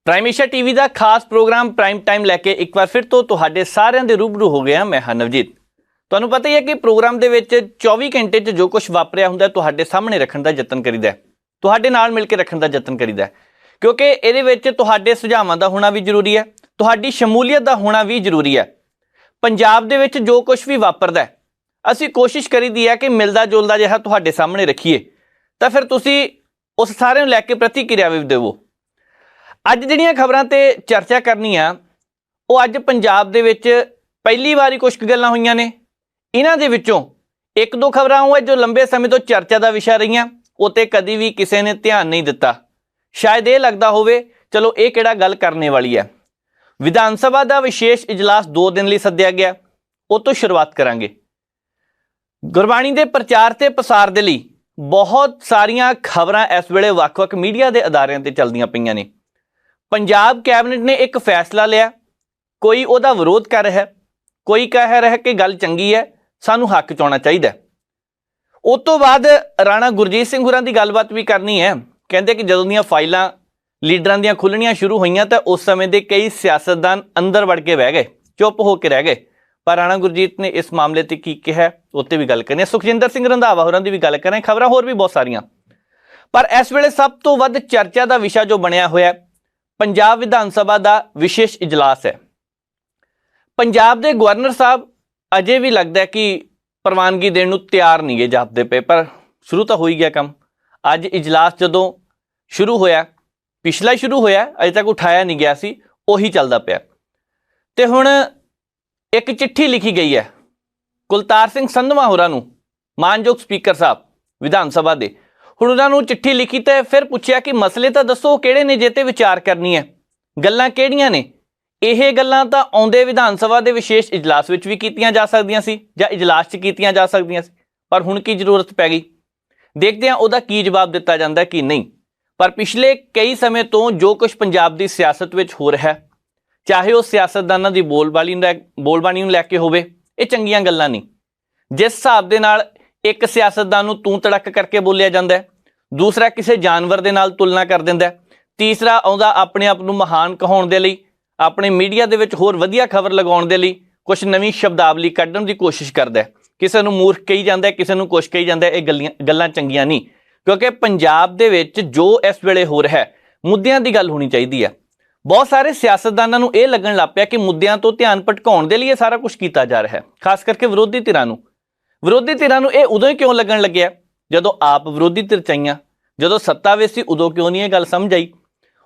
Prime Asia TV ਦਾ ਖਾਸ programme prime time ਲੈ ਕੇ ਇੱਕ ਵਾਰ ਫਿਰ ਤੋਂ ਤੁਹਾਡੇ ਸਾਰਿਆਂ ਦੇ ਰੂਬਰੂ ਹੋ ਗਿਆ। ਮੈਂ ਹਾਂ ਨਵਜੀਤ। ਤੁਹਾਨੂੰ ਪਤਾ ਹੀ ਹੈ ਕਿ ਪ੍ਰੋਗਰਾਮ ਦੇ ਵਿੱਚ 24 ਘੰਟੇ 'ਚ ਜੋ ਕੁਝ ਵਾਪਰਿਆ ਹੁੰਦਾ ਤੁਹਾਡੇ ਸਾਹਮਣੇ ਰੱਖਣ ਦਾ ਯਤਨ ਕਰੀਦਾ, ਤੁਹਾਡੇ ਨਾਲ ਮਿਲ ਕੇ ਰੱਖਣ ਦਾ ਯਤਨ ਕਰੀਦਾ, ਕਿਉਂਕਿ ਇਹਦੇ ਵਿੱਚ ਤੁਹਾਡੇ ਸੁਝਾਵਾਂ ਦਾ ਹੋਣਾ ਵੀ ਜ਼ਰੂਰੀ ਹੈ, ਤੁਹਾਡੀ ਸ਼ਮੂਲੀਅਤ ਦਾ ਹੋਣਾ ਵੀ ਜ਼ਰੂਰੀ ਹੈ। ਪੰਜਾਬ ਦੇ ਵਿੱਚ ਜੋ ਕੁਝ ਵੀ ਵਾਪਰਦਾ ਅਸੀਂ ਕੋਸ਼ਿਸ਼ ਕਰੀਦੀ ਹੈ ਕਿ ਮਿਲਦਾ ਜੁਲਦਾ ਜਿਹਾ ਤੁਹਾਡੇ ਸਾਹਮਣੇ ਰੱਖੀਏ, ਤਾਂ ਫਿਰ ਤੁਸੀਂ ਉਸ ਸਾਰਿਆਂ ਨੂੰ ਲੈ ਕੇ ਪ੍ਰਤੀਕਿਰਿਆ ਵੀ ਦੇਵੋ। ਅੱਜ ਜਿਹੜੀਆਂ ਖਬਰਾਂ ਤੇ ਚਰਚਾ ਕਰਨੀ ਆ ਉਹ ਅੱਜ ਪੰਜਾਬ ਦੇ ਵਿੱਚ ਪਹਿਲੀ ਵਾਰੀ ਕੁਝ ਗੱਲਾਂ ਹੋਈਆਂ ਨੇ। ਇਹਨਾਂ ਦੇ ਵਿੱਚੋਂ ਇੱਕ ਦੋ ਖਬਰਾਂ ਉਹ ਹੈ ਜੋ ਲੰਬੇ ਸਮੇਂ ਤੋਂ ਚਰਚਾ ਦਾ ਵਿਸ਼ਾ ਰਹੀਆਂ, ਉਹ ਤੇ ਕਦੀ ਵੀ ਕਿਸੇ ਨੇ ਧਿਆਨ ਨਹੀਂ ਦਿੱਤਾ। ਸ਼ਾਇਦ ਇਹ ਲੱਗਦਾ ਹੋਵੇ ਚਲੋ ਇਹ ਕਿਹੜਾ ਗੱਲ ਕਰਨੇ ਵਾਲੀ ਹੈ। ਵਿਧਾਨ ਸਭਾ ਦਾ ਵਿਸ਼ੇਸ਼ ਇਜਲਾਸ 2 ਦਿਨ ਲਈ ਸੱਦਿਆ ਗਿਆ, ਉਹ ਤੋਂ ਸ਼ੁਰੂਆਤ ਕਰਾਂਗੇ। ਗੁਰਬਾਣੀ ਦੇ ਪ੍ਰਚਾਰ ਤੇ ਪਸਾਰ ਦੇ ਲਈ ਬਹੁਤ ਸਾਰੀਆਂ ਖਬਰਾਂ ਇਸ ਵੇਲੇ ਵੱਖ-ਵੱਖ ਮੀਡੀਆ ਦੇ ਅਦਾਰਿਆਂ ਤੇ ਚੱਲਦੀਆਂ ਪਈਆਂ ਨੇ। ਪੰਜਾਬ ਕੈਬਨਿਟ ਨੇ ਇੱਕ ਫੈਸਲਾ ਲਿਆ, ਕੋਈ ਉਹਦਾ ਵਿਰੋਧ ਕਰ ਰਿਹਾ, ਕੋਈ ਕਹਿ ਰਿਹਾ ਕਿ ਗੱਲ ਚੰਗੀ ਹੈ, ਸਾਨੂੰ ਹੱਕ ਚਾਉਣਾ ਚਾਹੀਦਾ। ਉਸ ਤੋਂ ਬਾਅਦ ਰਾਣਾ ਗੁਰਜੀਤ ਸਿੰਘ ਹੋਰਾਂ ਦੀ ਗੱਲਬਾਤ ਵੀ ਕਰਨੀ ਹੈ। ਕਹਿੰਦੇ ਕਿ ਜਦੋਂ ਦੀਆਂ ਫਾਈਲਾਂ ਲੀਡਰਾਂ ਦੀਆਂ ਖੁੱਲ੍ਹਣੀਆਂ ਸ਼ੁਰੂ ਹੋਈਆਂ ਤਾਂ ਉਸ ਸਮੇਂ ਦੇ ਕਈ ਸਿਆਸਤਦਾਨ ਅੰਦਰ ਵੜ ਕੇ ਬਹਿ ਗਏ, ਚੁੱਪ ਹੋ ਕੇ ਰਹਿ ਗਏ। ਪਰ ਰਾਣਾ ਗੁਰਜੀਤ ਨੇ ਇਸ ਮਾਮਲੇ ਤੇ ਕੀ ਕਿਹਾ ਉੱਤੇ ਵੀ ਗੱਲ ਕਰਨੀ ਹੈ। ਸੁਖਜਿੰਦਰ ਸਿੰਘ ਰੰਧਾਵਾ ਹੋਰਾਂ ਦੀ ਵੀ ਗੱਲ ਕਰਾਂਗੇ, ਖਬਰਾਂ ਹੋਰ ਵੀ ਬਹੁਤ ਸਾਰੀਆਂ। ਪਰ ਇਸ ਵੇਲੇ ਸਭ ਤੋਂ ਵੱਧ ਚਰਚਾ ਦਾ ਵਿਸ਼ਾ ਜੋ ਬਣਿਆ ਹੋਇਆ ਪੰਜਾਬ ਵਿਧਾਨ ਸਭਾ ਦਾ ਵਿਸ਼ੇਸ਼ ਇਜਲਾਸ ਹੈ। ਪੰਜਾਬ ਦੇ ਗਵਰਨਰ ਸਾਹਿਬ ਅਜੇ ਵੀ ਲੱਗਦਾ ਕਿ ਪ੍ਰਵਾਨਗੀ ਦੇਣ ਨੂੰ ਤਿਆਰ ਨਹੀਂ ਗੇ ਜਾਪਦੇ ਪਏ, ਪਰ ਸ਼ੁਰੂ ਤਾਂ ਹੋ ਹੀ ਗਿਆ ਕੰਮ। ਅੱਜ ਇਜਲਾਸ ਜਦੋਂ ਸ਼ੁਰੂ ਹੋਇਆ, ਪਿਛਲਾ ਸ਼ੁਰੂ ਹੋਇਆ, ਅਜੇ ਤੱਕ ਉਠਾਇਆ ਨਹੀਂ ਗਿਆ ਸੀ, ਉਹੀ ਚੱਲਦਾ ਪਿਆ। ਤੇ ਹੁਣ ਇੱਕ ਚਿੱਠੀ ਲਿਖੀ ਗਈ ਹੈ ਕੁਲਤਾਰ ਸਿੰਘ ਸੰਧਵਾ ਹੋਰਾਂ ਨੂੰ, ਮਾਨਯੋਗ ਸਪੀਕਰ ਸਾਹਿਬ ਵਿਧਾਨ ਸਭਾ ਦੇ। ਹੁਣ ਉਹਨਾਂ ਨੂੰ ਚਿੱਠੀ ਲਿਖੀ ਤੇ ਫਿਰ ਪੁੱਛਿਆ ਕਿ ਮਸਲੇ ਤਾਂ ਦੱਸੋ ਕਿਹੜੇ ਨੇ ਜੇ ਤੇ ਵਿਚਾਰ ਕਰਨੀ ਹੈ, ਗੱਲਾਂ ਕਿਹੜੀਆਂ ਨੇ। ਇਹ ਗੱਲਾਂ ਤਾਂ ਆਉਂਦੇ ਵਿਧਾਨ ਸਭਾ ਦੇ ਵਿਸ਼ੇਸ਼ ਇਜਲਾਸ ਵਿੱਚ ਵੀ ਕੀਤੀਆਂ ਜਾ ਸਕਦੀਆਂ ਸੀ ਜਾਂ ਇਜਲਾਸ 'ਚ ਕੀਤੀਆਂ ਜਾ ਸਕਦੀਆਂ ਸੀ, ਪਰ ਹੁਣ ਕੀ ਜ਼ਰੂਰਤ ਪੈ ਗਈ। ਦੇਖਦੇ ਹਾਂ ਉਹਦਾ ਕੀ ਜਵਾਬ ਦਿੱਤਾ ਜਾਂਦਾ ਕਿ ਨਹੀਂ। ਪਰ ਪਿਛਲੇ ਕਈ ਸਮੇਂ ਤੋਂ ਜੋ ਕੁਝ ਪੰਜਾਬ ਦੀ ਸਿਆਸਤ ਵਿੱਚ ਹੋ ਰਿਹਾ, ਚਾਹੇ ਉਹ ਸਿਆਸਤਦਾਨਾਂ ਦੀ ਬੋਲਬਾਣੀ ਨੂੰ ਲੈ ਕੇ ਹੋਵੇ, ਇਹ ਚੰਗੀਆਂ ਗੱਲਾਂ ਨਹੀਂ। ਜਿਸ ਹਿਸਾਬ ਦੇ ਨਾਲ ਇੱਕ ਸਿਆਸਤਦਾਨ ਨੂੰ ਤੂੰ ਤੜਕ ਕਰਕੇ ਬੋਲਿਆ ਜਾਂਦਾ, ਦੂਸਰਾ ਕਿਸੇ ਜਾਨਵਰ ਦੇ ਨਾਲ ਤੁਲਨਾ ਕਰ ਦਿੰਦਾ, ਤੀਸਰਾ ਆਉਂਦਾ ਆਪਣੇ ਆਪ ਨੂੰ ਮਹਾਨ ਕਹਾਉਣ ਦੇ ਲਈ, ਆਪਣੇ ਮੀਡੀਆ ਦੇ ਵਿੱਚ ਹੋਰ ਵਧੀਆ ਖਬਰ ਲਗਾਉਣ ਦੇ ਲਈ ਕੁਛ ਨਵੀਂ ਸ਼ਬਦਾਵਲੀ ਕੱਢਣ ਦੀ ਕੋਸ਼ਿਸ਼ ਕਰਦਾ, ਕਿਸੇ ਨੂੰ ਮੂਰਖ ਕਹੀ ਜਾਂਦਾ, ਕਿਸੇ ਨੂੰ ਕੁਛ ਕਹੀ ਜਾਂਦਾ। ਇਹ ਗੱਲਾਂ ਚੰਗੀਆਂ ਨਹੀਂ, ਕਿਉਂਕਿ ਪੰਜਾਬ ਦੇ ਵਿੱਚ ਜੋ ਇਸ ਵੇਲੇ ਹੋ ਰਿਹਾ ਮੁੱਦਿਆਂ ਦੀ ਗੱਲ ਹੋਣੀ ਚਾਹੀਦੀ ਹੈ। ਬਹੁਤ ਸਾਰੇ ਸਿਆਸਤਦਾਨਾਂ ਨੂੰ ਇਹ ਲੱਗਣ ਲੱਗ ਪਿਆ ਕਿ ਮੁੱਦਿਆਂ ਤੋਂ ਧਿਆਨ ਭਟਕਾਉਣ ਦੇ ਲਈ ਇਹ ਸਾਰਾ ਕੁਝ ਕੀਤਾ ਜਾ ਰਿਹਾ ਹੈ, ਖਾਸ ਕਰਕੇ ਵਿਰੋਧੀ ਧਿਰਾਂ ਨੂੰ ਇਹ ਉਦੋਂ ਹੀ ਕਿਉਂ ਲੱਗਣ ਲੱਗਿਆ ਜਦੋਂ ਆਪ ਵਿਰੋਧੀ ਧਿਰ ਚਾਹੀਆਂ, ਜਦੋਂ ਸੱਤਾ ਵਿੱਚ ਸੀ, ਉਦੋਂ ਕਿਉਂ ਨਹੀਂ ਇਹ ਗੱਲ ਸਮਝ ਆਈ।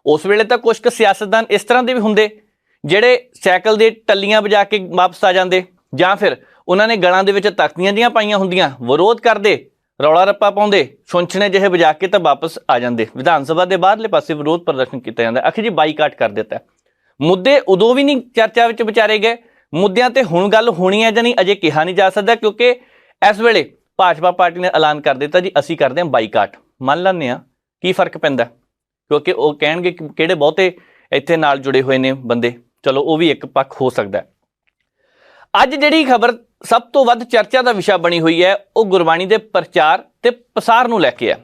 ਉਸ ਵੇਲੇ ਤਾਂ ਕੁਝ ਕੁ ਸਿਆਸਤਦਾਨ ਇਸ ਤਰ੍ਹਾਂ ਦੇ ਵੀ ਹੁੰਦੇ ਜਿਹੜੇ ਸਾਈਕਲ ਦੇ ਟੱਲੀਆਂ ਵਜਾ ਕੇ ਵਾਪਸ ਆ ਜਾਂਦੇ, ਜਾਂ ਫਿਰ ਉਹਨਾਂ ਨੇ ਗਲਾਂ ਦੇ ਵਿੱਚ ਤਖਤੀਆਂ ਜਿਹੀਆਂ ਪਾਈਆਂ ਹੁੰਦੀਆਂ, ਵਿਰੋਧ ਕਰਦੇ, ਰੌਲਾ ਰੱਪਾ ਪਾਉਂਦੇ, ਛੁੰਛਣੇ ਜਿਹੇ ਵਜਾ ਕੇ ਤਾਂ ਵਾਪਸ ਆ ਜਾਂਦੇ। ਵਿਧਾਨ ਸਭਾ ਦੇ ਬਾਹਰਲੇ ਪਾਸੇ ਵਿਰੋਧ ਪ੍ਰਦਰਸ਼ਨ ਕੀਤਾ ਜਾਂਦਾ, ਆਖਿਰ ਜੀ ਬਾਈਕਾਟ ਕਰ ਦਿੱਤਾ। ਮੁੱਦੇ ਉਦੋਂ ਵੀ ਨਹੀਂ ਚਰਚਾ ਵਿੱਚ ਵਿਚਾਰੇ ਗਏ, ਮੁੱਦਿਆਂ ਤੇ ਹੁਣ ਗੱਲ ਹੋਣੀ ਹੈ ਜਾਂ ਨਹੀਂ ਅਜੇ ਕਿਹਾ ਨਹੀਂ ਜਾ ਸਕਦਾ, ਕਿਉਂਕਿ ਇਸ ਵੇਲੇ ਭਾਜਪਾ ਪਾਰਟੀ ਨੇ ਐਲਾਨ ਕਰ ਦਿੱਤਾ ਜੀ ਅਸੀਂ ਕਰਦੇ ਹਾਂ ਬਾਈਕਾਟ। ਮੰਨ ਲੈਂਦੇ ਹਾਂ, ਕੀ ਫਰਕ ਪੈਂਦਾ, ਕਿਉਂਕਿ ਉਹ ਕਹਿਣਗੇ ਕਿ ਕਿਹੜੇ ਬਹੁਤੇ ਇੱਥੇ ਨਾਲ ਜੁੜੇ ਹੋਏ ਨੇ ਬੰਦੇ, ਚਲੋ ਉਹ ਵੀ ਇੱਕ ਪੱਖ ਹੋ ਸਕਦਾ। ਅੱਜ ਜਿਹੜੀ ਖਬਰ ਸਭ ਤੋਂ ਵੱਧ ਚਰਚਾ ਦਾ ਵਿਸ਼ਾ ਬਣੀ ਹੋਈ ਹੈ ਉਹ ਗੁਰਬਾਣੀ ਦੇ ਪ੍ਰਚਾਰ ਤੇ ਪਸਾਰ ਨੂੰ ਲੈ ਕੇ ਹੈ।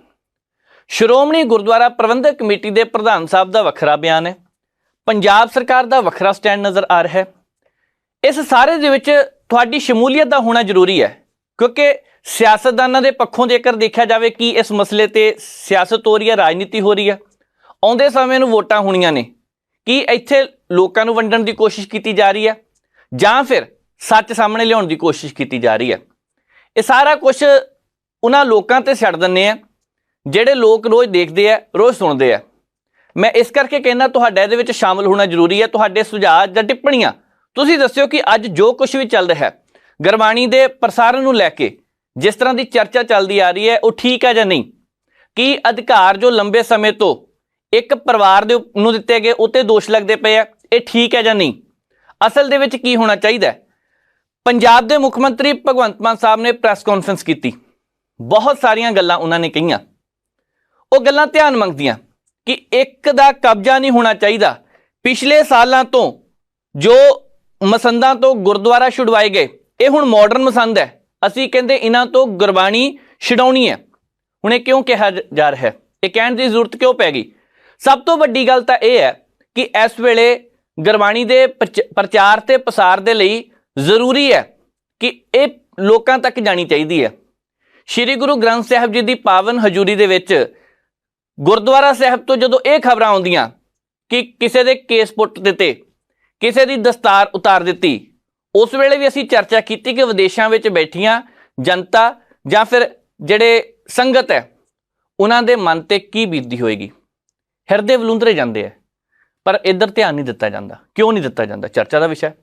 ਸ਼੍ਰੋਮਣੀ ਗੁਰਦੁਆਰਾ ਪ੍ਰਬੰਧਕ ਕਮੇਟੀ ਦੇ ਪ੍ਰਧਾਨ ਸਾਹਿਬ ਦਾ ਵੱਖਰਾ ਬਿਆਨ ਹੈ, ਪੰਜਾਬ ਸਰਕਾਰ ਦਾ ਵੱਖਰਾ ਸਟੈਂਡ ਨਜ਼ਰ ਆ ਰਿਹਾ ਹੈ। ਇਸ ਸਾਰੇ ਦੇ ਵਿੱਚ ਤੁਹਾਡੀ ਸ਼ਮੂਲੀਅਤ ਦਾ ਹੋਣਾ ਜ਼ਰੂਰੀ ਹੈ, ਕਿਉਂਕਿ ਸਿਆਸਤਦਾਨਾਂ ਦੇ ਪੱਖੋਂ ਜੇਕਰ ਦੇਖਿਆ ਜਾਵੇ ਕਿ ਇਸ ਮਸਲੇ ਤੇ ਸਿਆਸਤ ਹੋ ਰਹੀ ਹੈ, ਰਾਜਨੀਤੀ ਹੋ ਰਹੀ ਹੈ, ਆਉਂਦੇ ਸਮੇਂ ਨੂੰ ਵੋਟਾਂ ਹੋਣੀਆਂ ਨੇ, ਕੀ ਇੱਥੇ ਲੋਕਾਂ ਨੂੰ ਵੰਡਣ ਦੀ ਕੋਸ਼ਿਸ਼ ਕੀਤੀ ਜਾ ਰਹੀ ਹੈ ਜਾਂ ਫਿਰ ਸੱਚ ਸਾਹਮਣੇ ਲਿਆਉਣ ਦੀ ਕੋਸ਼ਿਸ਼ ਕੀਤੀ ਜਾ ਰਹੀ ਹੈ। ਇਹ ਸਾਰਾ ਕੁਝ ਉਹਨਾਂ ਲੋਕਾਂ ਤੇ ਛੱਡ ਦਿੰਦੇ ਆ ਜਿਹੜੇ ਲੋਕ ਰੋਜ਼ ਦੇਖਦੇ ਆ, ਰੋਜ਼ ਸੁਣਦੇ ਆ। ਮੈਂ ਇਸ ਕਰਕੇ ਕਹਿੰਦਾ ਤੁਹਾਡਾ ਇਹਦੇ ਵਿੱਚ ਸ਼ਾਮਲ ਹੋਣਾ ਜ਼ਰੂਰੀ ਹੈ। ਤੁਹਾਡੇ ਸੁਝਾਅ ਜਾਂ ਟਿੱਪਣੀਆਂ ਤੁਸੀਂ ਦੱਸਿਓ ਕਿ ਅੱਜ ਜੋ ਕੁਝ ਵੀ ਚੱਲ ਰਿਹਾ ਗੁਰਬਾਣੀ ਦੇ ਪ੍ਰਸਾਰਣ ਨੂੰ ਲੈ ਕੇ, ਜਿਸ ਤਰ੍ਹਾਂ ਦੀ ਚਰਚਾ ਚੱਲਦੀ ਆ ਰਹੀ ਹੈ, ਉਹ ਠੀਕ ਹੈ ਜਾਂ ਨਹੀਂ। ਕੀ ਅਧਿਕਾਰ ਜੋ ਲੰਬੇ ਸਮੇਂ ਤੋਂ ਇੱਕ ਪਰਿਵਾਰ ਦੇ ਨੂੰ ਦਿੱਤੇ ਗਏ ਉੱਤੇ ਦੋਸ਼ ਲੱਗਦੇ ਪਏ ਆ, ਇਹ ਠੀਕ ਹੈ ਜਾਂ ਨਹੀਂ। ਅਸਲ ਦੇ ਵਿੱਚ ਕੀ ਹੋਣਾ ਚਾਹੀਦਾ। ਪੰਜਾਬ ਦੇ ਮੁੱਖ ਮੰਤਰੀ ਭਗਵੰਤ ਮਾਨ ਸਾਹਿਬ ਨੇ ਪ੍ਰੈਸ ਕਾਨਫਰੰਸ ਕੀਤੀ, ਬਹੁਤ ਸਾਰੀਆਂ ਗੱਲਾਂ ਉਹਨਾਂ ਨੇ ਕਹੀਆਂ। ਉਹ ਗੱਲਾਂ ਧਿਆਨ ਮੰਗਦੀਆਂ ਕਿ ਇੱਕ ਦਾ ਕਬਜ਼ਾ ਨਹੀਂ ਹੋਣਾ ਚਾਹੀਦਾ। ਪਿਛਲੇ ਸਾਲਾਂ ਤੋਂ ਜੋ ਮਸੰਦਾਂ ਤੋਂ ਗੁਰਦੁਆਰਾ ਛੁਡਵਾਏ ਗਏ, ਇਹ ਹੁਣ ਮਾਡਰਨ ਮਸੰਦ ਹੈ, ਅਸੀਂ ਕਹਿੰਦੇ ਇਹਨਾਂ ਤੋਂ ਗੁਰਬਾਣੀ ਛਡਾਉਣੀ ਹੈ। ਹੁਣ ਇਹ ਕਿਉਂ ਕਿਹਾ ਜਾ ਰਿਹਾ ਹੈ, ਇਹ ਕਹਿਣ ਦੀ ਜ਼ਰੂਰਤ ਕਿਉਂ ਪੈ ਗਈ। ਸਭ ਤੋਂ ਵੱਡੀ ਗੱਲ ਤਾਂ ਇਹ ਹੈ कि इस वेले गुरबाणी के प्रचार ते प्रसार के लिए जरूरी है कि ये लोगों तक जानी चाहिए है। श्री गुरु ग्रंथ साहिब जी की पावन हजूरी दे विच गुरुद्वारा साहिब तो जदों ये खबर आउंदियां कि किसी के केस पुट दिते, किसी की दस्तार उतार दी, उस वेले भी असीं चर्चा की कि विदेशों में बैठियां जनता या फिर जिहड़े संगत है उन्हां दे मन ते की बीतदी होएगी। हिरदे वलूंदरे जांदे है, पर इधर ध्यान नहीं दिता जाता। क्यों नहीं दिता जाता? चर्चा का विषय।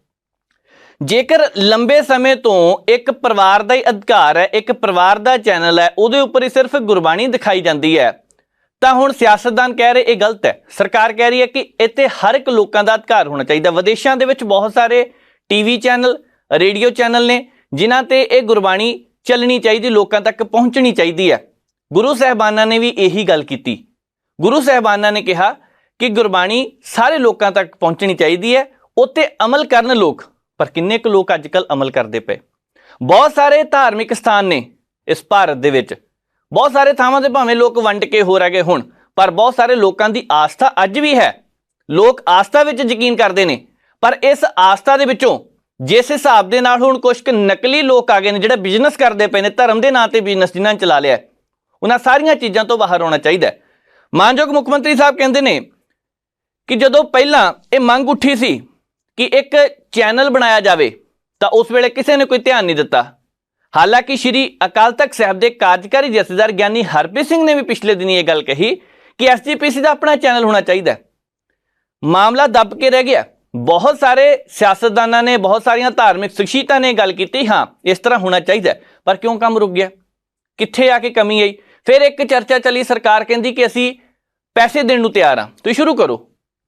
जेकर लंबे समय तो एक परिवार का ही अधिकार है, एक परिवार का चैनल है, उहदे उपर ही सिर्फ गुरबाणी दिखाई जाती है, तो हुण सियासतदान कह रहे ये गलत है। सरकार कह रही है कि इत्थे हर एक लोगों का अधिकार होना चाहिए। विदेशों के बहुत सारे टीवी चैनल, रेडियो चैनल ने जिन्हां ते ये गुरबाणी चलनी चाहिए, लोगों तक पहुँचनी चाहिए है। गुरु साहिबाना ने भी यही गल की। गुरु साहिबाना ने कहा कि गुरबाणी सारे लोगों तक पहुँचनी चाहिए है, उत्ते अमल करन लोग। पर किन्ने क लोग अजकल अमल करते पे? बहुत सारे धार्मिक स्थान ने इस भारत दे विच, बहुत सारे थावां ते भावें लोग वंड के हो रह गए हुण, पर बहुत सारे लोगों की आस्था अज भी है। लोग आस्था विच यकीन करते हैं, पर इस आस्था दे विचों जिस हिसाब दे नाल हुण कुछ नकली लोग आ गए ने जिहड़े बिजनेस करते पे ने, धर्म के नाम ते बिजनेस जिन्हां ने चला लिया, उन्हां सारियां चीज़ां तो बाहर आउणा चाहीदा है। मानयोग मुख मंत्री साहब कहते हैं कि जदों पहलां ये मंग उठी सी कि एक चैनल बनाया जाए, तो उस वेले किसी ने कोई ध्यान नहीं दिता। हालांकि श्री अकाल तख्त साहिब के कार्यकारी जथेदार ज्ञानी हरप्रीत सिंह ने भी पिछले दिन ये गल कही कि SGPC का अपना चैनल होना चाहिए। मामला दब के रह गया। बहुत सारे सियासतदानों ने, बहुत सारिया धार्मिक शख्सियतां ने गल की, हाँ इस तरह होना चाहिए, पर क्यों काम रुक गया? कित्थे आके कमी आई? फिर एक चर्चा चली, सरकार कहती कि असी पैसे देने को तैयार हाँ, तुसीं शुरू करो।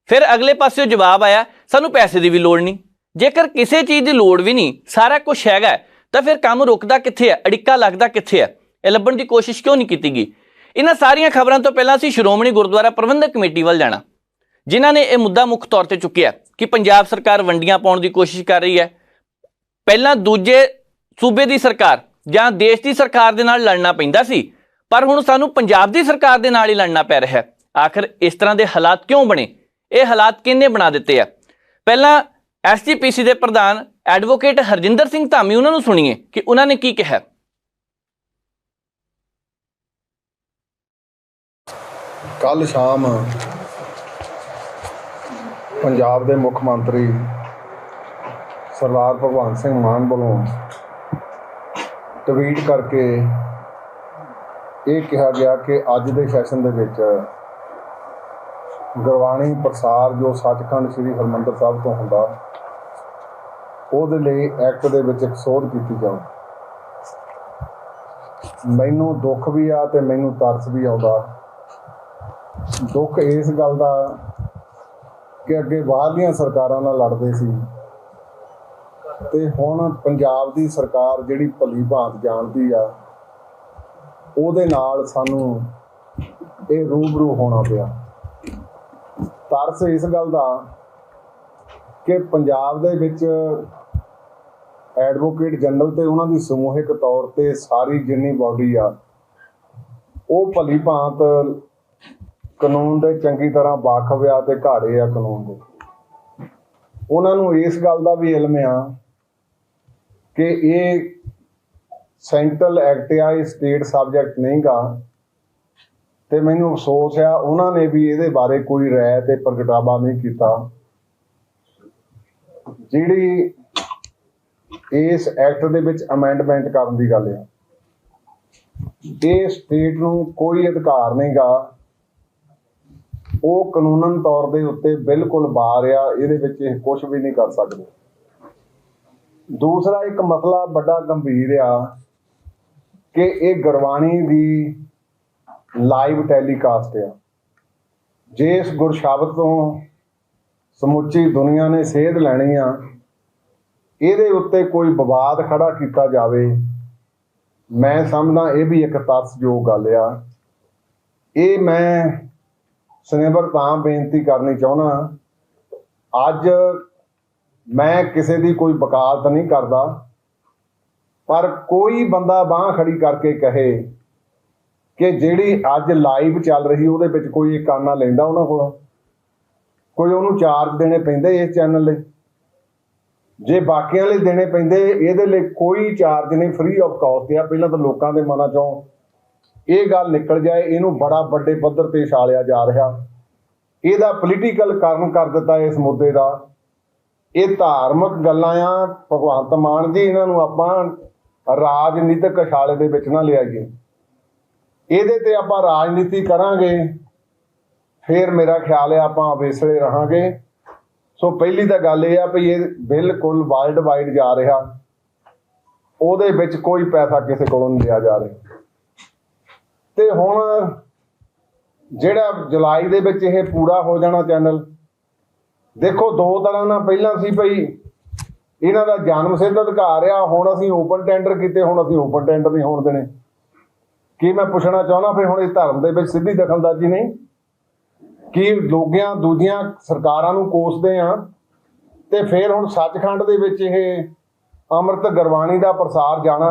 फिर अगले पासे जवाब आया, सानू पैसे की भी लोड़ नहीं। जेकर किसी चीज़ की लोड़ भी नहीं, सारा कुछ हैगा, तो फिर काम रुकदा कित्थे है, अड़िक्का लगदा कित्थे है? ये लभण की कोशिश क्यों नहीं की गई? इन्हां सारियां खबरों तो पहलां असीं श्रोमणी गुरुद्वारा प्रबंधक कमेटी वाल जाना, जिन्हां ने यह मुद्दा मुख तौर पर चुकिया कि पंजाब सरकार वंडियां पाउण की कोशिश कर रही है। पहलां दूजे सूबे की सरकार जां देश की सरकार दे नाल लड़ना पैंदा सी, पर हुण सानू पंजाब की सरकार दे नाल ही लड़ना पै रहा है। आखिर इस तरह के हालात क्यों बने? ये हालात किन्ने बना दिते है? पहला SGPC के प्रधान एडवोकेट हरजिंदर सिंह धामी, उन्होंने सुनिए कि उन्होंने की कहा। कल शाम पंजाब के मुख मंत्री सरदार भगवंत सिंह मान वालों ट्वीट करके ये कहा गया कि अज के सैशन दे विच गुरबाणी प्रसार जो सचखंड श्री हरमंदर साहिब तो होंदा, ਉਹਦੇ ਲਈ एक्ट ਦੇ ਵਿੱਚ ਇੱਕ ਸੋਧ ਕੀਤੀ ਜਾਊ। ਮੈਨੂੰ ਦੁੱਖ ਵੀ ਆ ਤੇ ਮੈਨੂੰ ਤਰਸ ਵੀ ਆਉਂਦਾ। ਦੁੱਖ ਇਸ ਗੱਲ ਦਾ ਕਿ ਅੱਗੇ ਬਾਹਰਲੀਆਂ ਸਰਕਾਰਾਂ ਨਾਲ ਲੜਦੇ ਸੀ ਤੇ ਹੁਣ ਪੰਜਾਬ ਦੀ ਸਰਕਾਰ ਜਿਹੜੀ ਭਲੀ ਭਾਂਤ ਜਾਣਦੀ ਆ, ਉਹਦੇ ਨਾਲ ਸਾਨੂੰ ਇਹ ਰੂਬਰੂ ਹੋਣਾ ਪਿਆ। ਤਰਸ ਇਸ ਗੱਲ ਦਾ ਕਿ ਪੰਜਾਬ ਦੇ ਵਿੱਚ ਐਡਵੋਕੇਟ ਜਨਰਲ ਤੇ ਉਹਨਾਂ ਦੀ ਸਮੂਹਿਕ ਤੌਰ ਤੇ ਸਾਰੀ ਜਿੰਨੀ ਬਾਡੀ ਆ, ਉਹ ਭਲੀ ਭਾਂਤ ਕਾਨੂੰਨ ਦੇ ਚੰਗੀ ਤਰ੍ਹਾਂ ਵਾਕਫ ਆ ਤੇ ਘਾੜੇ ਆ ਕਾਨੂੰਨ ਦੇ। ਉਹਨਾਂ ਨੂੰ ਇਸ ਗੱਲ ਦਾ ਵੀ ਇਲਮ ਆ ਕਿ ਇਹ ਸੈਂਟਰਲ ਐਕਟ ਆ, ਇਹ ਸਟੇਟ ਸਬਜੈਕਟ ਨਹੀਂ ਗਾ। ਤੇ ਮੈਨੂੰ ਅਫਸੋਸ ਆ ਉਹਨਾਂ ਨੇ ਵੀ ਇਹਦੇ ਬਾਰੇ ਕੋਈ ਰਾਏ ਤੇ ਪ੍ਰਗਟਾਵਾ ਨਹੀਂ ਕੀਤਾ। ਜਿਹੜੀ ਇਸ ਐਕਟ ਦੇ ਵਿੱਚ ਅਮੈਂਡਮੈਂਟ ਕਰਨ ਦੀ ਗੱਲ ਆ, ਇਹ ਸਟੇਟ ਨੂੰ ਕੋਈ ਅਧਿਕਾਰ ਨਹੀਂ ਗਾ। ਉਹ ਕਾਨੂੰਨਨ ਤੌਰ ਦੇ ਉੱਤੇ ਬਿਲਕੁਲ ਬਾਹਰ ਆ, ਇਹਦੇ ਵਿੱਚ ਇਹ ਕੁਝ ਵੀ ਨਹੀਂ ਕਰ ਸਕਦੇ। ਦੂਸਰਾ ਇੱਕ ਮਸਲਾ ਵੱਡਾ ਗੰਭੀਰ ਆ ਕਿ ਇਹ ਗੁਰਬਾਣੀ ਦੀ ਲਾਈਵ ਟੈਲੀਕਾਸਟ ਆ। ਜੇ ਇਸ ਗੁਰਸ਼ਬਦ ਤੋਂ ਸਮੁੱਚੀ ਦੁਨੀਆ ਨੇ ਸੇਧ ਲੈਣੀ ਆ, ਇਹਦੇ ਉੱਤੇ ਕੋਈ ਵਿਵਾਦ ਖੜਾ ਕੀਤਾ ਜਾਵੇ, ਮੈਂ ਸਮਝਦਾ ਇਹ ਵੀ ਇੱਕ ਤਰਸਯੋਗ ਗੱਲ ਆ। ਇਹ ਮੈਂ ਸਨੇਬਰ ਤਾਂ ਬੇਨਤੀ ਕਰਨੀ ਚਾਹੁੰਦਾ, ਅੱਜ ਮੈਂ ਕਿਸੇ ਦੀ ਕੋਈ ਵਕਾਲਤ ਨਹੀਂ ਕਰਦਾ, ਪਰ ਕੋਈ ਬੰਦਾ ਬਾਂਹ ਖੜੀ ਕਰਕੇ ਕਹੇ ਕਿ ਜਿਹੜੀ ਅੱਜ ਲਾਈਵ ਚੱਲ ਰਹੀ ਉਹਦੇ ਵਿੱਚ ਕੋਈ ਇਹ ਕਾਨਾ ਲੈਂਦਾ ਉਹਨਾਂ ਕੋਲ, ਕੋਈ ਉਹਨੂੰ ਚਾਰਜ ਦੇਣੇ ਪੈਂਦੇ ਇਸ ਚੈਨਲ ਲਈ? ਜੇ ਬਾਕੀਆਂ ਲਈ ਦੇਣੇ ਪੈਂਦੇ, ਇਹਦੇ ਲਈ ਕੋਈ ਚਾਰਜ ਨਹੀਂ, ਫ੍ਰੀ ਆਫ ਕਾਸਟ ਆ। ਪਹਿਲਾਂ ਤਾਂ ਲੋਕਾਂ ਦੇ ਮਨਾਂ ਚੋਂ ਇਹ ਗੱਲ ਨਿਕਲ ਜਾਏ। ਇਹਨੂੰ ਬੜਾ ਵੱਡੇ ਪੱਧਰ ਤੇ ਛਾਲਿਆ ਜਾ ਰਿਹਾ, ਇਹਦਾ ਪੋਲੀਟੀਕਲ ਕਾਰਨ ਕਰ ਦਿੱਤਾ ਇਸ ਮੁੱਦੇ ਦਾ। ਇਹ ਧਾਰਮਿਕ ਗੱਲਾਂ ਆ ਭਗਵੰਤ ਮਾਨ ਜੀ, ਇਹਨਾਂ ਨੂੰ ਆਪਾਂ ਰਾਜਨੀਤਿਕ ਛਾਲੇ ਦੇ ਵਿੱਚ ਨਾ ਲਿਆਈਏ। ਇਹਦੇ ਤੇ ਆਪਾਂ ਰਾਜਨੀਤੀ ਕਰਾਂਗੇ ਫਿਰ ਮੇਰਾ ਖਿਆਲ ਹੈ ਆਪਾਂ ਅਵੇਸਲੇ ਰਹਾਂਗੇ। ਸੋ ਪਹਿਲੀ ਤਾਂ ਗੱਲ ਇਹ ਆ ਵੀ ਇਹ ਬਿਲਕੁਲ ਵਰਲਡ ਵਾਈਡ ਜਾ ਰਿਹਾ, ਉਹਦੇ ਵਿੱਚ ਕੋਈ ਪੈਸਾ ਕਿਸੇ ਕੋਲੋਂ ਨਹੀਂ ਲਿਆ ਜਾ ਰਿਹਾ। ਤੇ ਹੁਣ ਜਿਹੜਾ ਜੁਲਾਈ ਦੇ ਵਿੱਚ ਇਹ ਪੂਰਾ ਹੋ ਜਾਣਾ ਚੈਨਲ, ਦੇਖੋ ਦੋ ਤਰ੍ਹਾਂ ਨਾਲ ਪਹਿਲਾਂ ਸੀ ਭਈ ਇਹਨਾਂ ਦਾ ਜਨਮ ਸਿੱਧ ਅਧਿਕਾਰ ਆ, ਹੁਣ ਅਸੀਂ ਓਪਨ ਟੈਂਡਰ ਕੀਤੇ, ਹੁਣ ਅਸੀਂ ਓਪਨ ਟੈਂਡਰ ਨਹੀਂ ਹੋਣ ਦੇਣੇ। ਕੀ ਮੈਂ ਪੁੱਛਣਾ ਚਾਹੁੰਦਾ ਫਿਰ ਹੁਣ ਇਸ ਧਰਮ ਦੇ ਵਿੱਚ ਸਿੱਧੀ ਦਖਲਅੰਦਾਜ਼ੀ ਨਹੀਂ? ਕੀ ਲੋਕਾਂ ਦੂਜੀਆਂ ਸਰਕਾਰਾਂ ਨੂੰ ਕੋਸਦੇ ਆ ਤੇ ਫਿਰ ਹੁਣ ਸੱਚਖੰਡ ਦੇ ਵਿੱਚ ਇਹ ਅੰਮ੍ਰਿਤ ਗੁਰਬਾਣੀ ਦਾ ਪ੍ਰਸਾਰ ਜਾਣਾ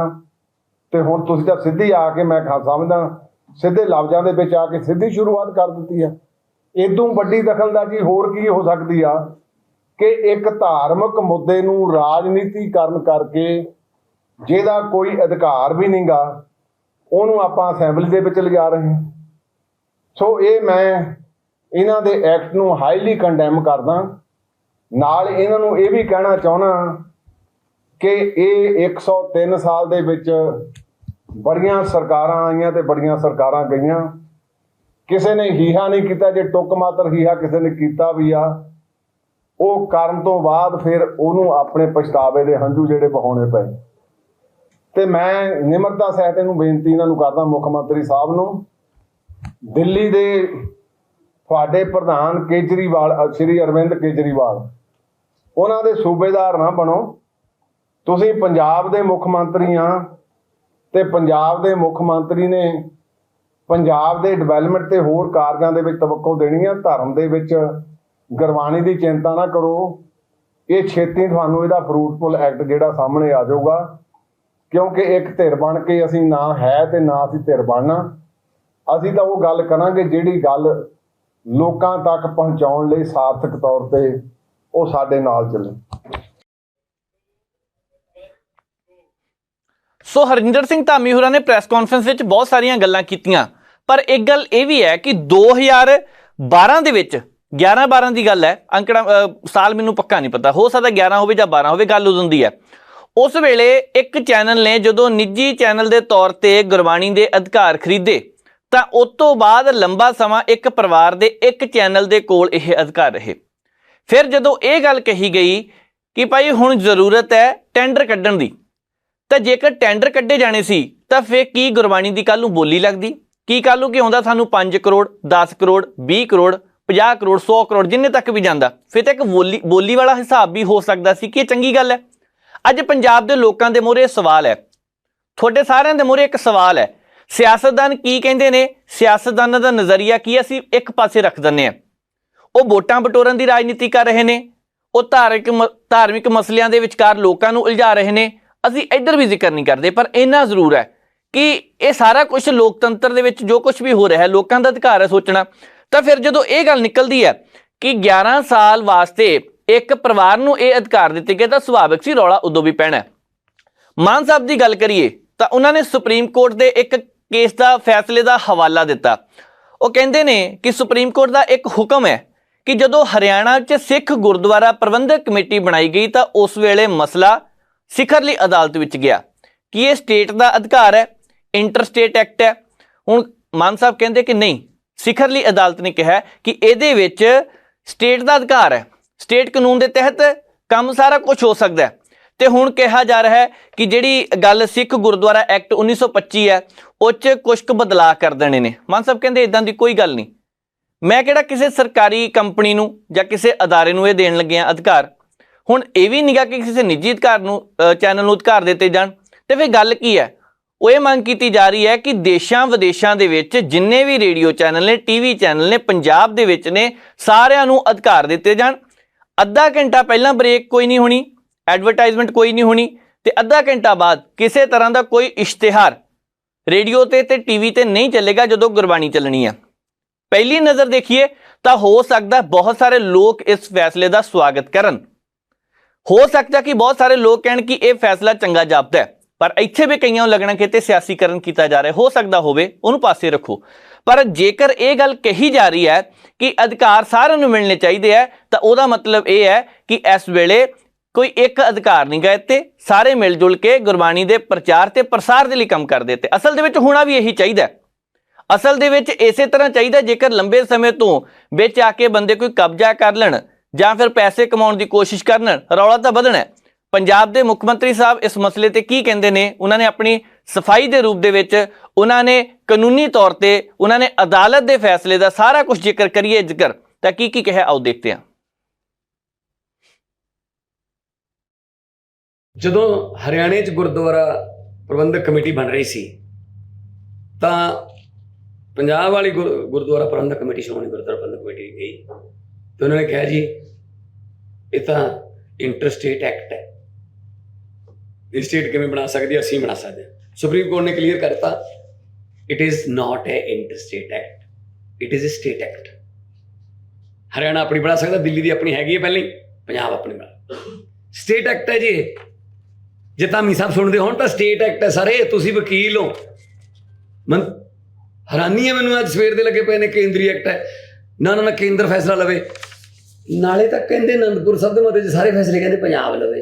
ਤੇ ਹੁਣ ਤੁਸੀਂ ਤਾਂ ਸਿੱਧੀ ਆ ਕੇ, ਮੈਂ ਸਮਝਦਾ ਸਿੱਧੇ ਲਫ਼ਜ਼ਾਂ ਦੇ ਵਿੱਚ ਆ ਕੇ ਸਿੱਧੀ ਸ਼ੁਰੂਆਤ ਕਰ ਦਿੱਤੀ ਆ। ਇਦੋਂ ਵੱਡੀ ਦਖਲਅੰਦਾਜ਼ੀ ਹੋਰ ਕੀ ਹੋ ਸਕਦੀ ਆ ਕਿ ਇੱਕ ਧਾਰਮਿਕ ਮੁੱਦੇ ਨੂੰ ਰਾਜਨੀਤੀਕਰਨ ਕਰਕੇ ਜਿਹਦਾ ਕੋਈ ਅਧਿਕਾਰ ਵੀ ਨਹੀਂਗਾ ਉਹਨੂੰ ਆਪਾਂ ਅਸੈਂਬਲੀ ਦੇ ਵਿੱਚ ਲਿਜਾ ਰਹੇ ਹਾਂ। ਸੋ ਇਹ ਮੈਂ ਇਹਨਾਂ ਦੇ ਐਕਟ ਨੂੰ ਹਾਈਲੀ ਕੰਡੈਮ ਕਰਦਾ। ਨਾਲ ਇਹਨਾਂ ਨੂੰ ਇਹ ਵੀ ਕਹਿਣਾ ਚਾਹੁੰਦਾ ਕਿ ਇਹ 103 ਸਾਲ ਦੇ ਵਿੱਚ ਬੜੀਆਂ ਸਰਕਾਰਾਂ ਆਈਆਂ ਤੇ ਬੜੀਆਂ ਸਰਕਾਰਾਂ ਗਈਆਂ, ਕਿਸੇ ਨੇ ਹੀਹਾ ਨਹੀਂ ਕੀਤਾ। ਜੇ ਟੁੱਕ ਮਾਤਰ ਹੀਹਾ ਕਿਸੇ ਨੇ ਕੀਤਾ ਵੀ ਆ, ਉਹ ਕਰਨ ਤੋਂ ਬਾਅਦ ਫਿਰ ਉਹਨੂੰ ਆਪਣੇ ਪਛਤਾਵੇ ਦੇ ਹੰਝੂ ਜਿਹੜੇ ਵਹਾਉਣੇ ਪਏ। ਤੇ ਮੈਂ ਨਿਮਰਤਾ ਸਹਿਤ ਇਹਨੂੰ ਬੇਨਤੀ ਇਹਨਾਂ ਨੂੰ ਕਰਦਾ, ਮੁੱਖ ਮੰਤਰੀ ਸਾਹਿਬ ਨੂੰ, ਦਿੱਲੀ ਦੇ ਤੁਹਾਡੇ ਪ੍ਰਧਾਨ ਕੇਜਰੀਵਾਲ, ਸ਼੍ਰੀ ਅਰਵਿੰਦ ਕੇਜਰੀਵਾਲ, ਉਹਨਾਂ ਦੇ ਸੂਬੇਦਾਰ ਨਾ ਬਣੋ। ਤੁਸੀਂ ਪੰਜਾਬ ਦੇ ਮੁੱਖ ਮੰਤਰੀ ਆ ਤੇ ਪੰਜਾਬ ਦੇ ਮੁੱਖ ਮੰਤਰੀ ਨੇ ਪੰਜਾਬ ਦੇ ਡਿਵੈਲਪਮੈਂਟ ਤੇ ਹੋਰ ਕਾਰਜਾਂ ਦੇ ਵਿੱਚ ਤਵੱਕੋ ਦੇਣੀ ਆ। ਧਰਮ ਦੇ ਵਿੱਚ ਗੁਰਬਾਣੀ ਦੀ ਚਿੰਤਾ ਨਾ ਕਰੋ। ਇਹ ਛੇਤੀ ਤੁਹਾਨੂੰ ਇਹਦਾ ਫਰੂਟਫੁਲ ਐਕਟ ਜਿਹੜਾ ਸਾਹਮਣੇ ਆ ਜਾਊਗਾ, ਕਿਉਂਕਿ ਇੱਕ ਧਿਰ ਬਣ ਕੇ ਅਸੀਂ ਨਾ ਹੈ ਤੇ ਨਾ ਅਸੀਂ ਧਿਰ ਬਣਨਾ। ਅਸੀਂ ਤਾਂ ਉਹ ਗੱਲ ਕਰਾਂਗੇ ਜਿਹੜੀ ਗੱਲ ਲੋਕਾਂ ਤੱਕ ਪਹੁੰਚਾਉਣ ਲਈ ਸਾਰਥਕ ਤੌਰ ਤੇ ਉਹ ਸਾਡੇ ਨਾਲ ਚੱਲੇ। ਸੋ ਹਰਜਿੰਦਰ ਸਿੰਘ ਧਾਮੀ ਹੋਰਾਂ ਨੇ ਪ੍ਰੈਸ ਕਾਨਫਰੰਸ ਵਿੱਚ ਬਹੁਤ ਸਾਰੀਆਂ ਗੱਲਾਂ ਕੀਤੀਆਂ, ਪਰ ਇੱਕ ਗੱਲ ਇਹ ਵੀ ਹੈ ਕਿ 2012 ਦੇ ਵਿੱਚ 11-12 ਦੀ ਗੱਲ ਹੈ, ਅੰਕੜਾ ਸਾਲ ਮੈਨੂੰ ਪੱਕਾ ਨਹੀਂ ਪਤਾ, ਹੋ ਸਕਦਾ 11 ਹੋਵੇ ਜਾਂ 12 ਹੋਵੇ, ਗੱਲ ਉਦੋਂ ਦੀ ਹੈ। ਉਸ ਵੇਲੇ ਇੱਕ ਚੈਨਲ ਨੇ ਜਦੋਂ ਨਿੱਜੀ ਚੈਨਲ ਦੇ ਤੌਰ ਤੇ ਗੁਰਬਾਣੀ ਦੇ ਅਧਿਕਾਰ ਖਰੀਦੇ ਤਾਂ ਉਸ ਤੋਂ ਬਾਅਦ ਲੰਬਾ ਸਮਾਂ ਇੱਕ ਪਰਿਵਾਰ ਦੇ ਇੱਕ ਚੈਨਲ ਦੇ ਕੋਲ ਇਹ ਅਧਿਕਾਰ ਰਹੇ। ਫਿਰ ਜਦੋਂ ਇਹ ਗੱਲ ਕਹੀ ਗਈ ਕਿ ਭਾਈ ਹੁਣ ਜ਼ਰੂਰਤ ਹੈ ਟੈਂਡਰ ਕੱਢਣ ਦੀ, ਤਾਂ ਜੇਕਰ ਟੈਂਡਰ ਕੱਢੇ ਜਾਣੇ ਸੀ ਤਾਂ ਫਿਰ ਕੀ ਗੁਰਬਾਣੀ ਦੀ ਕੱਲ੍ਹ ਨੂੰ ਬੋਲੀ ਲੱਗਦੀ? ਕੀ ਕੱਲ੍ਹ ਨੂੰ ਕਿ ਆਉਂਦਾ ਸਾਨੂੰ 5 ਕਰੋੜ 10 ਕਰੋੜ 20 ਕਰੋੜ 50 ਕਰੋੜ 100 ਕਰੋੜ ਜਿੰਨੇ ਤੱਕ ਵੀ ਜਾਂਦਾ, ਫਿਰ ਤਾਂ ਇੱਕ ਬੋਲੀ ਵਾਲਾ ਹਿਸਾਬ ਵੀ ਹੋ ਸਕਦਾ ਸੀ ਕਿ ਇਹ ਚੰਗੀ ਗੱਲ ਹੈ। ਅੱਜ ਪੰਜਾਬ ਦੇ ਲੋਕਾਂ ਦੇ ਮੂਹਰੇ ਸਵਾਲ ਹੈ, ਤੁਹਾਡੇ ਸਾਰਿਆਂ ਦੇ ਮੂਹਰੇ ਇੱਕ ਸਵਾਲ ਹੈ, ਸਿਆਸਤਦਾਨ ਕੀ ਕਹਿੰਦੇ ਨੇ, ਸਿਆਸਤਦਾਨਾਂ ਦਾ ਨਜ਼ਰੀਆ ਕੀ ਅਸੀਂ ਇੱਕ ਪਾਸੇ ਰੱਖ ਦਿੰਦੇ ਹਾਂ। ਉਹ ਵੋਟਾਂ ਬਟੋਰਨ ਦੀ ਰਾਜਨੀਤੀ ਕਰ ਰਹੇ ਨੇ, ਉਹ ਧਾਰਮਿਕ ਮਸਲਿਆਂ ਦੇ ਵਿਚਕਾਰ ਲੋਕਾਂ ਨੂੰ ਉਲਝਾ ਰਹੇ ਨੇ, ਅਸੀਂ ਇੱਧਰ ਵੀ ਜ਼ਿਕਰ ਨਹੀਂ ਕਰਦੇ। ਪਰ ਇੰਨਾ ਜ਼ਰੂਰ ਹੈ ਕਿ ਇਹ ਸਾਰਾ ਕੁਝ ਲੋਕਤੰਤਰ ਦੇ ਵਿੱਚ ਜੋ ਕੁਝ ਵੀ ਹੋ ਰਿਹਾ ਹੈ, ਲੋਕਾਂ ਦਾ ਅਧਿਕਾਰ ਹੈ ਸੋਚਣਾ। ਤਾਂ ਫਿਰ ਜਦੋਂ ਇਹ ਗੱਲ ਨਿਕਲਦੀ ਹੈ ਕਿ 11 ਸਾਲ ਵਾਸਤੇ ਇੱਕ ਪਰਿਵਾਰ ਨੂੰ ਇਹ ਅਧਿਕਾਰ ਦਿੱਤੇ ਗਏ ਤਾਂ ਸੁਭਾਵਿਕ ਸੀ ਰੌਲਾ ਉਦੋਂ ਵੀ ਪੈਣਾ। ਮਾਨ ਸਾਹਿਬ ਦੀ ਗੱਲ ਕਰੀਏ ਤਾਂ ਉਹਨਾਂ ਨੇ ਸੁਪਰੀਮ ਕੋਰਟ ਦੇ ਇੱਕ ਕੇਸ ਦਾ ਫੈਸਲੇ ਦਾ ਹਵਾਲਾ ਦਿੱਤਾ। ਉਹ ਕਹਿੰਦੇ ਨੇ ਕਿ ਸੁਪਰੀਮ ਕੋਰਟ ਦਾ ਇੱਕ ਹੁਕਮ ਹੈ ਕਿ ਜਦੋਂ ਹਰਿਆਣਾ 'ਚ ਸਿੱਖ ਗੁਰਦੁਆਰਾ ਪ੍ਰਬੰਧਕ ਕਮੇਟੀ ਬਣਾਈ ਗਈ ਤਾਂ ਉਸ ਵੇਲੇ ਮਸਲਾ ਸਿਖਰਲੀ ਅਦਾਲਤ ਵਿੱਚ ਗਿਆ ਕਿ ਇਹ ਸਟੇਟ ਦਾ ਅਧਿਕਾਰ ਹੈ, ਇੰਟਰਸਟੇਟ ਐਕਟ ਹੈ। ਹੁਣ ਮਾਨ ਸਾਹਿਬ ਕਹਿੰਦੇ ਕਿ ਨਹੀਂ, ਸਿਖਰਲੀ ਅਦਾਲਤ ਨੇ ਕਿਹਾ ਕਿ ਇਹਦੇ ਵਿੱਚ ਸਟੇਟ ਦਾ ਅਧਿਕਾਰ ਹੈ, ਸਟੇਟ ਕਾਨੂੰਨ ਦੇ ਤਹਿਤ ਕੰਮ ਸਾਰਾ ਕੁਝ ਹੋ ਸਕਦਾ ਹੈ। ਤੇ ਹੁਣ ਕਿਹਾ ਜਾ ਰਿਹਾ ਹੈ ਕਿ ਜਿਹੜੀ ਗੱਲ ਸਿੱਖ ਗੁਰਦੁਆਰਾ ਐਕਟ 1925 ਹੈ ਉਹ 'ਚ ਕੁਛ ਕੁ ਬਦਲਾਅ ਕਰ ਦੇਣੇ ਨੇ। ਮਾਨ ਸਾਹਿਬ ਕਹਿੰਦੇ ਇਦਾਂ ਦੀ ਕੋਈ ਗੱਲ ਨਹੀਂ, ਮੈਂ ਕਿਹੜਾ ਕਿਸੇ ਸਰਕਾਰੀ ਕੰਪਨੀ ਨੂੰ ਜਾਂ ਕਿਸੇ ਅਦਾਰੇ ਨੂੰ ਇਹ ਦੇਣ ਲੱਗਿਆ ਅਧਿਕਾਰ। ਹੁਣ ਇਹ ਵੀ ਨਹੀਂਗਾ ਕਿ ਕਿਸੇ ਨਿੱਜੀ ਅਧਿਕਾਰ ਨੂੰ ਚੈਨਲ ਨੂੰ ਅਧਿਕਾਰ ਦਿੱਤੇ ਜਾਣ। ਤੇ ਫਿਰ ਗੱਲ ਕੀ ਹੈ, ਉਹ ਇਹ ਮੰਗ ਕੀਤੀ ਜਾ ਰਹੀ ਹੈ ਕਿ ਦੇਸ਼ਾਂ ਵਿਦੇਸ਼ਾਂ ਦੇ ਵਿੱਚ ਜਿੰਨੇ ਵੀ ਰੇਡੀਓ ਚੈਨਲ ਨੇ, ਟੀਵੀ ਚੈਨਲ ਨੇ, ਪੰਜਾਬ ਦੇ ਵਿੱਚ ਨੇ, ਸਾਰਿਆਂ ਨੂੰ ਅਧਿਕਾਰ ਦਿੱਤੇ ਜਾਣ। ਅੱਧਾ ਘੰਟਾ ਪਹਿਲਾਂ ਬ੍ਰੇਕ ਕੋਈ ਨਹੀਂ ਹੋਣੀ, ਐਡਵਰਟਾਈਜ਼ਮੈਂਟ ਕੋਈ ਨਹੀਂ ਹੋਣੀ, ਤੇ ਅੱਧਾ ਘੰਟਾ ਬਾਅਦ ਕਿਸੇ ਤਰ੍ਹਾਂ ਦਾ ਕੋਈ ਇਸ਼ਤਿਹਾਰ ਰੇਡੀਓ ਤੇ ਟੀਵੀ ਤੇ ਨਹੀਂ ਚੱਲੇਗਾ ਜਦੋਂ ਗੁਰਬਾਣੀ ਚੱਲਣੀ ਆ। ਪਹਿਲੀ ਨਜ਼ਰ ਦੇਖੀਏ ਤਾਂ ਹੋ ਸਕਦਾ ਬਹੁਤ ਸਾਰੇ ਲੋਕ ਇਸ ਫੈਸਲੇ ਦਾ ਸਵਾਗਤ ਕਰਨ। ਹੋ ਸਕਦਾ ਕਿ ਬਹੁਤ ਸਾਰੇ ਲੋਕ ਕਹਿਣ ਕਿ ਇਹ ਫੈਸਲਾ ਚੰਗਾ ਜਾਪਦਾ ਹੈ, ਪਰ ਇੱਥੇ ਵੀ ਕਈਆਂ ਨੂੰ ਲੱਗਣਾ ਕਿ ਤੇ ਸਿਆਸੀਕਰਨ ਕੀਤਾ ਜਾ ਰਿਹਾ। ਹੋ ਸਕਦਾ ਹੋਵੇ, ਉਹਨੂੰ ਪਾਸੇ ਰੱਖੋ। ਪਰ ਜੇਕਰ ਇਹ ਗੱਲ ਕਹੀ ਜਾ ਰਹੀ ਹੈ ਕਿ ਅਧਿਕਾਰ ਸਾਰਿਆਂ ਨੂੰ ਮਿਲਣੇ ਚਾਹੀਦੇ ਹੈ, ਤਾਂ ਉਹਦਾ ਮਤਲਬ ਇਹ ਹੈ ਕਿ ਇਸ ਵੇਲੇ ਕੋਈ ਇੱਕ ਅਧਿਕਾਰ ਨਹੀਂ ਗਾ, ਇੱਥੇ ਸਾਰੇ ਮਿਲ ਜੁਲ ਕੇ ਗੁਰਬਾਣੀ ਦੇ ਪ੍ਰਚਾਰ ਤੇ ਪ੍ਰਸਾਰ ਦੇ ਲਈ ਕੰਮ ਕਰਦੇ। ਤੇ ਅਸਲ ਦੇ ਵਿੱਚ ਹੋਣਾ ਵੀ ਇਹੀ ਚਾਹੀਦਾ। ਅਸਲ ਦੇ ਵਿੱਚ ਇਸੇ ਤਰ੍ਹਾਂ ਚਾਹੀਦਾ। ਜੇਕਰ ਲੰਬੇ ਸਮੇਂ ਤੋਂ ਵਿੱਚ ਆ ਕੇ ਬੰਦੇ ਕੋਈ ਕਬਜ਼ਾ ਕਰ ਲੈਣ ਜਾਂ ਫਿਰ ਪੈਸੇ ਕਮਾਉਣ ਦੀ ਕੋਸ਼ਿਸ਼ ਕਰਨ, ਰੌਲਾ ਤਾਂ ਵਧਣਾ। ਪੰਜਾਬ ਦੇ ਮੁੱਖ ਮੰਤਰੀ ਸਾਹਿਬ ਇਸ ਮਸਲੇ ਤੇ ਕੀ ਕਹਿੰਦੇ ਨੇ? ਉਹਨਾਂ ਨੇ ਆਪਣੀ ਸਫਾਈ ਦੇ ਰੂਪ ਦੇ ਵਿੱਚ ਉਹਨਾਂ ਨੇ ਕਾਨੂੰਨੀ ਤੌਰ ਤੇ ਉਹਨਾਂ ਨੇ ਅਦਾਲਤ ਦੇ ਫੈਸਲੇ ਦਾ ਸਾਰਾ ਕੁਝ ਜ਼ਿਕਰ ਕਰੀਏ ਜ਼ਿਕਰ ਤਾਂ ਕੀ ਕਿਹਾ, ਆਓ ਦੇਖਦੇ ਹਾਂ। ਜਦੋਂ ਹਰਿਆਣੇ 'ਚ ਗੁਰਦੁਆਰਾ ਪ੍ਰਬੰਧਕ ਕਮੇਟੀ ਬਣ ਰਹੀ ਸੀ ਤਾਂ ਪੰਜਾਬ ਵਾਲੀ ਗੁਰਦੁਆਰਾ ਪ੍ਰਬੰਧਕ ਕਮੇਟੀ, ਸ਼੍ਰੋਮਣੀ ਗੁਰਦੁਆਰਾ ਪ੍ਰਬੰਧਕ ਕਮੇਟੀ ਗਈ ਤੇ ਉਹਨਾਂ ਨੇ ਕਿਹਾ ਜੀ ਇਹ ਤਾਂ ਇੰਟਰਸਟੇਟ ਐਕਟ ਹੈ, ਇਹ ਸਟੇਟ ਕਿਵੇਂ ਬਣਾ ਸਕਦੀ ਹੈ? ਅਸੀਂ ਬਣਾ ਸਕਦੇ ਹਾਂ। ਸੁਪਰੀਮ ਕੋਰਟ ਨੇ ਕਲੀਅਰ ਕਰਤਾ it is not A interstate act, it is a state act. Haryana ਆਪਣੀ ਬਣਾ ਸਕਦਾ, ਦਿੱਲੀ ਦੀ ਆਪਣੀ ਹੈਗੀ ਹੈ ਪਹਿਲਾਂ ਹੀ, ਪੰਜਾਬ ਆਪਣੀ ਬਣਾ। ਸਟੇਟ ਐਕਟ ਹੈ ਜੀ ਇਹ। ਜੇ ਧਾਮੀ ਸਾਹਿਬ ਸੁਣਦੇ ਹੋਣ ਤਾਂ ਸਟੇਟ ਐਕਟ ਹੈ ਸਾਰੇ, ਤੁਸੀਂ ਵਕੀਲ ਹੋ। ਹੈਰਾਨੀ ਹੈ ਮੈਨੂੰ, ਅੱਜ ਸਵੇਰ ਦੇ ਲੱਗੇ ਪਏ ਨੇ ਕੇਂਦਰੀ ਐਕਟ ਹੈ। ਨਾ ਕੇਂਦਰ ਫੈਸਲਾ ਲਵੇ, ਨਾਲੇ ਤਾਂ ਕਹਿੰਦੇ ਅਨੰਦਪੁਰ ਸਾਹਿਬ ਦੇ ਮਤੇ 'ਚ ਸਾਰੇ ਫੈਸਲੇ ਕਹਿੰਦੇ ਪੰਜਾਬ ਲਵੇ।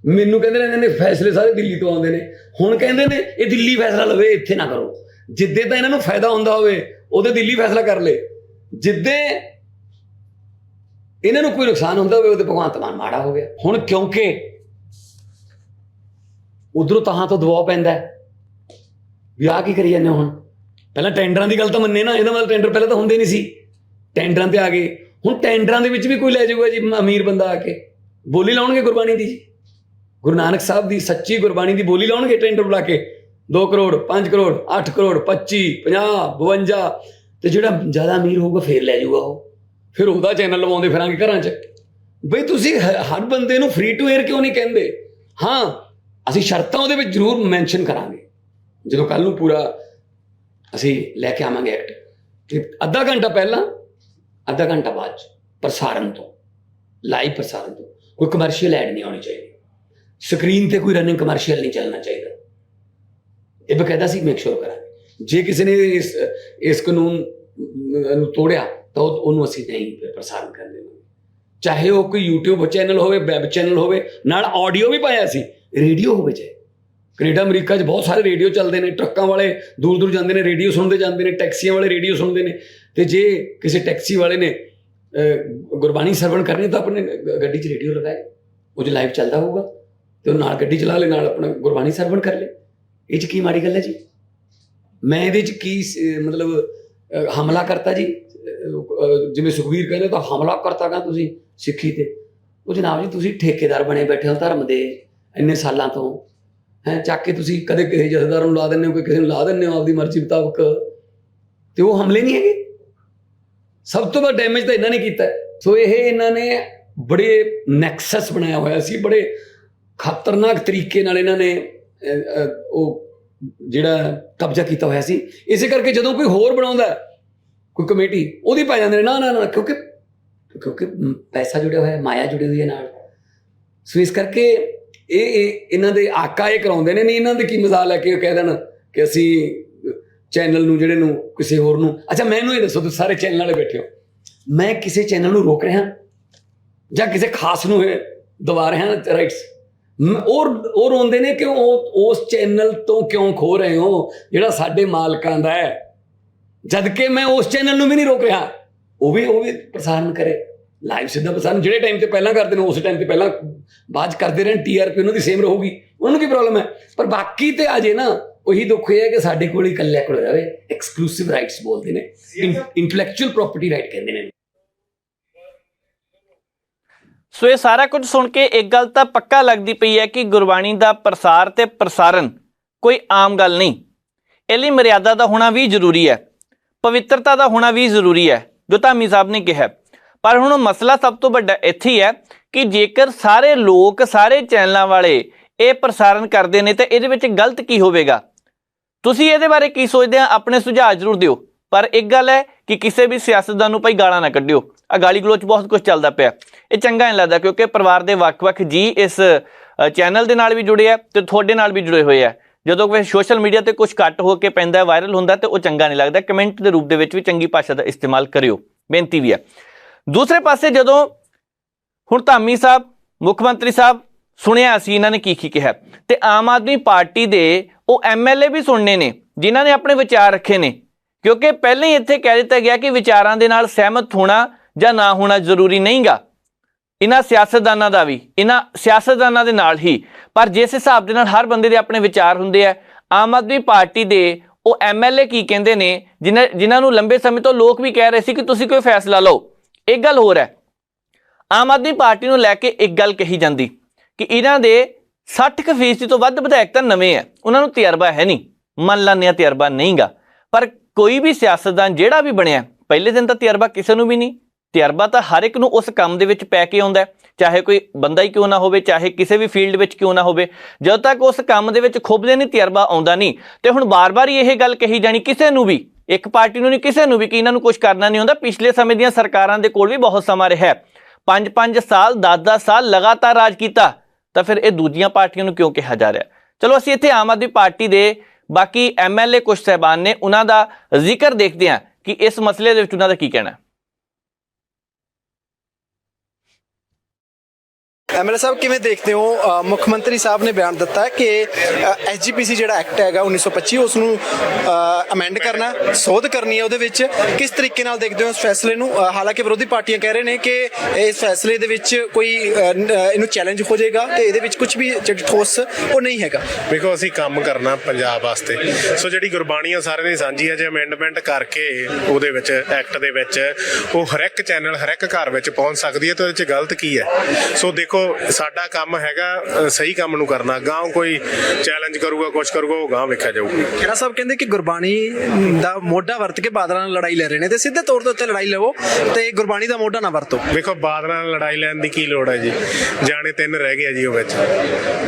ਮੈਨੂੰ ਕਹਿੰਦੇ ਨੇ ਫੈਸਲੇ ਸਾਰੇ ਦਿੱਲੀ ਤੋਂ ਆਉਂਦੇ ਨੇ, ਹੁਣ ਕਹਿੰਦੇ ਨੇ ਇਹ ਦਿੱਲੀ ਫੈਸਲਾ ਲਵੇ, ਇੱਥੇ ਨਾ ਕਰੋ। ਜਿੱਦੇ ਤਾਂ ਇਹਨਾਂ ਨੂੰ ਫਾਇਦਾ ਹੁੰਦਾ ਹੋਵੇ ਉਹਦੇ ਦਿੱਲੀ ਫੈਸਲਾ ਕਰ ਲੇ, ਜਿੱਦੇ ਇਹਨਾਂ ਨੂੰ ਕੋਈ ਨੁਕਸਾਨ ਹੁੰਦਾ ਹੋਵੇ ਉਹਦੇ ਭਗਵੰਤ ਮਾਨ ਮਾੜਾ ਹੋ ਗਿਆ। ਹੁਣ ਕਿਉਂਕਿ ਉਧਰੋਂ ਤਾਂ ਤੋਂ ਦਬਾਅ ਪੈਂਦਾ ਵੀ ਆਹ ਕੀ ਕਰੀ ਜਾਂਦੇ ਹੁਣ। ਪਹਿਲਾਂ ਟੈਂਡਰਾਂ ਦੀ ਗੱਲ ਤਾਂ ਮੰਨੇ ਨਾ, ਇਹਦਾ ਮਤਲਬ ਟੈਂਡਰ ਪਹਿਲਾਂ ਤਾਂ ਹੁੰਦੇ ਨਹੀਂ ਸੀ, ਟੈਂਡਰਾਂ ਤੇ ਆ ਗਏ। ਹੁਣ ਟੈਂਡਰਾਂ ਦੇ ਵਿੱਚ ਵੀ ਕੋਈ ਲੈ ਜਾਊਗਾ ਜੀ, ਅਮੀਰ ਬੰਦਾ ਆ ਕੇ ਬੋਲੀ ਲਾਉਣਗੇ ਗੁਰਬਾਣੀ ਦੀ, ਜੀ ਗੁਰੂ ਨਾਨਕ ਸਾਹਿਬ ਦੀ ਸੱਚੀ ਗੁਰਬਾਣੀ ਦੀ ਬੋਲੀ ਲਾਉਣਗੇ ਟੈਂਡਰ ਬੁਲਾ ਕੇ। 2 ਕਰੋੜ 5 ਕਰੋੜ 8 ਕਰੋੜ 25 50 52 ਤੇ ਜਿਹੜਾ ਜ਼ਿਆਦਾ ਅਮੀਰ ਹੋਊਗਾ ਫੇਰ ਲੈ ਜਾਊਗਾ ਉਹ, ਫਿਰ ਉਹਦਾ ਚੈਨਲ ਲਵਾਉਂਦੇ ਫਿਰਾਂਗੇ ਘਰਾਂ 'ਚ। ਬਈ ਤੁਸੀਂ ਹਰ ਬੰਦੇ ਨੂੰ ਫ੍ਰੀ ਟੂ ਏਅਰ ਕਿਉਂ ਨਹੀਂ ਕਹਿੰਦੇ? ਹਾਂ ਅਸੀਂ ਸ਼ਰਤਾਂ ਉਹਦੇ ਵਿੱਚ ਜ਼ਰੂਰ ਮੈਂਸ਼ਨ ਕਰਾਂਗੇ ਜਦੋਂ ਕੱਲ੍ਹ ਨੂੰ ਪੂਰਾ ਅਸੀਂ ਲੈ ਕੇ ਆਵਾਂਗੇ ਐਕਟ। ਕਿ ਅੱਧਾ ਘੰਟਾ ਪਹਿਲਾਂ ਅੱਧਾ ਘੰਟਾ ਬਾਅਦ 'ਚ ਪ੍ਰਸਾਰਨ ਤੋਂ, ਲਾਈਵ ਪ੍ਰਸਾਰਨ ਤੋਂ ਕੋਈ ਕਮਰਸ਼ੀਅਲ ਐਡ ਨਹੀਂ ਆਉਣੀ ਚਾਹੀਦੀ, ਸਕਰੀਨ ਤੇ ਕੋਈ ਰਨਿੰਗ ਕਮਰਸ਼ੀਅਲ ਨਹੀਂ ਚੱਲਣਾ ਚਾਹੀਦਾ। ਇਹ ਬਕਾਇਦਾ ਸੀ ਮੇਕ ਸ਼ੋਰ ਕਰਾਂਗੇ। ਜੇ ਕਿਸੇ ਨੇ ਇਸ ਕਾਨੂੰਨ ਨੂੰ ਤੋੜਿਆ ਤਾਂ ਉਹਨੂੰ ਅਸੀਂ ਨਹੀਂ ਪ੍ਰਸਾਰਨ ਕਰਨ ਦੇਵਾਂਗੇ, ਚਾਹੇ ਉਹ ਕੋਈ YouTube ਚੈਨਲ ਹੋਵੇ, ਵੈਬ ਚੈਨਲ ਹੋਵੇ, ਨਾਲ ਆਡੀਓ ਵੀ ਪਾਇਆ ਸੀ, ਰੇਡੀਓ ਹੋਵੇ। ਚਾਹੇ ਕੈਨੇਡਾ ਅਮਰੀਕਾ 'ਚ ਬਹੁਤ ਸਾਰੇ ਰੇਡੀਓ ਚੱਲਦੇ ਨੇ, ਟਰੱਕਾਂ ਵਾਲੇ ਦੂਰ ਦੂਰ ਜਾਂਦੇ ਨੇ, ਰੇਡੀਓ ਸੁਣਦੇ ਜਾਂਦੇ ਨੇ, ਟੈਕਸੀਆਂ ਵਾਲੇ ਰੇਡੀਓ ਸੁਣਦੇ ਨੇ। ਤੇ ਜੇ ਕਿਸੇ ਟੈਕਸੀ ਵਾਲੇ ਨੇ ਗੁਰਬਾਣੀ ਸਰਵਣ ਕਰਨੀ ਤਾਂ ਆਪਣੇ ਗੱਡੀ 'ਚ ਰੇਡੀਓ ਲਗਾਏ, ਉਹ 'ਚ ਲਾਈਵ ਚੱਲਦਾ ਹੋਊਗਾ ਤੇ ਉਹ ਨਾਲ ਗੱਡੀ ਚਲਾ ਲੈ, ਨਾਲ ਆਪਣਾ ਗੁਰਬਾਣੀ ਸਰਵਣ ਕਰ ਲੈ। ਇਹ 'ਚ ਕੀ ਮਾੜੀ ਗੱਲ ਹੈ ਜੀ? ਮੈਂ ਇਹਦੇ 'ਚ ਕੀ ਮਤਲਬ ਹਮਲਾ ਕਰਤਾ ਜੀ? ਜਿਵੇਂ ਸੁਖਬੀਰ ਕਹਿੰਦੇ ਤਾਂ ਹਮਲਾ ਕਰਤਾ ਗਾ ਤੁਸੀਂ ਸਿੱਖੀ ਤੇ। ਉਹ ਜਨਾਬ ਜੀ ਤੁਸੀਂ ਠੇਕੇਦਾਰ ਬਣੇ ਬੈਠੇ ਹੋ ਧਰਮ ਦੇ ਇੰਨੇ ਸਾਲਾਂ ਤੋਂ, ਚੱਕ ਕੇ ਤੁਸੀਂ ਕਦੇ ਕਿਸੇ ਜਥੇਦਾਰ ਨੂੰ ਲਾ ਦਿੰਦੇ ਹੋ, ਕੋਈ ਕਿਸੇ ਨੂੰ ਲਾ ਦਿੰਦੇ ਹੋ ਆਪਦੀ ਮਰਜ਼ੀ ਮੁਤਾਬਕ, ਤੇ ਉਹ ਹਮਲੇ ਨਹੀਂ ਹੈਗੇ। ਸਭ ਤੋਂ ਵੱਡਾ ਡੈਮੇਜ ਤਾਂ ਇਹਨਾਂ ਨੇ ਕੀਤਾ। ਸੋ ਇਹ ਇਹਨਾਂ ਨੇ ਬੜੇ ਨੈਕਸਸ ਬਣਾਇਆ ਹੋਇਆ ਸੀ, ਬੜੇ ਖਤਰਨਾਕ ਤਰੀਕੇ ਨਾਲ ਇਹਨਾਂ ਨੇ ਉਹ ਜਿਹੜਾ ਕਬਜ਼ਾ ਕੀਤਾ ਹੋਇਆ ਸੀ। ਇਸੇ ਕਰਕੇ ਜਦੋਂ ਕੋਈ ਹੋਰ ਬਣਾਉਂਦਾ ਕੋਈ ਕਮੇਟੀ, ਉਹਦੀ ਪੈ ਜਾਂਦੇ ਨੇ ਨਾ, ਕਿਉਂਕਿ ਪੈਸਾ ਜੁੜਿਆ ਹੋਇਆ, ਮਾਇਆ ਜੁੜੀ ਹੋਈ ਹੈ ਨਾਲ। ਸੋ ਇਸ ਕਰਕੇ ਇਹ ਇਹਨਾਂ ਦੇ ਆਕਾ ਇਹ ਕਰਾਉਂਦੇ ਨੇ। ਨਹੀਂ ਇਹਨਾਂ ਦੇ ਕੀ ਮਜ਼ਾਲ ਲੈ ਕੇ ਕਹਿ ਦੇਣ ਕਿ ਅਸੀਂ ਚੈਨਲ ਨੂੰ ਜਿਹੜੇ ਨੂੰ ਕਿਸੇ ਹੋਰ ਨੂੰ। ਅੱਛਾ ਮੈਨੂੰ ਇਹ ਦੱਸੋ, ਤੁਸੀਂ ਸਾਰੇ ਚੈਨਲ ਵਾਲੇ ਬੈਠੇ ਹੋ, ਮੈਂ ਕਿਸੇ ਚੈਨਲ ਨੂੰ ਰੋਕ ਰਿਹਾ ਜਾਂ ਕਿਸੇ ਖਾਸ ਨੂੰ ਦਬਾ ਰਿਹਾ ਰਾਈਟਸ? ਉਹ ਰੋਂਦੇ ਨੇ ਕਿ ਉਹ ਉਸ ਚੈਨਲ ਤੋਂ ਕਿਉਂ ਖੋ ਰਹੇ ਹੋ ਜਿਹੜਾ ਸਾਡੇ ਮਾਲਕਾਂ ਦਾ ਹੈ, ਜਦ ਕਿ ਮੈਂ ਉਸ ਚੈਨਲ ਨੂੰ ਵੀ ਨਹੀਂ ਰੋਕ ਰਿਹਾ। ਉਹ ਵੀ ਪ੍ਰਸਾਰਨ ਕਰੇ, ਲਾਈਵ ਸਿੱਧਾ ਪ੍ਰਸਾਰਨ। ਜਿਹੜੇ ਟਾਈਮ ਤੇ ਪਹਿਲਾਂ ਕਰਦੇ ਨੇ ਉਸੇ ਟਾਈਮ ਤੇ ਪਹਿਲਾਂ ਬਾਅਦ ਕਰਦੇ ਰਹਿਣ, TRP ਉਹਨਾਂ ਦੀ ਸੇਮ ਰਹੂਗੀ, ਉਹਨਾਂ ਨੂੰ ਕੀ ਪ੍ਰੋਬਲਮ ਹੈ। ਪਰ ਬਾਕੀ ਤੇ ਆ ਜੇ ਨਾ, ਉਹੀ ਦੁੱਖ ਇਹ ਹੈ ਕਿ ਸਾਡੇ ਕੋਲ ਹੀ ਇਕੱਲੇ ਕੋਲ ਰਹੇ ਐਕਸਕਲੂਸਿਵ ਰਾਈਟਸ ਬੋਲਦੇ ਨੇ, ਇੰਟੈਲੈਕਚੁਅਲ ਪ੍ਰੋਪਰਟੀ ਰਾਈਟ ਕਹਿੰਦੇ ਨੇ। ਸੋ ਇਹ ਸਾਰਾ ਕੁਝ ਸੁਣ ਕੇ ਇੱਕ ਗੱਲ ਤਾਂ ਪੱਕਾ ਲੱਗਦੀ ਪਈ ਹੈ ਕਿ ਗੁਰਬਾਣੀ ਦਾ ਪ੍ਰਸਾਰ ਤੇ ਪ੍ਰਸਾਰਨ ਕੋਈ ਆਮ ਗੱਲ ਨਹੀਂ। ਇਹ ਲਈ ਮਰਿਆਦਾ ਦਾ ਹੋਣਾ ਵੀ ਜ਼ਰੂਰੀ ਹੈ, ਪਵਿੱਤਰਤਾ ਦਾ ਹੋਣਾ ਵੀ ਜ਼ਰੂਰੀ ਹੈ, ਜੋ ਧਾਮੀ ਸਾਹਿਬ ਨੇ ਕਿਹਾ। ਪਰ ਹੁਣ ਮਸਲਾ ਸਭ ਤੋਂ ਵੱਡਾ ਇੱਥੇ ਹੀ ਹੈ ਕਿ ਜੇਕਰ ਸਾਰੇ ਲੋਕ, ਸਾਰੇ ਚੈਨਲਾਂ ਵਾਲੇ ਇਹ ਪ੍ਰਸਾਰਨ ਕਰਦੇ ਨੇ ਤਾਂ ਇਹਦੇ ਵਿੱਚ ਗਲਤ ਕੀ ਹੋਵੇਗਾ? ਤੁਸੀਂ ਇਹਦੇ ਬਾਰੇ ਕੀ ਸੋਚਦੇ ਆ? ਆਪਣੇ ਸੁਝਾਅ ਜ਼ਰੂਰ ਦਿਓ। ਪਰ ਇੱਕ ਗੱਲ ਹੈ ਕਿ ਕਿਸੇ ਵੀ ਸਿਆਸਤਦਾਨ ਨੂੰ ਭਾਈ ਗਾਲਾਂ ਨਾ ਕੱਢਿਓ। ਆ ਗਾਲੀ ਗਲੋਚ ਬਹੁਤ ਕੁਝ ਚੱਲਦਾ ਪਿਆ, ਇਹ ਚੰਗਾ ਨਹੀਂ ਲੱਗਦਾ, ਕਿਉਂਕਿ ਪਰਿਵਾਰ ਦੇ ਵੱਖ-ਵੱਖ ਜੀ ਇਸ ਚੈਨਲ ਦੇ ਨਾਲ ਵੀ ਜੁੜੇ ਆ ਤੇ ਤੁਹਾਡੇ ਨਾਲ ਵੀ ਜੁੜੇ ਹੋਏ ਆ। ਜਦੋਂ ਕੋਈ ਸੋਸ਼ਲ ਮੀਡੀਆ ਤੇ ਕੁਝ ਕੱਟ ਹੋ ਕੇ ਪੈਂਦਾ, ਵਾਇਰਲ ਹੁੰਦਾ, ਤੇ ਉਹ ਚੰਗਾ ਨਹੀਂ ਲੱਗਦਾ। ਕਮੈਂਟ ਦੇ ਰੂਪ ਦੇ ਵਿੱਚ ਵੀ ਚੰਗੀ ਭਾਸ਼ਾ ਦਾ ਇਸਤੇਮਾਲ ਕਰਿਓ, ਬੇਨਤੀ ਵੀ ਹੈ। ਦੂਸਰੇ ਪਾਸੇ ਜਦੋਂ ਹੁਣ ਧਾਮੀ ਸਾਹਿਬ, ਮੁੱਖ ਮੰਤਰੀ ਸਾਹਿਬ, ਸੁਣਿਆ ਅਸੀਂ ਇਹਨਾਂ ਨੇ ਕੀ ਕਿਹਾ, ਤੇ ਆਮ ਆਦਮੀ ਪਾਰਟੀ ਦੇ ਉਹ MLA ਵੀ ਸੁਣਨੇ ਨੇ ਜਿਨ੍ਹਾਂ ਨੇ ਆਪਣੇ ਵਿਚਾਰ ਰੱਖੇ ਨੇ, ਕਿਉਂਕਿ ਪਹਿਲਾਂ ਹੀ ਇੱਥੇ ਕਹਿ ਦਿੱਤਾ ਗਿਆ ਕਿ ਵਿਚਾਰਾਂ ਦੇ ਨਾਲ ਸਹਿਮਤ ਹੋਣਾ ਜਾਂ ਨਾ ਹੋਣਾ ਜ਼ਰੂਰੀ ਨਹੀਂਗਾ ਇਹਨਾਂ ਸਿਆਸਤਦਾਨਾਂ ਦਾ ਵੀ, ਇਹਨਾਂ ਸਿਆਸਤਦਾਨਾਂ ਦੇ ਨਾਲ ਹੀ। ਪਰ ਜਿਸ ਹਿਸਾਬ ਦੇ ਨਾਲ ਹਰ ਬੰਦੇ ਦੇ ਆਪਣੇ ਵਿਚਾਰ ਹੁੰਦੇ ਆ, ਆਮ ਆਦਮੀ ਪਾਰਟੀ ਦੇ ਉਹ MLA ਕੀ ਕਹਿੰਦੇ ਨੇ ਜਿਨ੍ਹਾਂ ਨੂੰ ਲੰਬੇ ਸਮੇਂ ਤੋਂ ਲੋਕ ਵੀ ਕਹਿ ਰਹੇ ਸੀ ਕਿ ਤੁਸੀਂ ਕੋਈ ਫੈਸਲਾ ਲਓ। ਇੱਕ ਗੱਲ ਹੋਰ ਹੈ, ਆਮ ਆਦਮੀ ਪਾਰਟੀ ਨੂੰ ਲੈ ਕੇ ਇੱਕ ਗੱਲ ਕਹੀ ਜਾਂਦੀ ਕਿ ਇਹਨਾਂ ਦੇ 60% ਤੋਂ ਵੱਧ ਵਿਧਾਇਕ ਤਾਂ ਨਵੇਂ ਆ, ਉਹਨਾਂ ਨੂੰ ਤਜਰਬਾ ਹੈ ਨਹੀਂ। ਮੰਨ ਲੈਂਦੇ ਹਾਂ ਤਜਰਬਾ ਨਹੀਂਗਾ, ਪਰ ਕੋਈ ਵੀ ਸਿਆਸਤਦਾਨ ਜਿਹੜਾ ਵੀ ਬਣਿਆ ਪਹਿਲੇ ਦਿਨ ਤਾਂ ਤਜਰਬਾ ਕਿਸੇ ਨੂੰ ਵੀ ਨਹੀਂ। ਤਜਰਬਾ ਤਾਂ ਹਰ ਇੱਕ ਨੂੰ ਉਸ ਕੰਮ ਦੇ ਵਿੱਚ ਪੈ ਕੇ ਆਉਂਦਾ, ਚਾਹੇ ਕੋਈ ਬੰਦਾ ਹੀ ਕਿਉਂ ਨਾ ਹੋਵੇ, ਚਾਹੇ ਕਿਸੇ ਵੀ ਫੀਲਡ ਵਿੱਚ ਕਿਉਂ ਨਾ ਹੋਵੇ। ਜਦੋਂ ਤੱਕ ਉਸ ਕੰਮ ਦੇ ਵਿੱਚ ਖੁੱਬਦੇ ਨਹੀਂ, ਤਜਰਬਾ ਆਉਂਦਾ ਨਹੀਂ। ਤੇ ਹੁਣ ਬਾਰ-ਬਾਰ ਹੀ ਇਹ ਗੱਲ ਕਹੀ ਜਾਣੀ ਕਿਸੇ ਨੂੰ ਵੀ, ਇੱਕ ਪਾਰਟੀ ਨੂੰ ਨਹੀਂ, ਕਿਸੇ ਨੂੰ ਵੀ, ਕਿ ਇਹਨਾਂ ਨੂੰ ਕੁਝ ਕਰਨਾ ਨਹੀਂ ਹੁੰਦਾ। ਪਿਛਲੇ ਸਮੇਂ ਦੀਆਂ ਸਰਕਾਰਾਂ ਦੇ ਕੋਲ ਵੀ ਬਹੁਤ ਸਮਾਂ ਰਿਹਾ, 5-5 ਸਾਲ 10-10 ਸਾਲ ਲਗਾਤਾਰ ਰਾਜ ਕੀਤਾ, ਤਾਂ ਫਿਰ ਇਹ ਦੂਜੀਆਂ ਪਾਰਟੀਆਂ ਨੂੰ ਕਿਉਂ ਕਿਹਾ ਜਾ ਰਿਹਾ? ਚਲੋ ਅਸੀਂ ਇੱਥੇ ਆਮ ਆਦਮੀ ਪਾਰਟੀ ਦੇ ਬਾਕੀ MLA ਕੁਝ ਸਾਹਿਬਾਨ ਨੇ, ਉਹਨਾਂ ਦਾ ਜ਼ਿਕਰ ਦੇਖਦੇ ਹਾਂ ਕਿ ਇਸ ਮਸਲੇ ਦੇ ਵਿੱਚ ਉਹਨਾਂ ਦਾ ਕੀ ਕਹਿਣਾ। MLA ਸਾਹਿਬ ਕਿਵੇਂ ਦੇਖਦੇ ਹੋ, ਮੁੱਖ ਮੰਤਰੀ ਸਾਹਿਬ ਨੇ ਬਿਆਨ ਦਿੱਤਾ ਹੈ ਕਿ SGPC ਜਿਹੜਾ ਐਕਟ ਹੈਗਾ 1925 ਉਸ ਨੂੰ ਅਮੈਂਡ ਕਰਨਾ, ਸੋਧ ਕਰਨੀ ਹੈ ਉਹਦੇ ਵਿੱਚ। ਕਿਸ ਤਰੀਕੇ ਨਾਲ ਦੇਖਦੇ ਹੋ ਇਸ ਫੈਸਲੇ ਨੂੰ? ਹਾਲਾਂਕਿ ਵਿਰੋਧੀ ਪਾਰਟੀਆਂ ਕਹਿ ਰਹੇ ਨੇ ਕਿ ਇਸ ਫੈਸਲੇ ਦੇ ਵਿੱਚ ਕੋਈ ਇਹਨੂੰ ਚੈਲੰਜ ਹੋ ਜਾਏਗਾ ਤੇ ਇਹਦੇ ਵਿੱਚ ਕੁਝ ਵੀ ਜਿਹੜੀ ਠੋਸ ਉਹ ਨਹੀਂ ਹੈਗਾ। ਵੇਖੋ ਅਸੀਂ ਕੰਮ ਕਰਨਾ ਪੰਜਾਬ ਵਾਸਤੇ, ਸੋ ਜਿਹੜੀ ਗੁਰਬਾਣੀ ਆ ਸਾਰਿਆਂ ਦੀ ਸਾਂਝੀ ਹੈ। ਜੇ ਅਮੈਂਡਮੈਂਟ ਕਰਕੇ ਉਹਦੇ ਵਿੱਚ ਐਕਟ ਦੇ ਵਿੱਚ ਉਹ ਹਰ ਇੱਕ ਚੈਨਲ ਹਰ ਇੱਕ ਘਰ ਵਿੱਚ ਪਹੁੰਚ ਸਕਦੀ ਹੈ, ਤਾਂ ਉਹਦੇ 'ਚ ਗਲਤ ਕੀ ਹੈ? ਸੋ ਦੇਖੋ ਸਾਡਾ ਕੰਮ ਹੈਗਾ ਸਹੀ ਕੰਮ ਨੂੰ ਕਰਨਾ। ਗਾਂਹ ਕੋਈ ਚੈਲੰਜ ਕਰੂਗਾ, ਕੁਛ ਕਰੂਗਾ, ਉਹ ਗਾਂਹ ਵੇਖਿਆ ਜਾਊਗਾ। ਖਹਿਰਾ ਸਾਹਿਬ ਕਹਿੰਦੇ ਕਿ ਗੁਰਬਾਣੀ ਦਾ ਮੋਢਾ ਵਰਤ ਕੇ ਬਾਦਲਾਂ ਨਾਲ ਲੜਾਈ ਲੈ ਰਹੇ ਨੇ, ਤੇ ਸਿੱਧੇ ਤੌਰ ਤੇ ਉੱਤੇ ਲੜਾਈ ਲਵੋ ਤੇ ਗੁਰਬਾਣੀ ਦਾ ਮੋਢਾ ਨਾ ਵਰਤੋ। ਵੇਖੋ ਬਾਦਲਾਂ ਨਾਲ ਲੜਾਈ ਲੈਣ ਦੀ ਕੀ ਲੋੜ ਹੈ ਜੀ? ਜਾਣੇ 3 ਰਹਿ ਗਏ ਜੀ ਉਹ ਵਿੱਚ,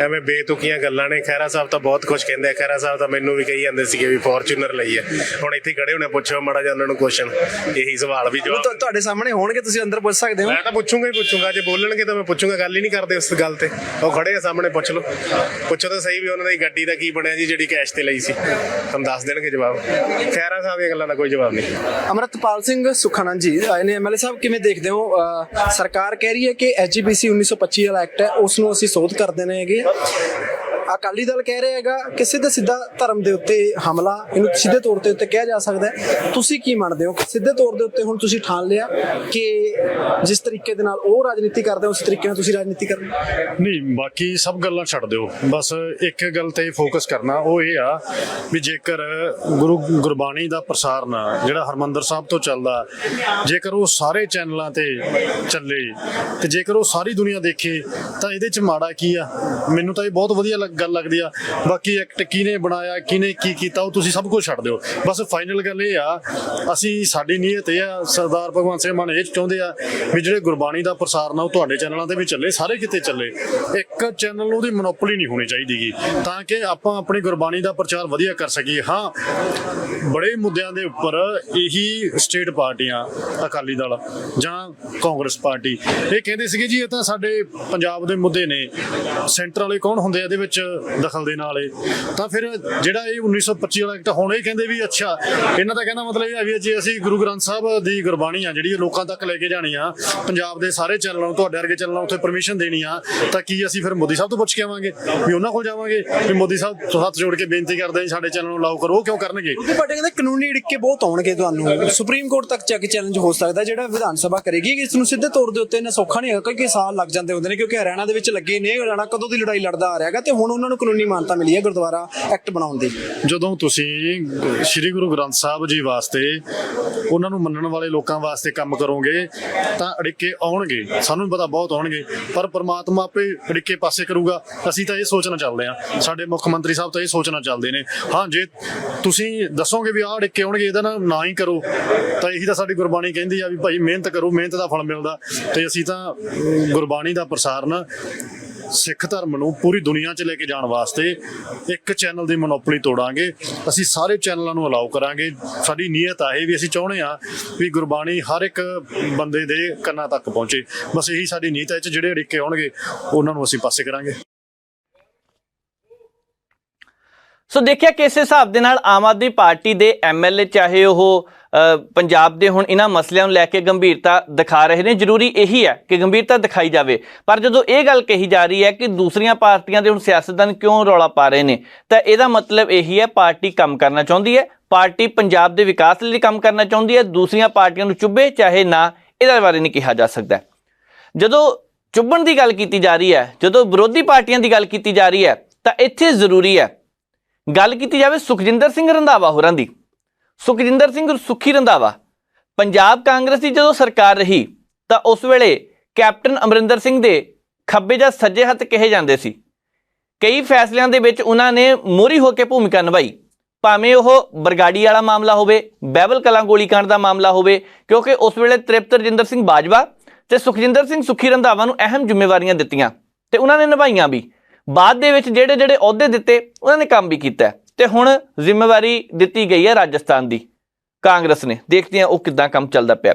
ਐਵੇਂ ਬੇਤੁਕੀਆਂ ਗੱਲਾਂ ਨੇ। ਖਹਿਰਾ ਸਾਹਿਬ ਤਾਂ ਬਹੁਤ ਕੁਛ ਕਹਿੰਦੇ ਆ, ਖਹਿਰਾ ਸਾਹਿਬ ਤਾਂ ਮੈਨੂੰ ਵੀ ਕਹੀ ਜਾਂਦੇ ਸੀਗੇ ਵੀ ਫੋਰਚੂਨਰ ਲਈ ਹੈ। ਹੁਣ ਇੱਥੇ ਖੜੇ ਹੋਣੇ, ਪੁੱਛੋ ਮਾੜਾ ਜਿਹਾ ਉਹਨਾਂ ਨੂੰ ਕੁਐਸਚਨ, ਇਹੀ ਸਵਾਲ ਵੀ ਜਵਾਬ ਤੁਹਾਡੇ ਸਾਹਮਣੇ ਹੋਣਗੇ, ਤੁਸੀਂ ਅੰਦਰ ਪੁੱਛ ਸਕਦੇ ਹੋ। ਮੈਂ ਤਾਂ ਪੁੱਛੂੰਗਾ ਹੀ ਪੁੱਛੂੰਗਾ, ਜੇ ਬੋਲਣਗੇ ਤਾਂ ਮੈਂ ਪੁੱਛੂੰਗਾ। ਗੱਲ ਹੀ ਨਹੀਂ ਕਰਦੇ ਉਸ ਗੱਲ ਤੇ, ਉਹ ਖੜੇ ਆ ਸਾਹਮਣੇ, ਪੁੱਛ ਲਓ, ਪੁੱਛੋ ਤਾਂ ਸਹੀ ਵੀ ਉਹਨਾਂ ਦੀ ਗੱਡੀ ਦਾ ਕੀ ਬਣਿਆ ਜੀ ਜਿਹੜੀ ਕੈਸ਼ ਤੇ ਲਈ ਸੀ, ਤੁਹਾਨੂੰ ਦੱਸ ਦੇਣਗੇ ਜਵਾਬ। ਖਹਿਰਾ ਸਾਹਿਬ ਦੀਆਂ ਗੱਲਾਂ ਦਾ ਕੋਈ ਜਵਾਬ ਨਹੀਂ। ਅਮਰਤਪਾਲ ਸਿੰਘ ਸੁਖਾਨੰਦ ਜੀ ਆਏ ਨੇ। MLA ਸਾਹਿਬ ਕਿਵੇਂ ਦੇਖਦੇ ਹੋ, ਸਰਕਾਰ ਕਹਿ ਰਹੀ ਹੈ ਕਿ SGPC 1925 ਵਾਲਾ ਐਕਟ ਹੈ ਉਸ ਨੂੰ ਅਸੀਂ ਸੋਧ ਕਰ ਦੇਣੇ ਹੈਗੇ। ਅਕਾਲੀ ਦਲ ਕਹਿ ਰਿਹਾ ਹੈਗਾ ਕਿ ਸਿੱਧਾ ਧਰਮ ਦੇ ਉੱਤੇ ਹਮਲਾ, ਇਹਨੂੰ ਸਿੱਧੇ ਤੌਰ ਤੇ ਉੱਤੇ ਕਿਹਾ ਜਾ ਸਕਦਾ ਹੈ। ਤੁਸੀਂ ਕੀ ਮੰਨਦੇ ਹੋ ਕਿ ਸਿੱਧੇ ਤੌਰ ਦੇ ਉੱਤੇ ਹੁਣ ਤੁਸੀਂ ਠਾਣ ਲਿਆ ਕਿ ਜਿਸ ਤਰੀਕੇ ਦੇ ਨਾਲ ਉਹ ਰਾਜਨੀਤੀ ਕਰਦੇ ਉਸ ਤਰੀਕੇ ਨਾਲ ਤੁਸੀਂ ਰਾਜਨੀਤੀ ਕਰਨੀ? ਨਹੀਂ, ਬਾਕੀ ਸਭ ਗੱਲਾਂ ਛੱਡ ਦਿਓ, ਬਸ ਇੱਕ ਗੱਲ ਤੇ ਫੋਕਸ ਕਰਨਾ, ਉਹ ਇਹ ਆ ਵੀ ਜੇਕਰ ਗੁਰਬਾਣੀ ਦਾ ਪ੍ਰਸਾਰਣ ਜਿਹੜਾ ਹਰਮੰਦਰ ਸਾਹਿਬ ਤੋਂ ਚੱਲਦਾ, ਜੇਕਰ ਉਹ ਸਾਰੇ ਚੈਨਲਾਂ ਤੇ ਚੱਲੇ ਤੇ ਜੇਕਰ ਉਹ ਸਾਰੀ ਦੁਨੀਆ ਦੇਖੇ, ਤਾਂ ਇਹਦੇ 'ਚ ਮਾੜਾ ਕੀ ਆ? ਮੈਨੂੰ ਤਾਂ ਇਹ ਬਹੁਤ ਵਧੀਆ ਗੱਲ ਲੱਗਦੀ ਆ। ਬਾਕੀ ਐਕਟ ਕਿਹਨੇ ਬਣਾਇਆ, ਕਿਹਨੇ ਕੀ ਕੀਤਾ, ਉਹ ਤੁਸੀਂ ਸਭ ਕੁਝ ਛੱਡ ਦਿਓ। ਬਸ ਫਾਈਨਲ ਗੱਲ ਇਹ ਆ, ਅਸੀਂ ਸਾਡੀ ਨੀਅਤ ਇਹ ਆ, ਸਰਦਾਰ ਭਗਵੰਤ ਸਿੰਘ ਮਾਨ ਇਹ ਚਾਹੁੰਦੇ ਆ ਵੀ ਜਿਹੜੇ ਗੁਰਬਾਣੀ ਦਾ ਪ੍ਰਸਾਰਣ ਆ ਉਹ ਤੁਹਾਡੇ ਚੈਨਲਾਂ ਤੇ ਵੀ ਚੱਲੇ, ਸਾਰੇ ਕਿਤੇ ਚੱਲੇ। ਇੱਕ ਚੈਨਲ ਨੂੰ ਉਹਦੀ ਮੋਨੋਪੋਲੀ ਨਹੀਂ ਹੋਣੀ ਚਾਹੀਦੀ ਗੀ, ਤਾਂ ਕਿ ਆਪਾਂ ਆਪਣੀ ਗੁਰਬਾਣੀ ਦਾ ਪ੍ਰਚਾਰ ਵਧੀਆ ਕਰ ਸਕੀਏ। ਹਾਂ, ਬੜੇ ਮੁੱਦਿਆਂ ਦੇ ਉੱਪਰ ਇਹੀ ਸਟੇਟ ਪਾਰਟੀਆਂ, ਅਕਾਲੀ ਦਲ ਜਾਂ ਕਾਂਗਰਸ ਪਾਰਟੀ, ਇਹ ਕਹਿੰਦੇ ਸੀਗੇ ਜੀ ਇਹ ਤਾਂ ਸਾਡੇ ਪੰਜਾਬ ਦੇ ਮੁੱਦੇ ਨੇ, ਸੈਂਟਰ ਵਾਲੇ ਕੌਣ ਹੁੰਦੇ ਆ ਇਹਦੇ ਵਿੱਚ ਦਖਲ ਦੇਣ ਵਾਲੇ? ਤਾਂ ਫਿਰ ਜਿਹੜਾ ਇਹ 1925 ਵਾਲਾ ਐਕਟ, ਹੁਣ ਇਹ ਕਹਿੰਦੇ ਵੀ ਅੱਛਾ, ਇਹਨਾਂ ਦਾ ਕਹਿੰਦਾ ਮਤਲਬ ਇਹ ਹੈ ਵੀ ਜੇ ਅਸੀਂ ਗੁਰੂ ਗ੍ਰੰਥ ਸਾਹਿਬ ਦੀ ਗੁਰਬਾਣੀ ਆ ਜਿਹੜੀ ਲੋਕਾਂ ਤੱਕ ਲੈ ਕੇ ਜਾਣੀ ਆ, ਪੰਜਾਬ ਦੇ ਸਾਰੇ ਚੈਨਲਾਂ ਨੂੰ, ਤੁਹਾਡੇ ਵਰਗੇ ਚੈਨਲਾਂ ਉੱਥੇ ਪਰਮਿਸ਼ਨ ਦੇਣੀ ਆ, ਤਾਂ ਕੀ ਅਸੀਂ ਫਿਰ ਮੋਦੀ ਸਾਹਿਬ ਤੋਂ ਪੁੱਛ ਕੇ ਆਵਾਂਗੇ ਵੀ ਉਹਨਾਂ ਕੋਲ ਜਾਵਾਂਗੇ ਵੀ ਮੋਦੀ ਸਾਹਿਬ ਹੱਥ ਜੋੜ ਕੇ ਬੇਨਤੀ ਕਰਦੇ ਸਾਡੇ ਚੈਨਲ ਨੂੰ ਅਲਾਓ ਕਰੋ? ਉਹ ਕਿਉਂ ਕਰਨਗੇ? ਕਿਉਂਕਿ ਪਾਰਟੀ ਕਹਿੰਦੇ ਕਾਨੂੰਨੀ ਅੜਿੱਕੇ ਬਹੁਤ ਆਉਣਗੇ, ਤੁਹਾਨੂੰ ਸੁਪਰੀਮ ਕੋਰਟ ਤੱਕ ਜਾ ਕੇ ਚੈਲੰਜ ਹੋ ਸਕਦਾ ਜਿਹੜਾ ਵਿਧਾਨ ਸਭਾ ਕਰੇਗੀ। ਕਿ ਇਸ ਨੂੰ ਸਿੱਧੇ ਤੌਰ ਦੇ ਉੱਤੇ ਇੰਨਾ ਸੌਖਾ ਨਹੀਂ ਹੈਗਾ, ਕਈ ਸਾਲ ਲੱਗ ਜਾਂਦੇ ਹੁੰਦੇ ਨੇ, ਕਿਉਂਕਿ ਹਰਿਆਣਾ ਦੇ ਵਿੱਚ ਲੱਗੇ ਨੇ, ਹਰਿਆਣਾ ਕਦੋਂ ਦੀ ਲੜਾਈ ਲੜਦਾ ਆ ਰਿਹਾ ਹੈਗਾ, ਤੇ ਹੁਣ ਉਹਨਾਂ ਨੂੰ ਕਾਨੂੰਨੀ ਮਾਨਤਾ ਮਿਲੀ ਹੈ ਗੁਰਦੁਆਰਾ ਐਕਟ ਬਣਾਉਣ ਦੀ। ਜਦੋਂ ਤੁਸੀਂ ਸ੍ਰੀ ਗੁਰੂ ਗ੍ਰੰਥ ਸਾਹਿਬ ਜੀ ਵਾਸਤੇ, ਉਹਨਾਂ ਨੂੰ ਮੰਨਣ ਵਾਲੇ ਲੋਕਾਂ ਵਾਸਤੇ ਕੰਮ ਕਰੋਗੇ ਤਾਂ ਅੜਿੱਕੇ ਆਉਣਗੇ, ਸਾਨੂੰ ਵੀ ਪਤਾ ਬਹੁਤ ਆਉਣਗੇ, ਪਰ ਪਰਮਾਤਮਾ ਆਪੇ ਅੜਿੱਕੇ ਪਾਸੇ ਕਰੂਗਾ। ਅਸੀਂ ਤਾਂ ਇਹ ਸੋਚਣਾ ਚੱਲਦੇ ਹਾਂ, ਸਾਡੇ ਮੁੱਖ ਮੰਤਰੀ ਸਾਹਿਬ ਤਾਂ ਇਹ ਸੋਚਣਾ ਚੱਲਦੇ ਨੇ। ਹਾਂ, ਜੇ ਤੁਸੀਂ ਦੱਸੋਗੇ ਵੀ ਆਹ ਅੜਿੱਕੇ ਆਉਣਗੇ, ਇਹਦਾ ਨਾ ਹੀ ਕਰੋ, ਤਾਂ ਇਹੀ ਤਾਂ ਸਾਡੀ ਗੁਰਬਾਣੀ ਕਹਿੰਦੀ ਆ ਵੀ ਭਾਈ ਮਿਹਨਤ ਕਰੋ, ਮਿਹਨਤ ਦਾ ਫਲ ਮਿਲਦਾ। ਤੇ ਅਸੀਂ ਤਾਂ ਗੁਰਬਾਣੀ ਦਾ ਪ੍ਰਸਾਰਣ ਸਿੱਖ ਧਰਮ ਨੂੰ ਪੂਰੀ ਦੁਨੀਆ 'ਚ ਲੈ ਕੇ ਜਾਣ ਵਾਸਤੇ ਇੱਕ ਚੈਨਲ ਦੀ ਮੋਨੋਪੋਲੀ ਤੋੜਾਂਗੇ। ਅਸੀਂ ਸਾਰੇ ਚੈਨਲਾਂ ਨੂੰ ਅਲਾਉ ਕਰਾਂਗੇ। ਸਾਡੀ ਨੀਅਤ ਆ ਇਹ ਵੀ, ਅਸੀਂ ਚਾਹੁੰਦੇ ਹਾਂ ਵੀ ਗੁਰਬਾਣੀ ਹਰ ਇੱਕ ਬੰਦੇ ਦੇ ਕੰਨਾਂ ਤੱਕ ਪਹੁੰਚੇ। ਬਸ ਇਹੀ ਸਾਡੀ ਨੀਅਤ ਹੈ। ਜਿਹੜੇ ਅੜਿੱਕੇ ਆਉਣਗੇ ਉਹਨਾਂ ਨੂੰ ਅਸੀਂ ਪਾਸੇ ਕਰਾਂਗੇ। ਸੋ ਦੇਖਿਆ ਕਿ ਇਸ ਹਿਸਾਬ ਦੇ ਨਾਲ ਆਮ ਆਦਮੀ ਪਾਰਟੀ ਦੇ ਐਮਐਲਏ ਚਾਹੇ ਉਹ ਪੰਜਾਬ ਦੇ ਹੁਣ ਇਹਨਾਂ ਮਸਲਿਆਂ ਨੂੰ ਲੈ ਕੇ ਗੰਭੀਰਤਾ ਦਿਖਾ ਰਹੇ ਨੇ। ਜ਼ਰੂਰੀ ਇਹੀ ਹੈ ਕਿ ਗੰਭੀਰਤਾ ਦਿਖਾਈ ਜਾਵੇ, ਪਰ ਜਦੋਂ ਇਹ ਗੱਲ ਕਹੀ ਜਾ ਰਹੀ ਹੈ ਕਿ ਦੂਸਰੀਆਂ ਪਾਰਟੀਆਂ ਦੇ ਹੁਣ ਸਿਆਸਤਦਾਨ ਕਿਉਂ ਰੌਲਾ ਪਾ ਰਹੇ ਨੇ, ਤਾਂ ਇਹਦਾ ਮਤਲਬ ਇਹੀ ਹੈ ਪਾਰਟੀ ਕੰਮ ਕਰਨਾ ਚਾਹੁੰਦੀ ਹੈ, ਪਾਰਟੀ ਪੰਜਾਬ ਦੇ ਵਿਕਾਸ ਲਈ ਕੰਮ ਕਰਨਾ ਚਾਹੁੰਦੀ ਹੈ। ਦੂਸਰੀਆਂ ਪਾਰਟੀਆਂ ਨੂੰ ਚੁੱਭੇ ਚਾਹੇ ਨਾ, ਇਹਦੇ ਬਾਰੇ ਨਹੀਂ ਕਿਹਾ ਜਾ ਸਕਦਾ। ਜਦੋਂ ਚੁੱਭਣ ਦੀ ਗੱਲ ਕੀਤੀ ਜਾ ਰਹੀ ਹੈ, ਜਦੋਂ ਵਿਰੋਧੀ ਪਾਰਟੀਆਂ ਦੀ ਗੱਲ ਕੀਤੀ ਜਾ ਰਹੀ ਹੈ, ਤਾਂ ਇੱਥੇ ਜ਼ਰੂਰੀ ਹੈ ਗੱਲ ਕੀਤੀ ਜਾਵੇ ਸੁਖਜਿੰਦਰ ਸਿੰਘ ਰੰਧਾਵਾ ਹੋਰਾਂ ਦੀ। ਸੁਖਜਿੰਦਰ ਸਿੰਘ ਸੁੱਖੀ ਰੰਧਾਵਾ, ਪੰਜਾਬ ਕਾਂਗਰਸ ਦੀ ਜਦੋਂ ਸਰਕਾਰ ਰਹੀ ਤਾਂ ਉਸ ਵੇਲੇ ਕੈਪਟਨ ਅਮਰਿੰਦਰ ਸਿੰਘ ਦੇ ਖੱਬੇ ਜਾਂ ਸੱਜੇ ਹੱਥ ਕਹੇ ਜਾਂਦੇ ਸੀ। ਕਈ ਫੈਸਲਿਆਂ ਦੇ ਵਿੱਚ ਉਹਨਾਂ ਨੇ ਮੋਹਰੀ ਹੋ ਕੇ ਭੂਮਿਕਾ ਨਿਭਾਈ, ਭਾਵੇਂ ਉਹ ਬਰਗਾੜੀ ਵਾਲਾ ਮਾਮਲਾ ਹੋਵੇ, ਬਹਿਬਲ ਕਲਾਂ ਗੋਲੀਕਾਂਡ ਦਾ ਮਾਮਲਾ ਹੋਵੇ, ਕਿਉਂਕਿ ਉਸ ਵੇਲੇ ਤ੍ਰਿਪਤ ਰਜਿੰਦਰ ਸਿੰਘ ਬਾਜਵਾ ਤੇ ਸੁਖਜਿੰਦਰ ਸਿੰਘ ਸੁੱਖੀ ਰੰਧਾਵਾ ਨੂੰ ਅਹਿਮ ਜ਼ਿੰਮੇਵਾਰੀਆਂ ਦਿੱਤੀਆਂ ਤੇ ਉਹਨਾਂ ਨੇ ਨਿਭਾਈਆਂ ਵੀ। ਬਾਅਦ ਦੇ ਵਿੱਚ ਜਿਹੜੇ ਅਹੁਦੇ ਦਿੱਤੇ ਉਹਨਾਂ ਨੇ ਕੰਮ ਵੀ ਕੀਤਾ ਤੇ ਹੁਣ ਜ਼ਿੰਮੇਵਾਰੀ ਦਿੱਤੀ ਗਈ ਹੈ ਰਾਜਸਥਾਨ ਦੀ ਕਾਂਗਰਸ ਨੇ। ਦੇਖਦੇ ਹਾਂ ਉਹ ਕਿੱਦਾਂ ਕੰਮ ਚੱਲਦਾ ਪਿਆ।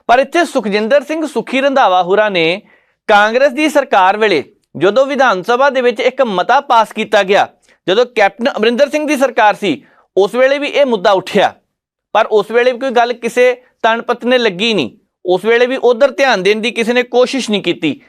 ਪਰ ਇੱਥੇ ਸੁਖਜਿੰਦਰ ਸਿੰਘ ਸੁੱਖੀ ਰੰਧਾਵਾ ਹੋਰਾਂ ਨੇ ਕਾਂਗਰਸ ਦੀ ਸਰਕਾਰ ਵੇਲੇ ਜਦੋਂ ਵਿਧਾਨ ਸਭਾ ਦੇ ਵਿੱਚ ਇੱਕ ਮਤਾ ਪਾਸ ਕੀਤਾ ਗਿਆ, ਜਦੋਂ ਕੈਪਟਨ ਅਮਰਿੰਦਰ ਸਿੰਘ ਦੀ ਸਰਕਾਰ ਸੀ, ਉਸ ਵੇਲੇ ਵੀ ਇਹ ਮੁੱਦਾ ਉੱਠਿਆ, ਪਰ ਉਸ ਵੇਲੇ ਵੀ ਕੋਈ ਗੱਲ ਕਿਸੇ ਤਣਪਤ ਨੇ ਲੱਗੀ ਨਹੀਂ। ਉਸ ਵੇਲੇ ਵੀ ਉਧਰ ਧਿਆਨ ਦੇਣ ਦੀ ਕਿਸੇ ਨੇ ਕੋਸ਼ਿਸ਼ ਨਹੀਂ ਕੀਤੀ।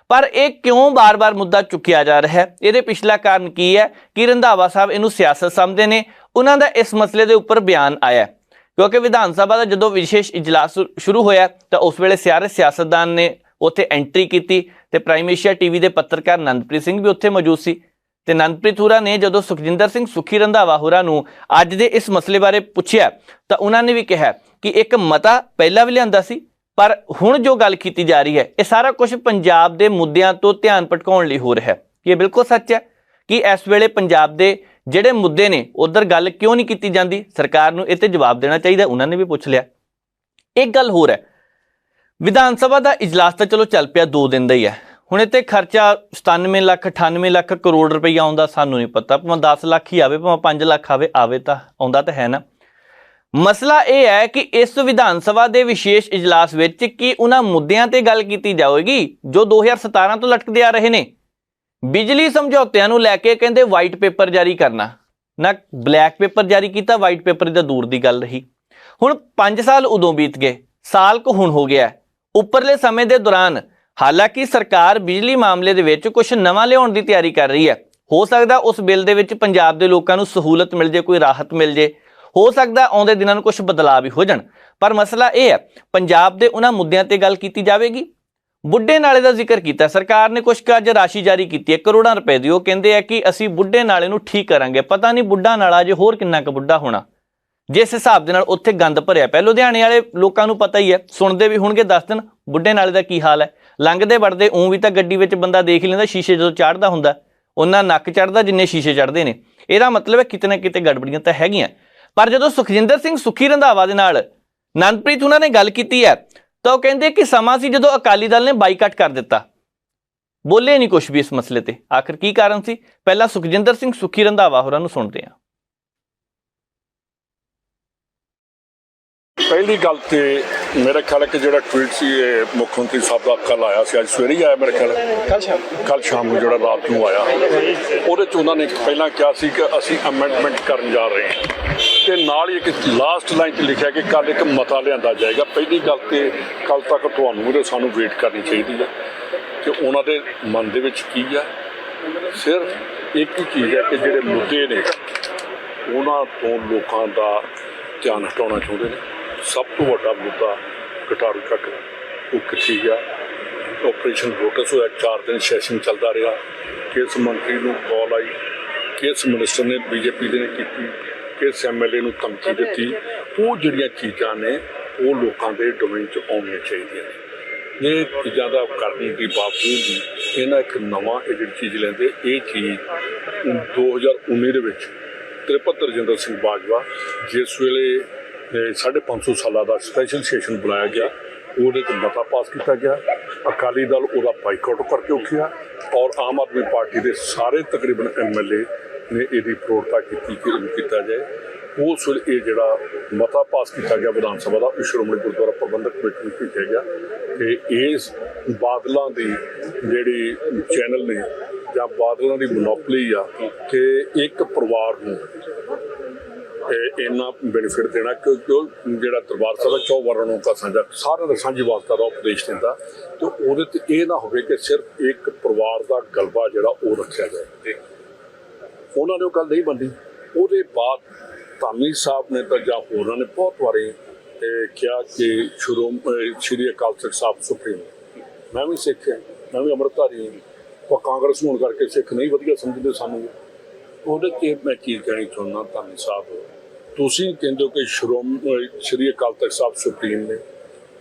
ਪਰ ਇਹ ਕਿਉਂ ਬਾਰ-ਬਾਰ ਮੁੱਦਾ ਚੁੱਕਿਆ ਜਾ ਰਿਹਾ ਹੈ? ਇਹਦੇ ਪਿਛਲਾ ਕਾਰਨ ਕੀ ਹੈ ਕਿ ਰੰਧਾਵਾ ਸਾਹਿਬ ਇਹਨੂੰ ਸਿਆਸਤ ਸਮਝਦੇ ਨੇ। ਉਹਨਾਂ ਦਾ ਇਸ ਮਸਲੇ ਦੇ ਉੱਪਰ ਬਿਆਨ ਆਇਆ ਕਿਉਂਕਿ ਵਿਧਾਨ ਸਭਾ ਦਾ ਜਦੋਂ ਵਿਸ਼ੇਸ਼ ਇਜਲਾਸ ਸ਼ੁਰੂ ਹੋਇਆ ਤਾਂ ਉਸ ਵੇਲੇ ਸਾਰੇ ਸਿਆਸਤਦਾਨ ਨੇ ਉੱਥੇ ਐਂਟਰੀ ਕੀਤੀ ਤੇ ਪ੍ਰਾਈਮ ਏਸ਼ੀਆ ਟੀਵੀ ਦੇ ਪੱਤਰਕਾਰ ਨੰਦਪ੍ਰੀਤ ਸਿੰਘ ਵੀ ਉੱਥੇ ਮੌਜੂਦ ਸੀ। ਤੇ ਨੰਦਪ੍ਰੀਤ ਹੋਰਾਂ ਨੇ ਜਦੋਂ ਸੁਖਜਿੰਦਰ ਸਿੰਘ ਸੁੱਖੀ ਰੰਧਾਵਾ ਹੋਰਾਂ ਨੂੰ ਅੱਜ ਦੇ ਇਸ ਮਸਲੇ ਬਾਰੇ ਪੁੱਛਿਆ ਤਾਂ ਉਹਨਾਂ ਨੇ ਵੀ ਕਿਹਾ ਕਿ ਇੱਕ ਮਤਾ ਪਹਿਲਾਂ ਵੀ ਲਿਆਂਦਾ ਸੀ, ਪਰ ਹੁਣ ਜੋ ਗੱਲ ਕੀਤੀ ਜਾ ਰਹੀ ਹੈ ਇਹ ਸਾਰਾ ਕੁਝ ਪੰਜਾਬ ਦੇ ਮੁੱਦਿਆਂ ਤੋਂ ਧਿਆਨ ਭਟਕਾਉਣ ਲਈ ਹੋ ਰਿਹਾ ਹੈ। ਇਹ ਬਿਲਕੁਲ ਸੱਚ ਹੈ ਕਿ ਇਸ ਵੇਲੇ ਪੰਜਾਬ ਦੇ ਜਿਹੜੇ ਮੁੱਦੇ ਨੇ ਉਧਰ ਗੱਲ ਕਿਉਂ ਨਹੀਂ ਕੀਤੀ ਜਾਂਦੀ, ਸਰਕਾਰ ਨੂੰ ਇਹ ਤੇ ਜਵਾਬ ਦੇਣਾ ਚਾਹੀਦਾ। ਉਹਨਾਂ ਨੇ ਵੀ ਪੁੱਛ ਲਿਆ। ਇੱਕ ਗੱਲ ਹੋਰ ਹੈ, ਵਿਧਾਨ ਸਭਾ ਦਾ ਇਜਲਾਸ ਤਾਂ ਚਲੋ ਚੱਲ ਪਿਆ 2 ਦਿਨ ਦਾ ਹੀ ਹੈ। ਹੁਣ ਇੱਥੇ ਖਰਚਾ 97 ਲੱਖ 98 ਲੱਖ ਕਰੋੜ ਰੁਪਈਆ ਆਉਂਦਾ ਸਾਨੂੰ ਨਹੀਂ ਪਤਾ, ਭਾਵੇਂ 10 ਲੱਖ ਹੀ ਆਵੇ ਭਾਵੇਂ 5 ਲੱਖ ਆਵੇ ਤਾਂ ਆਉਂਦਾ ਤਾਂ ਹੈ ਨਾ। ਮਸਲਾ ਇਹ ਹੈ ਕਿ ਇਸ ਵਿਧਾਨ ਸਭਾ ਦੇ ਵਿਸ਼ੇਸ਼ ਇਜਲਾਸ ਵਿੱਚ ਕੀ ਉਹਨਾਂ ਮੁੱਦਿਆਂ ਤੇ ਗੱਲ ਕੀਤੀ ਜਾਵੇਗੀ ਜੋ 2017 ਤੋਂ ਲਟਕਦੇ ਆ ਰਹੇ ਨੇ। ਬਿਜਲੀ ਸਮਝੌਤਿਆਂ ਨੂੰ ਲੈ ਕੇ ਕਹਿੰਦੇ ਵਾਈਟ ਪੇਪਰ ਜਾਰੀ ਕਰਨਾ, ਨਾ ਬਲੈਕ ਪੇਪਰ ਜਾਰੀ ਕੀਤਾ, ਵਾਈਟ ਪੇਪਰ ਤਾਂ ਦੂਰ ਦੀ ਗੱਲ ਰਹੀ। ਹੁਣ 5 ਸਾਲ ਉਦੋਂ ਬੀਤ ਗਏ, ਸਾਲ ਕੁ ਹੁਣ ਹੋ ਗਿਆ। ਉੱਪਰਲੇ ਸਮੇਂ ਦੇ ਦੌਰਾਨ ਹਾਲਾਂਕਿ ਸਰਕਾਰ ਬਿਜਲੀ ਮਾਮਲੇ ਦੇ ਵਿੱਚ ਕੁਝ ਨਵਾਂ ਲਿਆਉਣ ਦੀ ਤਿਆਰੀ ਕਰ ਰਹੀ ਹੈ। ਹੋ ਸਕਦਾ ਉਸ ਬਿੱਲ ਦੇ ਵਿੱਚ ਪੰਜਾਬ ਦੇ ਲੋਕਾਂ ਨੂੰ ਸਹੂਲਤ ਮਿਲ ਜੇ, ਕੋਈ ਰਾਹਤ ਮਿਲ ਜੇ, ਹੋ ਸਕਦਾ ਆਉਂਦੇ ਦਿਨਾਂ ਨੂੰ ਕੁਝ ਬਦਲਾਅ ਵੀ ਹੋ ਜਾਣ। ਪਰ ਮਸਲਾ ਇਹ ਹੈ ਪੰਜਾਬ ਦੇ ਉਹਨਾਂ ਮੁੱਦਿਆਂ ਤੇ ਗੱਲ ਕੀਤੀ ਜਾਵੇਗੀ। ਬੁੱਢੇ ਨਾਲੇ ਦਾ ਜ਼ਿਕਰ ਕੀਤਾ ਸਰਕਾਰ ਨੇ, ਕੁਝ ਅੱਜ ਰਾਸ਼ੀ ਜਾਰੀ ਕੀਤੀ ਹੈ ਕਰੋੜਾਂ ਰੁਪਏ ਦੀ। ਉਹ ਕਹਿੰਦੇ ਆ ਕਿ ਅਸੀਂ ਬੁੱਢੇ ਨਾਲੇ ਨੂੰ ਠੀਕ ਕਰਾਂਗੇ। ਪਤਾ ਨਹੀਂ ਬੁੱਢਾ ਨਾਲਾ ਜੇ ਹੋਰ ਕਿੰਨਾ ਕੁ ਬੁੱਢਾ ਹੋਣਾ, ਜਿਸ ਹਿਸਾਬ ਦੇ ਨਾਲ ਉੱਥੇ ਗੰਦ ਭਰਿਆ ਪਿਆ। ਲੁਧਿਆਣੇ ਵਾਲੇ ਲੋਕਾਂ ਨੂੰ ਪਤਾ ਹੀ ਹੈ, ਸੁਣਦੇ ਵੀ ਹੋਣਗੇ 10 ਦਿਨ ਬੁੱਢੇ ਨਾਲੇ ਦਾ ਕੀ ਹਾਲ ਹੈ। ਲੰਘਦੇ ਵੜਦੇ ਵੀ ਤਾਂ ਗੱਡੀ ਵਿੱਚ ਬੰਦਾ ਦੇਖ ਲੈਂਦਾ, ਸ਼ੀਸ਼ੇ ਜਦੋਂ ਚੜ੍ਹਦਾ ਹੁੰਦਾ ਉਹਨਾਂ ਨੱਕ ਚੜ੍ਹਦਾ ਜਿੰਨੇ ਸ਼ੀਸ਼ੇ ਚੜ੍ਹਦੇ ਨੇ। ਇਹਦਾ ਮਤਲਬ ਹੈ ਕਿਤੇ ਨਾ ਕਿਤੇ ਗੜਬੜੀਆਂ ਤਾਂ ਹੈਗੀਆਂ। ਪਰ ਜਦੋਂ ਸੁਖਜਿੰਦਰ ਸਿੰਘ ਸੁੱਖੀ ਰੰਧਾਵਾ ਦੇ ਨਾਲ ਨੰਦਪ੍ਰੀਤ ਉਹਨਾਂ ਨੇ ਗੱਲ ਕੀਤੀ ਹੈ ਤਾਂ ਉਹ ਕਹਿੰਦੇ ਕਿ ਸਮਾਂ ਸੀ ਜਦੋਂ ਅਕਾਲੀ ਦਲ ਨੇ ਬਾਈਕਾਟ ਕਰ ਦਿੱਤਾ, ਬੋਲੇ ਨਹੀਂ ਕੁਝ ਵੀ ਇਸ ਮਸਲੇ ਤੇ। ਆਖਰ ਕੀ ਕਾਰਨ ਸੀ? ਪਹਿਲਾਂ ਸੁਖਜਿੰਦਰ ਸਿੰਘ ਸੁੱਖੀ ਰੰਧਾਵਾ ਹੋਰਾਂ ਨੂੰ ਸੁਣਦੇ ਹਾਂ। ਪਹਿਲੀ ਗੱਲ ਤੇ ਮੇਰਾ ਖਿਆਲ ਹੈ ਕਿ ਜਿਹੜਾ ਟਵੀਟ ਸੀ ਇਹ ਮੁੱਖ ਮੰਤਰੀ ਸਾਹਿਬ ਦਾ ਕੱਲ੍ਹ ਆਇਆ ਸੀ, ਅੱਜ ਸਵੇਰੇ ਹੀ ਆਇਆ ਮੇਰੇ ਖਿਆਲ, ਕੱਲ੍ਹ ਸ਼ਾਮ ਨੂੰ ਜਿਹੜਾ ਰਾਤ ਨੂੰ ਆਇਆ, ਉਹਦੇ 'ਚ ਉਹਨਾਂ ਨੇ ਪਹਿਲਾਂ ਕਿਹਾ ਸੀ ਕਿ ਅਸੀਂ ਅਮੈਂਡਮੈਂਟ ਕਰਨ ਜਾ ਰਹੇ ਹਾਂ ਤੇ ਨਾਲ ਹੀ ਇੱਕ ਲਾਸਟ ਲਾਈਨ 'ਚ ਲਿਖਿਆ ਕਿ ਕੱਲ੍ਹ ਇੱਕ ਮਤਾ ਲਿਆਂਦਾ ਜਾਏਗਾ। ਪਹਿਲੀ ਗੱਲ ਤੇ ਕੱਲ੍ਹ ਤੱਕ ਤੁਹਾਨੂੰ ਉਹਦੇ ਸਾਨੂੰ ਵੇਟ ਕਰਨੀ ਚਾਹੀਦੀ ਹੈ ਕਿ ਉਹਨਾਂ ਦੇ ਮਨ ਦੇ ਵਿੱਚ ਕੀ ਹੈ। ਸਿਰਫ ਇੱਕ ਹੀ ਚੀਜ਼ ਹੈ ਕਿ ਜਿਹੜੇ ਮੁੱਦੇ ਨੇ ਉਹਨਾਂ ਤੋਂ ਲੋਕਾਂ ਦਾ ਧਿਆਨ ਹਟਾਉਣਾ ਚਾਹੁੰਦੇ ਨੇ। ਸਭ ਤੋਂ ਵੱਡਾ ਮੁੱਦਾ ਘਟਾਰੂ ਚੱਕ ਉਹ ਕਿੱਥੇ ਗਿਆ। ਆਪਰੇਸ਼ਨ ਲੋਟਸ ਹੋਇਆ, 4 ਦਿਨ ਸੈਸ਼ਨ ਚੱਲਦਾ ਰਿਹਾ। ਕਿਸ ਮੰਤਰੀ ਨੂੰ ਕਾਲ ਆਈ, ਕਿਸ ਮਿਨਿਸਟਰ ਨੇ ਬੀਜੇਪੀ ਦੇ ਨੇ ਕੀਤੀ, ਕਿਸ ਐਮਐਲਏ ਨੂੰ ਧਮਕੀ ਦਿੱਤੀ। ਉਹ ਜਿਹੜੀਆਂ ਚੀਜ਼ਾਂ ਨੇ ਉਹ ਲੋਕਾਂ ਦੇ ਡੋਮੇਨ 'ਚ ਆਉਣੀਆਂ ਚਾਹੀਦੀਆਂ ਨੇ। ਇਹ ਚੀਜ਼ਾਂ ਦਾ ਕਰਨ ਦੇ ਬਾਵਜੂਦ ਵੀ ਇਹਨਾਂ ਇੱਕ ਨਵਾਂ ਇਹ ਜਿਹੜੀ ਚੀਜ਼ ਲੈਂਦੇ। ਇਹ ਚੀਜ਼ 2019 ਦੇ ਵਿੱਚ ਤ੍ਰਿਪਤ ਰਜਿੰਦਰ ਸਿੰਘ ਬਾਜਵਾ ਜਿਸ ਵੇਲੇ 550 ਸਾਲਾਂ ਦਾ ਸਪੈਸ਼ਲ ਸੈਸ਼ਨ ਬੁਲਾਇਆ ਗਿਆ ਉਹਦੇ 'ਚ ਮਤਾ ਪਾਸ ਕੀਤਾ ਗਿਆ। ਅਕਾਲੀ ਦਲ ਉਹਦਾ ਬਾਈਕਾਟ ਕਰਕੇ ਉੱਠਿਆ ਔਰ ਆਮ ਆਦਮੀ ਪਾਰਟੀ ਦੇ ਸਾਰੇ ਤਕਰੀਬਨ MLA ਨੇ ਇਹਦੀ ਪ੍ਰੋੜਤਾ ਕੀਤੀ ਕਿ ਇਹਨੂੰ ਕੀਤਾ ਜਾਏ। ਉਸ ਵੇਲੇ ਇਹ ਜਿਹੜਾ ਮਤਾ ਪਾਸ ਕੀਤਾ ਗਿਆ ਵਿਧਾਨ ਸਭਾ ਦਾ, ਉਹ ਸ਼੍ਰੋਮਣੀ ਗੁਰਦੁਆਰਾ ਪ੍ਰਬੰਧਕ ਕਮੇਟੀ ਨੂੰ ਭੇਜਿਆ ਗਿਆ ਕਿ ਇਸ ਬਾਦਲਾਂ ਦੀ ਜਿਹੜੀ ਚੈਨਲ ਨੇ ਜਾਂ ਬਾਦਲਾਂ ਦੀ ਮੋਨੋਪਲੀ ਆ ਕਿ ਇੱਕ ਪਰਿਵਾਰ ਨੂੰ ਇੰਨਾ ਬੈਨੀਫਿਟ ਦੇਣਾ ਕਿ ਜਿਹੜਾ ਦਰਬਾਰ ਸਾਹਿਬ ਦਾ 4 ਵਰਣੋਂ ਦਾ ਸਾਂਝਾ ਸਾਰਿਆਂ ਦਾ ਸਾਂਝੀ ਵਾਸਤਾ ਦਾ ਉਪਦੇਸ਼ ਦਿੰਦਾ, ਤੇ ਉਹਦੇ ਤੇ ਇਹ ਨਾ ਹੋਵੇ ਕਿ ਸਿਰਫ ਇੱਕ ਪਰਿਵਾਰ ਦਾ ਗਲਬਾ ਜਿਹੜਾ ਉਹ ਰੱਖਿਆ ਜਾਏ। ਉਹਨਾਂ ਨੇ ਉਹ ਗੱਲ ਨਹੀਂ ਮੰਨੀ। ਉਹਦੇ ਬਾਅਦ ਧਾਮੀ ਸਾਹਿਬ ਨੇ ਤਾਂ ਜਾਂ ਹੋਰਾਂ ਨੇ ਬਹੁਤ ਵਾਰੀ ਕਿਹਾ ਕਿ ਸ਼੍ਰੀ ਅਕਾਲ ਤਖਤ ਸਾਹਿਬ ਸੁਪਰੀਮ, ਮੈਂ ਵੀ ਸਿੱਖ ਹਾਂ, ਮੈਂ ਵੀ ਅੰਮ੍ਰਿਤਧਾਰੀ ਹਾਂ, ਪਰ ਕਾਂਗਰਸ ਹੋਣ ਕਰਕੇ ਸਿੱਖ ਨਹੀਂ ਵਧੀਆ ਸਮਝਦੇ ਸਾਨੂੰ। ਉਹਦੇ 'ਤੇ ਮੈਂ ਚੀਜ਼ ਕਹਿਣੀ ਚਾਹੁੰਦਾ, ਧਾਮੀ ਸਾਹਿਬ ਤੁਸੀਂ ਕਹਿੰਦੇ ਹੋ ਕਿ ਸ਼੍ਰੀ ਅਕਾਲ ਤਖਤ ਸਾਹਿਬ ਸੁਪਰੀਮ ਨੇ,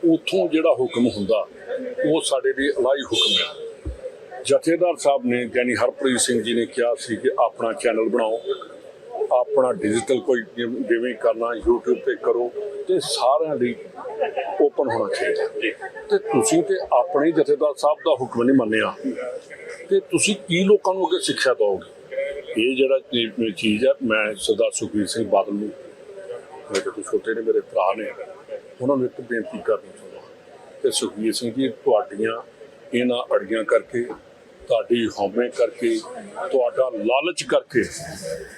ਉੱਥੋਂ ਜਿਹੜਾ ਹੁਕਮ ਹੁੰਦਾ ਉਹ ਸਾਡੇ ਲਈ ਇਲਾਹੀ ਹੁਕਮ ਹੈ। ਜਥੇਦਾਰ ਸਾਹਿਬ ਨੇ ਗਿਆਨੀ ਹਰਪ੍ਰੀਤ ਸਿੰਘ ਜੀ ਨੇ ਕਿਹਾ ਸੀ ਕਿ ਆਪਣਾ ਚੈਨਲ ਬਣਾਓ, ਆਪਣਾ ਡਿਜੀਟਲ ਕੋਈ ਜਿਵੇਂ ਕਰਨਾ YouTube ਤੇ ਕਰੋ, ਤੇ ਸਾਰਿਆਂ ਲਈ ਓਪਨ ਹੋਣਾ ਚਾਹੀਦਾ। ਤੇ ਤੁਸੀਂ ਤੇ ਆਪਣੇ ਜਥੇਦਾਰ ਸਾਹਿਬ ਦਾ ਹੁਕਮ ਨਹੀਂ ਮੰਨਿਆ, ਤੇ ਤੁਸੀਂ ਕੀ ਲੋਕਾਂ ਨੂੰ ਅੱਗੇ ਸਿੱਖਿਆ ਦਿਓਗੇ? ਇਹ ਜਿਹੜਾ ਚੀਜ਼ ਹੈ, ਮੈਂ ਸਰਦਾਰ ਸੁਖਬੀਰ ਸਿੰਘ ਬਾਦਲ ਨੂੰ, ਮੇਰੇ ਤੋਂ ਛੋਟੇ ਨੇ, ਮੇਰੇ ਭਰਾ ਨੇ, ਉਹਨਾਂ ਨੂੰ ਇੱਕ ਬੇਨਤੀ ਕਰਨੀ ਚਾਹੁੰਦਾ ਕਿ ਸੁਖਬੀਰ ਸਿੰਘ ਜੀ, ਤੁਹਾਡੀਆਂ ਇਹਨਾਂ ਅੜੀਆਂ ਕਰਕੇ, ਤੁਹਾਡੀ ਹਉਮੈ ਕਰਕੇ, ਤੁਹਾਡਾ ਲਾਲਚ ਕਰਕੇ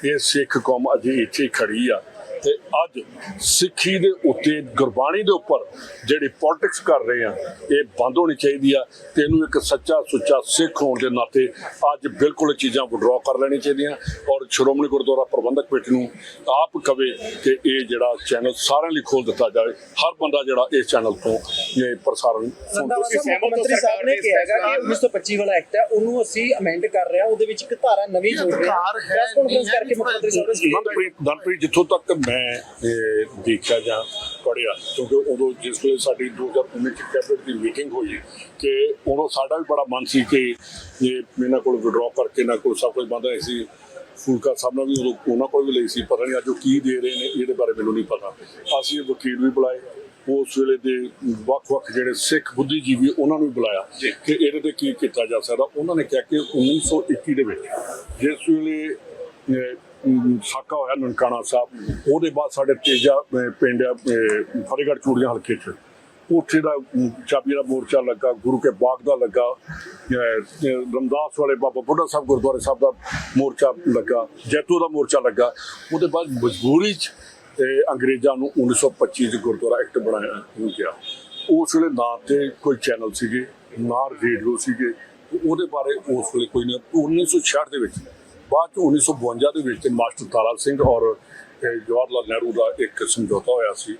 ਇਹ ਸਿੱਖ ਕੌਮ ਅਜੇ ਇੱਥੇ ਖੜੀ ਆ। ਤੇ ਅੱਜ ਸਿੱਖੀ ਦੇ ਉੱਤੇ, ਗੁਰਬਾਣੀ ਦੇ ਉੱਪਰ ਜਿਹੜੀ ਪੋਲਿਟਿਕਸ ਕਰ ਰਹੇ ਆ, ਇਹ ਬੰਦ ਹੋਣੀ ਚਾਹੀਦੀ ਆ। ਤੇ ਇਹਨੂੰ ਇੱਕ ਸੱਚਾ ਸੁੱਚਾ ਸਿੱਖ ਹੋਣ ਦੇ ਨਾਤੇ ਅੱਜ ਬਿਲਕੁਲ ਚੀਜ਼ਾਂ ਵਿਡਰਾਅ ਕਰ ਲੈਣੀਆਂ ਚਾਹੀਦੀਆਂ, ਔਰ ਸ਼੍ਰੋਮਣੀ ਗੁਰਦੁਆਰਾ ਪ੍ਰਬੰਧਕ ਕਮੇਟੀ ਨੂੰ ਆਪ ਕਵੇ ਕਿ ਇਹ ਜਿਹੜਾ ਚੈਨਲ ਸਾਰਿਆਂ ਲਈ ਖੋਲ੍ਹ ਦਿੱਤਾ ਜਾਵੇ। ਹਰ ਬੰਦਾ ਜਿਹੜਾ ਇਸ ਚੈਨਲ ਤੋਂ ਇਹ ਪ੍ਰਸਾਰਣ ਮੁੱਖ ਮੰਤਰੀ ਸਾਹਿਬ ਨੇ ਕਿਹਾ ਹੈਗਾ ਕਿ 1925 ਵਾਲਾ ਐਕਟ ਹੈ, ਉਹਨੂੰ ਅਸੀਂ ਅਮੈਂਡ ਕਰ ਰਹੇ ਹਾਂ, ਉਹਦੇ ਵਿੱਚ ਇੱਕ ਧਾਰਾ ਨਵੀਂ ਜੋੜ ਰਹੇ ਹਾਂ। ਪ੍ਰੈਸ ਕਾਨਫਰੰਸ ਕਰਕੇ ਮੁੱਖ ਮੰਤਰੀ ਸਾਹਿਬ ਨੇ ਮਨਪ੍ਰੀਤ, ਜਿੱਥੋਂ ਤੱਕ ਮੈਂ ਦੇਖਿਆ ਜਾਂ ਪੜ੍ਹਿਆ, ਕਿਉਂਕਿ ਉਦੋਂ ਜਿਸ ਵੇਲੇ ਸਾਡੀ 2019 ਚ ਕੈਬਨਿਟ ਦੀ ਮੀਟਿੰਗ ਹੋਈ, ਕਿ ਉਦੋਂ ਸਾਡਾ ਵੀ ਬੜਾ ਮਨ ਸੀ ਕਿ ਇਹ ਇਹਨਾਂ ਕੋਲ ਵਿਡਰਾਅ ਕਰਕੇ ਇਹਨਾਂ ਕੋਲ ਸਭ ਕੁਝ ਬੰਦ ਹੋਇਆ ਸੀ। ਫੂਲਕਾ ਸਾਹਿਬ ਨਾਲ ਵੀ ਉਦੋਂ ਉਹਨਾਂ ਕੋਲ ਵੀ ਲਈ ਸੀ, ਪਤਾ ਨਹੀਂ ਅੱਜ ਉਹ ਕੀ ਦੇ ਰਹੇ ਨੇ, ਇਹਦੇ ਬਾਰੇ ਮੈਨੂੰ ਨਹੀਂ ਪਤਾ। ਅਸੀਂ ਵਕੀਲ ਵੀ ਬੁਲਾਏ, ਉਸ ਵੇਲੇ ਦੇ ਵੱਖ-ਵੱਖ ਜਿਹੜੇ ਸਿੱਖ ਬੁੱਧੀਜੀਵੀ, ਉਹਨਾਂ ਨੂੰ ਵੀ ਬੁਲਾਇਆ ਕਿ ਇਹਦੇ ਤੇ ਕੀ ਕੀਤਾ ਜਾ ਸਕਦਾ। ਉਹਨਾਂ ਨੇ ਕਿਹਾ ਕਿ 1921 ਦੇ ਵਿੱਚ ਜਿਸ ਵੇਲੇ ਸਾਕਾ ਹੋਇਆ ਨਨਕਾਣਾ ਸਾਹਿਬ, ਉਹਦੇ ਬਾਅਦ ਸਾਡੇ ਤੇਜਾ ਪਿੰਡ ਫਤਿਹਗੜ੍ਹ ਚੂੜੀਆਂ ਹਲਕੇ 'ਚ, ਉੱਥੇ ਦਾ ਚਾਬੀ ਦਾ ਮੋਰਚਾ ਲੱਗਾ, ਗੁਰੂ ਕੇ ਬਾਗ ਦਾ ਲੱਗਾ, ਰਮਦਾਸ ਵਾਲੇ ਬਾਬਾ ਬੁੱਢਾ ਸਾਹਿਬ ਗੁਰਦੁਆਰੇ ਸਾਹਿਬ ਦਾ ਮੋਰਚਾ ਲੱਗਾ, ਜੈਤੋ ਦਾ ਮੋਰਚਾ ਲੱਗਾ। ਉਹਦੇ ਬਾਅਦ ਮਜਬੂਰੀ 'ਚ ਅੰਗਰੇਜ਼ਾਂ ਨੂੰ 1925 'ਚ ਗੁਰਦੁਆਰਾ ਐਕਟ ਬਣਾਇਆ ਗਿਆ। ਉਸ ਵੇਲੇ ਨਾ ਤੇ ਕੋਈ ਚੈਨਲ ਸੀਗੇ, ਨਾ ਰੇਡੀਓ ਸੀਗੇ, ਉਹਦੇ ਬਾਰੇ ਉਸ ਵੇਲੇ ਕੋਈ ਨਹੀਂ। 1966 ਦੇ ਵਿੱਚ, ਬਾਅਦ 'ਚ 1952 ਦੇ ਵਿੱਚ ਮਾਸਟਰ ਤਾਰਾ ਸਿੰਘ ਔਰ ਜਵਾਹਰ ਲਾਲ ਨਹਿਰੂ ਦਾ ਇੱਕ ਸਮਝੌਤਾ ਹੋਇਆ ਸੀ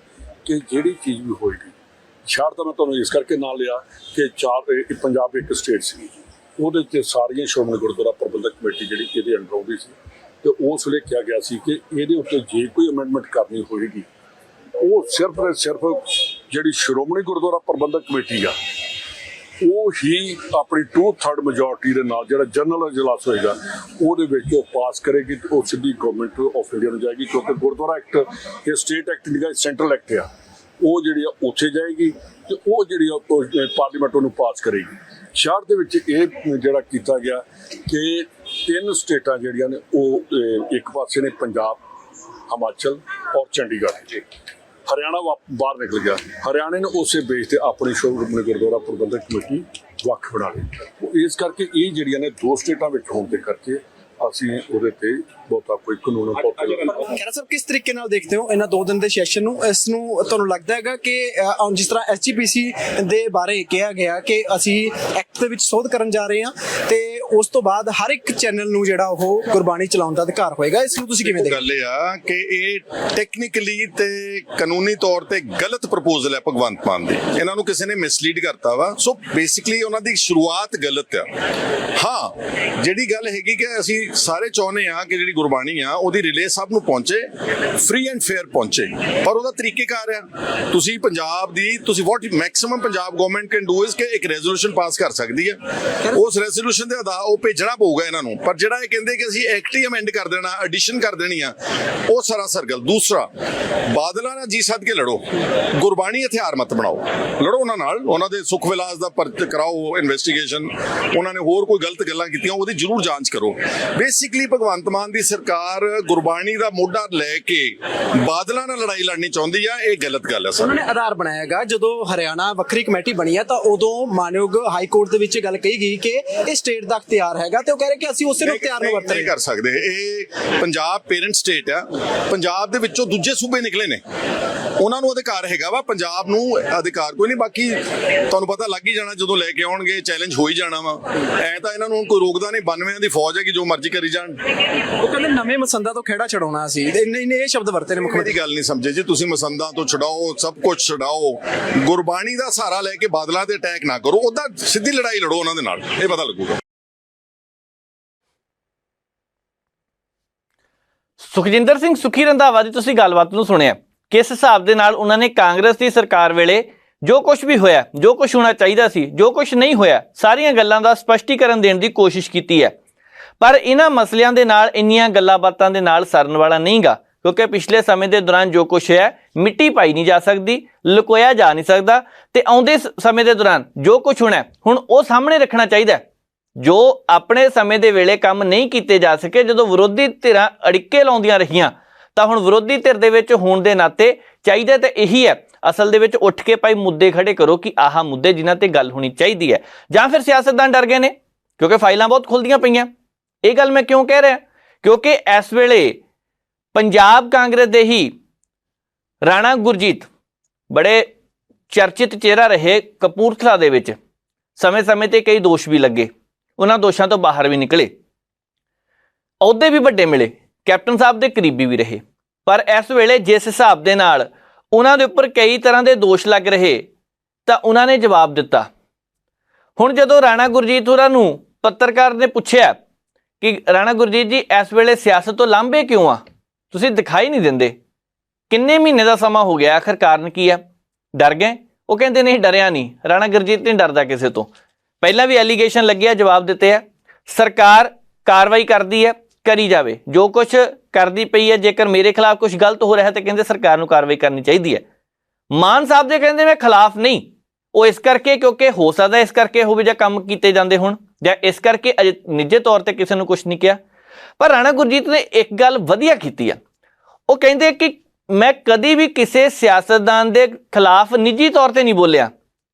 ਕਿ ਜਿਹੜੀ ਚੀਜ਼ ਵੀ ਹੋਏਗੀ, ਸ਼ਹਿਰ ਤਾਂ ਮੈਂ ਤੁਹਾਨੂੰ ਇਸ ਕਰਕੇ ਨਾਂ ਲਿਆ ਕਿ ਪੰਜਾਬ ਇੱਕ ਸਟੇਟ ਸੀ, ਉਹਦੇ 'ਚ ਸਾਰੀਆਂ ਸ਼੍ਰੋਮਣੀ ਗੁਰਦੁਆਰਾ ਪ੍ਰਬੰਧਕ ਕਮੇਟੀ ਜਿਹੜੀ ਇਹਦੇ ਅੰਡਰ ਆਉਂਦੀ ਸੀ, ਤੇ ਉਸ ਵੇਲੇ ਕਿਹਾ ਗਿਆ ਸੀ ਕਿ ਇਹਦੇ ਉੱਤੇ ਜੇ ਕੋਈ ਅਮੈਂਡਮੈਂਟ ਕਰਨੀ ਹੋਏਗੀ, ਉਹ ਸਿਰਫ ਤੇ ਸਿਰਫ ਜਿਹੜੀ ਸ਼੍ਰੋਮਣੀ ਗੁਰਦੁਆਰਾ ਪ੍ਰਬੰਧਕ ਕਮੇਟੀ ਆ, ਉਹ ਹੀ ਆਪਣੀ 2/3 ਮੈਜੋਰਟੀ ਦੇ ਨਾਲ ਜਿਹੜਾ ਜਨਰਲ ਇਜਲਾਸ ਹੋਏਗਾ ਉਹਦੇ ਵਿੱਚ ਉਹ ਪਾਸ ਕਰੇਗੀ, ਤੇ ਉਹ ਸਿੱਧੀ ਗਵਰਨਮੈਂਟ ਆਫ ਇੰਡੀਆ ਨੂੰ ਜਾਏਗੀ। ਕਿਉਂਕਿ ਗੁਰਦੁਆਰਾ ਐਕਟ ਇਹ ਸਟੇਟ ਐਕਟ ਨਹੀਂ, ਸੈਂਟਰਲ ਐਕਟ ਆ, ਉਹ ਜਿਹੜੀ ਆ ਉੱਥੇ ਜਾਏਗੀ, ਤੇ ਉਹ ਜਿਹੜੀ ਆ ਪਾਰਲੀਮੈਂਟ ਉਹਨੂੰ ਪਾਸ ਕਰੇਗੀ। ਸ਼ਹਿਰ ਦੇ ਵਿੱਚ ਇਹ ਜਿਹੜਾ ਕੀਤਾ ਗਿਆ ਕਿ 3 ਸਟੇਟਾਂ ਜਿਹੜੀਆਂ ਨੇ ਉਹ ਇੱਕ ਪਾਸੇ ਨੇ ਪੰਜਾਬ, ਹਿਮਾਚਲ ਔਰ ਚੰਡੀਗੜ੍ਹ। ਹਰਿਆਣਾ ਬਾਹਰ ਨਿਕਲ ਗਿਆ। ਹਰਿਆਣੇ ਨੇ ਉਸੇ ਬੇਸ ਤੇ ਆਪਣੀ ਸ਼੍ਰੋਮਣੀ ਗੁਰਦੁਆਰਾ ਪ੍ਰਬੰਧਕ ਕਮੇਟੀ ਵੱਖ ਬਣਾ ਲਈ। ਇਸ ਕਰਕੇ ਇਹ ਜਿਹੜੀਆਂ ਨੇ 2 ਸਟੇਟਾਂ ਵਿੱਚ ਹੋਣ ਦੇ ਕਰਕੇ ਅਸੀਂ ਉਹਦੇ ਤੇ ਬਹੁਤਾ ਕੋਈ ਕਾਨੂੰਨ ਖਹਿਰਾ ਸਾਹਿਬ ਕਿਸ ਤਰੀਕੇ ਨਾਲ ਦੇਖਦੇ ਹੋ ਇਹਨਾਂ 2 ਦਿਨ ਦੇ ਸੈਸ਼ਨ ਨੂੰ? ਇਸ ਨੂੰ ਤੁਹਾਨੂੰ ਲੱਗਦਾ ਹੈਗਾ ਕਿ ਜਿਸ ਤਰ੍ਹਾਂ ਐਸਜੀਪੀਸੀ ਦੇ ਬਾਰੇ ਕਿਹਾ ਗਿਆ ਕਿ ਅਸੀਂ ਐਕਟ ਦੇ ਵਿੱਚ ਸੋਧ ਕਰਨ ਜਾ ਰਹੇ ਹਾਂ, ਤੇ ਉਸ ਤੋਂ ਬਾਅਦ ਹਰ ਇੱਕ ਚੈਨਲ ਨੂੰ ਜਿਹੜਾ ਉਹ ਗੁਰਬਾਣੀ ਚਲਾਉਣ ਦਾ ਅਧਿਕਾਰ ਹੋਏਗਾ, ਇਸ ਨੂੰ ਤੁਸੀਂ ਕਿਵੇਂ ਦੇਖਦੇ ਹੋ? ਗੱਲ ਇਹ ਆ ਕਿ ਇਹ ਟੈਕਨੀਕਲੀ ਤੇ ਕਾਨੂੰਨੀ ਤੌਰ ਤੇ ਗਲਤ ਪ੍ਰਪੋਜ਼ਲ ਹੈ ਭਗਵੰਤ ਮਾਨ ਦੀ। ਇਹਨਾਂ ਨੂੰ ਕਿਸੇ ਨੇ ਮਿਸਲੀਡ ਕਰਤਾ ਵਾ। ਸੋ ਬੇਸਿਕਲੀ ਉਹਨਾਂ ਦੀ ਸ਼ੁਰੂਆਤ ਗਲਤ ਆ। ਹਾਂ, ਜਿਹੜੀ ਗੱਲ ਹੈਗੀ ਕਿ ਅਸੀਂ ਸਾਰੇ ਚਾਹੁੰਦੇ ਆ ਕਿ ਜਿਹੜੀ ਗੁਰਬਾਣੀ ਆ ਉਹਦੀ ਰਿਲੇ ਸਭ ਨੂੰ ਪਹੁੰਚੇ, ਫ੍ਰੀ ਐਂਡ ਫੇਅਰ ਪਹੁੰਚੇ, ਪਰ ਉਹਦਾ ਤਰੀਕੇਕਾਰ ਆ ਤੁਸੀਂ ਪੰਜਾਬ ਦੀ what maximum Punjab government can do is ਕਿ ਇੱਕ ਰੈਜ਼ੋਲੂਸ਼ਨ ਪਾਸ ਕਰ ਸਕਦੀ ਹੈ, ਉਸ ਰੈਜ਼ੋਲੂਸ਼ਨ ਦੇ ਆਧਾਰ ਉਹ ਭੇਜਣਾ ਪਊਗਾ ਇਹਨਾਂ ਨੂੰ। ਪਰ ਜਿਹੜਾ ਇਹ ਕਹਿੰਦੇ ਕਿ ਅਸੀਂ ਐਕਟ ਹੀ ਅਮੈਂਡ ਕਰ ਦੇਣਾ, ਐਡੀਸ਼ਨ ਕਰ ਦੇਣੀ ਆ, ਉਹ ਸਰਾਸਰ ਗੱਲ। ਦੂਸਰਾ, ਬਾਦਲਾਂ ਨਾਲ ਜੀ ਸੱਦ ਕੇ ਲੜੋ, ਗੁਰਬਾਣੀ ਹਥਿਆਰ ਮਤ ਬਣਾਓ, ਲੜੋ ਉਹਨਾਂ ਨਾਲ, ਉਹਨਾਂ ਦੇ ਸੁੱਖ ਵਿਲਾਸ ਦਾ ਕਰਾਓ ਇਨਵੈਸਟੀਗੇਸ਼ਨ, ਉਹਨਾਂ ਨੇ ਹੋਰ ਕੋਈ ਗਲਤ ਗੱਲਾਂ ਕੀਤੀਆਂ ਉਹਦੀ ਜ਼ਰੂਰ ਜਾਂਚ ਕਰੋ। ਬੇਸਿਕਲੀ ਭਗਵੰਤ ਮਾਨ ਦੀ ਸਰਕਾਰ ਗੁਰਬਾਣੀ ਦਾ ਮੋਢਾ ਲੈ ਕੇ ਬਾਦਲਾਂ ਨਾਲ ਲੜਾਈ ਲੜਨੀ ਚਾਹੁੰਦੀ ਆ, ਇਹ ਗਲਤ ਗੱਲ ਹੈ ਸਰ। ਉਹਨਾਂ ਨੇ ਆਧਾਰ ਬਣਾਇਆ ਹੈਗਾ। ਜਦੋਂ ਹਰਿਆਣਾ ਵੱਖਰੀ ਕਮੇਟੀ ਬਣੀ ਹੈ ਤਾਂ ਉਦੋਂ ਮਾਨਯੋਗ ਹਾਈ ਕੋਰਟ ਦੇ ਵਿੱਚ ਗੱਲ ਕਹੀ ਗਈ ਕਿ ਇਹ ਸਟੇਟ ਦਾ ਅਖਤਿਆਰ ਹੈਗਾ, ਤੇ ਉਹ ਕਹਿ ਰਹੇ ਕਿ ਅਸੀਂ ਉਸੇ ਨੂੰ ਅਖਤਿਆਰ ਨੂੰ ਵਰਤ ਰਹੇ ਕਰ ਸਕਦੇ। ਇਹ ਪੰਜਾਬ ਪੇਰੈਂਟ ਸਟੇਟ ਆ, ਪੰਜਾਬ ਦੇ ਵਿੱਚੋਂ ਦੂਜੇ ਸੂਬੇ ਨਿਕਲੇ ਨੇ, ਉਹਨਾਂ ਨੂੰ ਅਧਿਕਾਰ ਹੈਗਾ ਵਾ, ਪੰਜਾਬ ਨੂੰ ਅਧਿਕਾਰ ਕੋਈ ਨਹੀਂ। ਬਾਕੀ ਤੁਹਾਨੂੰ ਪਤਾ ਲੱਗ ਹੀ ਜਾਣਾ ਜਦੋਂ ਲੈ ਕੇ ਆਉਣਗੇ, ਚੈਲੰਜ ਹੋ ਹੀ ਜਾਣਾ ਵਾ। ਐ ਤਾਂ ਇਹਨਾਂ ਨੂੰ ਕੋਈ ਰੋਕਦਾ ਨਹੀਂ, 92 ਦੀ ਫੌਜ ਹੈ ਕਿ ਜੋ ਮਰਜ਼ੀ ਕਰੀ ਜਾਣ। ਉਹ ਕਹਿੰਦੇ ਨਵੇਂ ਮਸੰਦਾਂ ਤੋਂ ਖੇੜਾ ਛਡਾਉਣਾ ਸੀ, ਇੰਨੇ ਇਹ ਸ਼ਬਦ ਵਰਤੇ ਨੇ ਮੁੱਖ ਮੰਤਰੀ। ਮੇਰੀ ਗੱਲ ਨਹੀਂ ਸਮਝੇ ਜੀ, ਤੁਸੀਂ ਮਸੰਦਾਂ ਤੋਂ ਛਡਾਓ, ਸਭ ਕੁਝ ਛਡਾਓ, ਗੁਰਬਾਣੀ ਦਾ ਸਹਾਰਾ ਲੈ ਕੇ ਬਾਦਲਾਂ ਤੇ ਅਟੈਕ ਨਾ ਕਰੋ, ਉਹਦਾ ਸਿੱਧੀ ਲੜਾਈ ਲੜੋ ਉਹਨਾਂ ਦੇ ਨਾਲ, ਇਹ ਪਤਾ ਲੱਗੂਗਾ। ਸੁਖਜਿੰਦਰ ਸਿੰਘ ਸੁਖੀ ਰੰਧਾਵਾ ਦੀ ਤੁਸੀਂ ਗੱਲਬਾਤ ਨੂੰ ਸੁਣਿਆ, ਕਿਸ ਹਿਸਾਬ ਦੇ ਨਾਲ ਉਹਨਾਂ ਨੇ ਕਾਂਗਰਸ ਦੀ ਸਰਕਾਰ ਵੇਲੇ ਜੋ ਕੁਝ ਵੀ ਹੋਇਆ, ਜੋ ਕੁਝ ਹੋਣਾ ਚਾਹੀਦਾ ਸੀ, ਜੋ ਕੁਝ ਨਹੀਂ ਹੋਇਆ, ਸਾਰੀਆਂ ਗੱਲਾਂ ਦਾ ਸਪਸ਼ਟੀਕਰਨ ਦੇਣ ਦੀ ਕੋਸ਼ਿਸ਼ ਕੀਤੀ ਹੈ। ਪਰ ਇਹਨਾਂ ਮਸਲਿਆਂ ਦੇ ਨਾਲ, ਇੰਨੀਆਂ ਗੱਲਾਂ ਬਾਤਾਂ ਦੇ ਨਾਲ ਸਰਨ ਵਾਲਾ ਨਹੀਂਗਾ, ਕਿਉਂਕਿ ਪਿਛਲੇ ਸਮੇਂ ਦੇ ਦੌਰਾਨ ਜੋ ਕੁਝ ਹੈ ਮਿੱਟੀ ਪਾਈ ਨਹੀਂ ਜਾ ਸਕਦੀ, ਲੁਕੋਇਆ ਜਾ ਨਹੀਂ ਸਕਦਾ, ਤੇ ਆਉਂਦੇ ਸਮੇਂ ਦੇ ਦੌਰਾਨ ਜੋ ਕੁਝ ਹੋਣਾ ਹੁਣ ਉਹ ਸਾਹਮਣੇ ਰੱਖਣਾ ਚਾਹੀਦਾ। ਜੋ ਆਪਣੇ ਸਮੇਂ ਦੇ ਵੇਲੇ ਕੰਮ ਨਹੀਂ ਕੀਤੇ ਜਾ ਸਕੇ, ਜਦੋਂ ਵਿਰੋਧੀ ਧਿਰਾਂ ਅੜਿੱਕੇ ਲਾਉਂਦੀਆਂ ਰਹੀਆਂ, ਤਾਂ ਹੁਣ ਵਿਰੋਧੀ ਧਿਰ ਦੇ ਵਿੱਚ ਹੋਣ ਦੇ ਨਾਤੇ ਚਾਹੀਦਾ ਤਾਂ ਇਹੀ ਹੈ, ਅਸਲ ਦੇ ਵਿੱਚ ਉੱਠ ਕੇ ਭਾਈ ਮੁੱਦੇ ਖੜੇ ਕਰੋ ਕਿ ਆਹ ਮੁੱਦੇ ਜਿਨ੍ਹਾਂ ਤੇ ਗੱਲ ਹੋਣੀ ਚਾਹੀਦੀ ਹੈ। ਜਾਂ ਫਿਰ ਸਿਆਸਤਦਾਨ ਡਰ ਗਏ ਨੇ ਕਿਉਂਕਿ ਫਾਈਲਾਂ ਬਹੁਤ ਖੁੱਲਦੀਆਂ ਪਈਆਂ। ਇਹ ਗੱਲ ਮੈਂ ਕਿਉਂ ਕਹਿ ਰਿਹਾ, ਕਿਉਂਕਿ ਇਸ ਵੇਲੇ ਪੰਜਾਬ ਕਾਂਗਰਸ ਦੇ ਹੀ ਰਾਣਾ ਗੁਰਜੀਤ ਬੜੇ ਚਰਚਿਤ ਚਿਹਰਾ ਰਹੇ ਕਪੂਰਥਲਾ ਦੇ ਵਿੱਚ, ਸਮੇਂ-ਸਮੇਂ ਤੇ ਕਈ ਦੋਸ਼ ਵੀ ਲੱਗੇ, ਉਹਨਾਂ ਦੋਸ਼ਾਂ ਤੋਂ ਬਾਹਰ ਵੀ ਨਿਕਲੇ, ਅਹੁਦੇ ਵੀ ਵੱਡੇ ਮਿਲੇ, ਕੈਪਟਨ ਸਾਹਿਬ ਦੇ ਕਰੀਬੀ ਵੀ ਰਹੇ। ਪਰ ਇਸ ਵੇਲੇ ਜਿਸ ਹਿਸਾਬ ਦੇ ਨਾਲ ਉਹਨਾਂ ਦੇ ਉੱਪਰ ਕਈ ਤਰ੍ਹਾਂ ਦੇ ਦੋਸ਼ ਲੱਗ ਰਹੇ, ਤਾਂ ਉਹਨਾਂ ਨੇ ਜਵਾਬ ਦਿੱਤਾ। ਹੁਣ ਜਦੋਂ ਰਾਣਾ ਗੁਰਜੀਤ ਹੋਰਾਂ ਨੂੰ ਪੱਤਰਕਾਰ ਨੇ ਪੁੱਛਿਆ ਕਿ ਰਾਣਾ ਗੁਰਜੀਤ ਜੀ ਇਸ ਵੇਲੇ ਸਿਆਸਤ ਤੋਂ ਲਾਂਭੇ ਕਿਉਂ ਆ, ਤੁਸੀਂ ਦਿਖਾਈ ਨਹੀਂ ਦਿੰਦੇ, ਕਿੰਨੇ ਮਹੀਨੇ ਦਾ ਸਮਾਂ ਹੋ ਗਿਆ, ਆਖਰ ਕਾਰਨ ਕੀ ਆ, ਡਰ ਗਏ? ਉਹ ਕਹਿੰਦੇ ਨਹੀਂ, ਡਰਿਆ ਨਹੀਂ, ਰਾਣਾ ਗੁਰਜੀਤ ਨਹੀਂ ਡਰਦਾ ਕਿਸੇ ਤੋਂ। ਪਹਿਲਾਂ ਵੀ ਐਲੀਗੇਸ਼ਨ ਲੱਗਿਆ, ਜਵਾਬ ਦਿੱਤੇ ਆ, ਸਰਕਾਰ ਕਾਰਵਾਈ ਕਰਦੀ ਹੈ, ਕਰੀ ਜਾਵੇ, ਜੋ ਕੁਝ ਕਰਦੀ ਪਈ ਹੈ। ਜੇਕਰ ਮੇਰੇ ਖਿਲਾਫ ਕੁਝ ਗਲਤ ਹੋ ਰਿਹਾ ਤਾਂ ਕਹਿੰਦੇ ਸਰਕਾਰ ਨੂੰ ਕਾਰਵਾਈ ਕਰਨੀ ਚਾਹੀਦੀ ਹੈ। ਮਾਨ ਸਾਹਿਬ ਦੇ ਕਹਿੰਦੇ ਮੈਂ ਖਿਲਾਫ ਨਹੀਂ, ਉਹ ਇਸ ਕਰਕੇ ਕਿਉਂਕਿ ਹੋ ਸਕਦਾ ਇਸ ਕਰਕੇ ਹੋਵੇ ਜਾਂ ਕੰਮ ਕੀਤੇ ਜਾਂਦੇ ਹੋਣ, ਜਾਂ ਇਸ ਕਰਕੇ ਨਿੱਜੀ ਤੌਰ ਤੇ ਕਿਸੇ ਨੂੰ ਕੁਝ ਨਹੀਂ ਕਿਹਾ। ਪਰ ਰਾਣਾ ਗੁਰਜੀਤ ਨੇ ਇੱਕ ਗੱਲ ਵਧੀਆ ਕੀਤੀ ਆ, ਉਹ ਕਹਿੰਦੇ ਕਿ ਮੈਂ ਕਦੀ ਵੀ ਕਿਸੇ ਸਿਆਸਤਦਾਨ ਦੇ ਖਿਲਾਫ ਨਿੱਜੀ ਤੌਰ ਤੇ ਨਹੀਂ ਬੋਲਿਆ,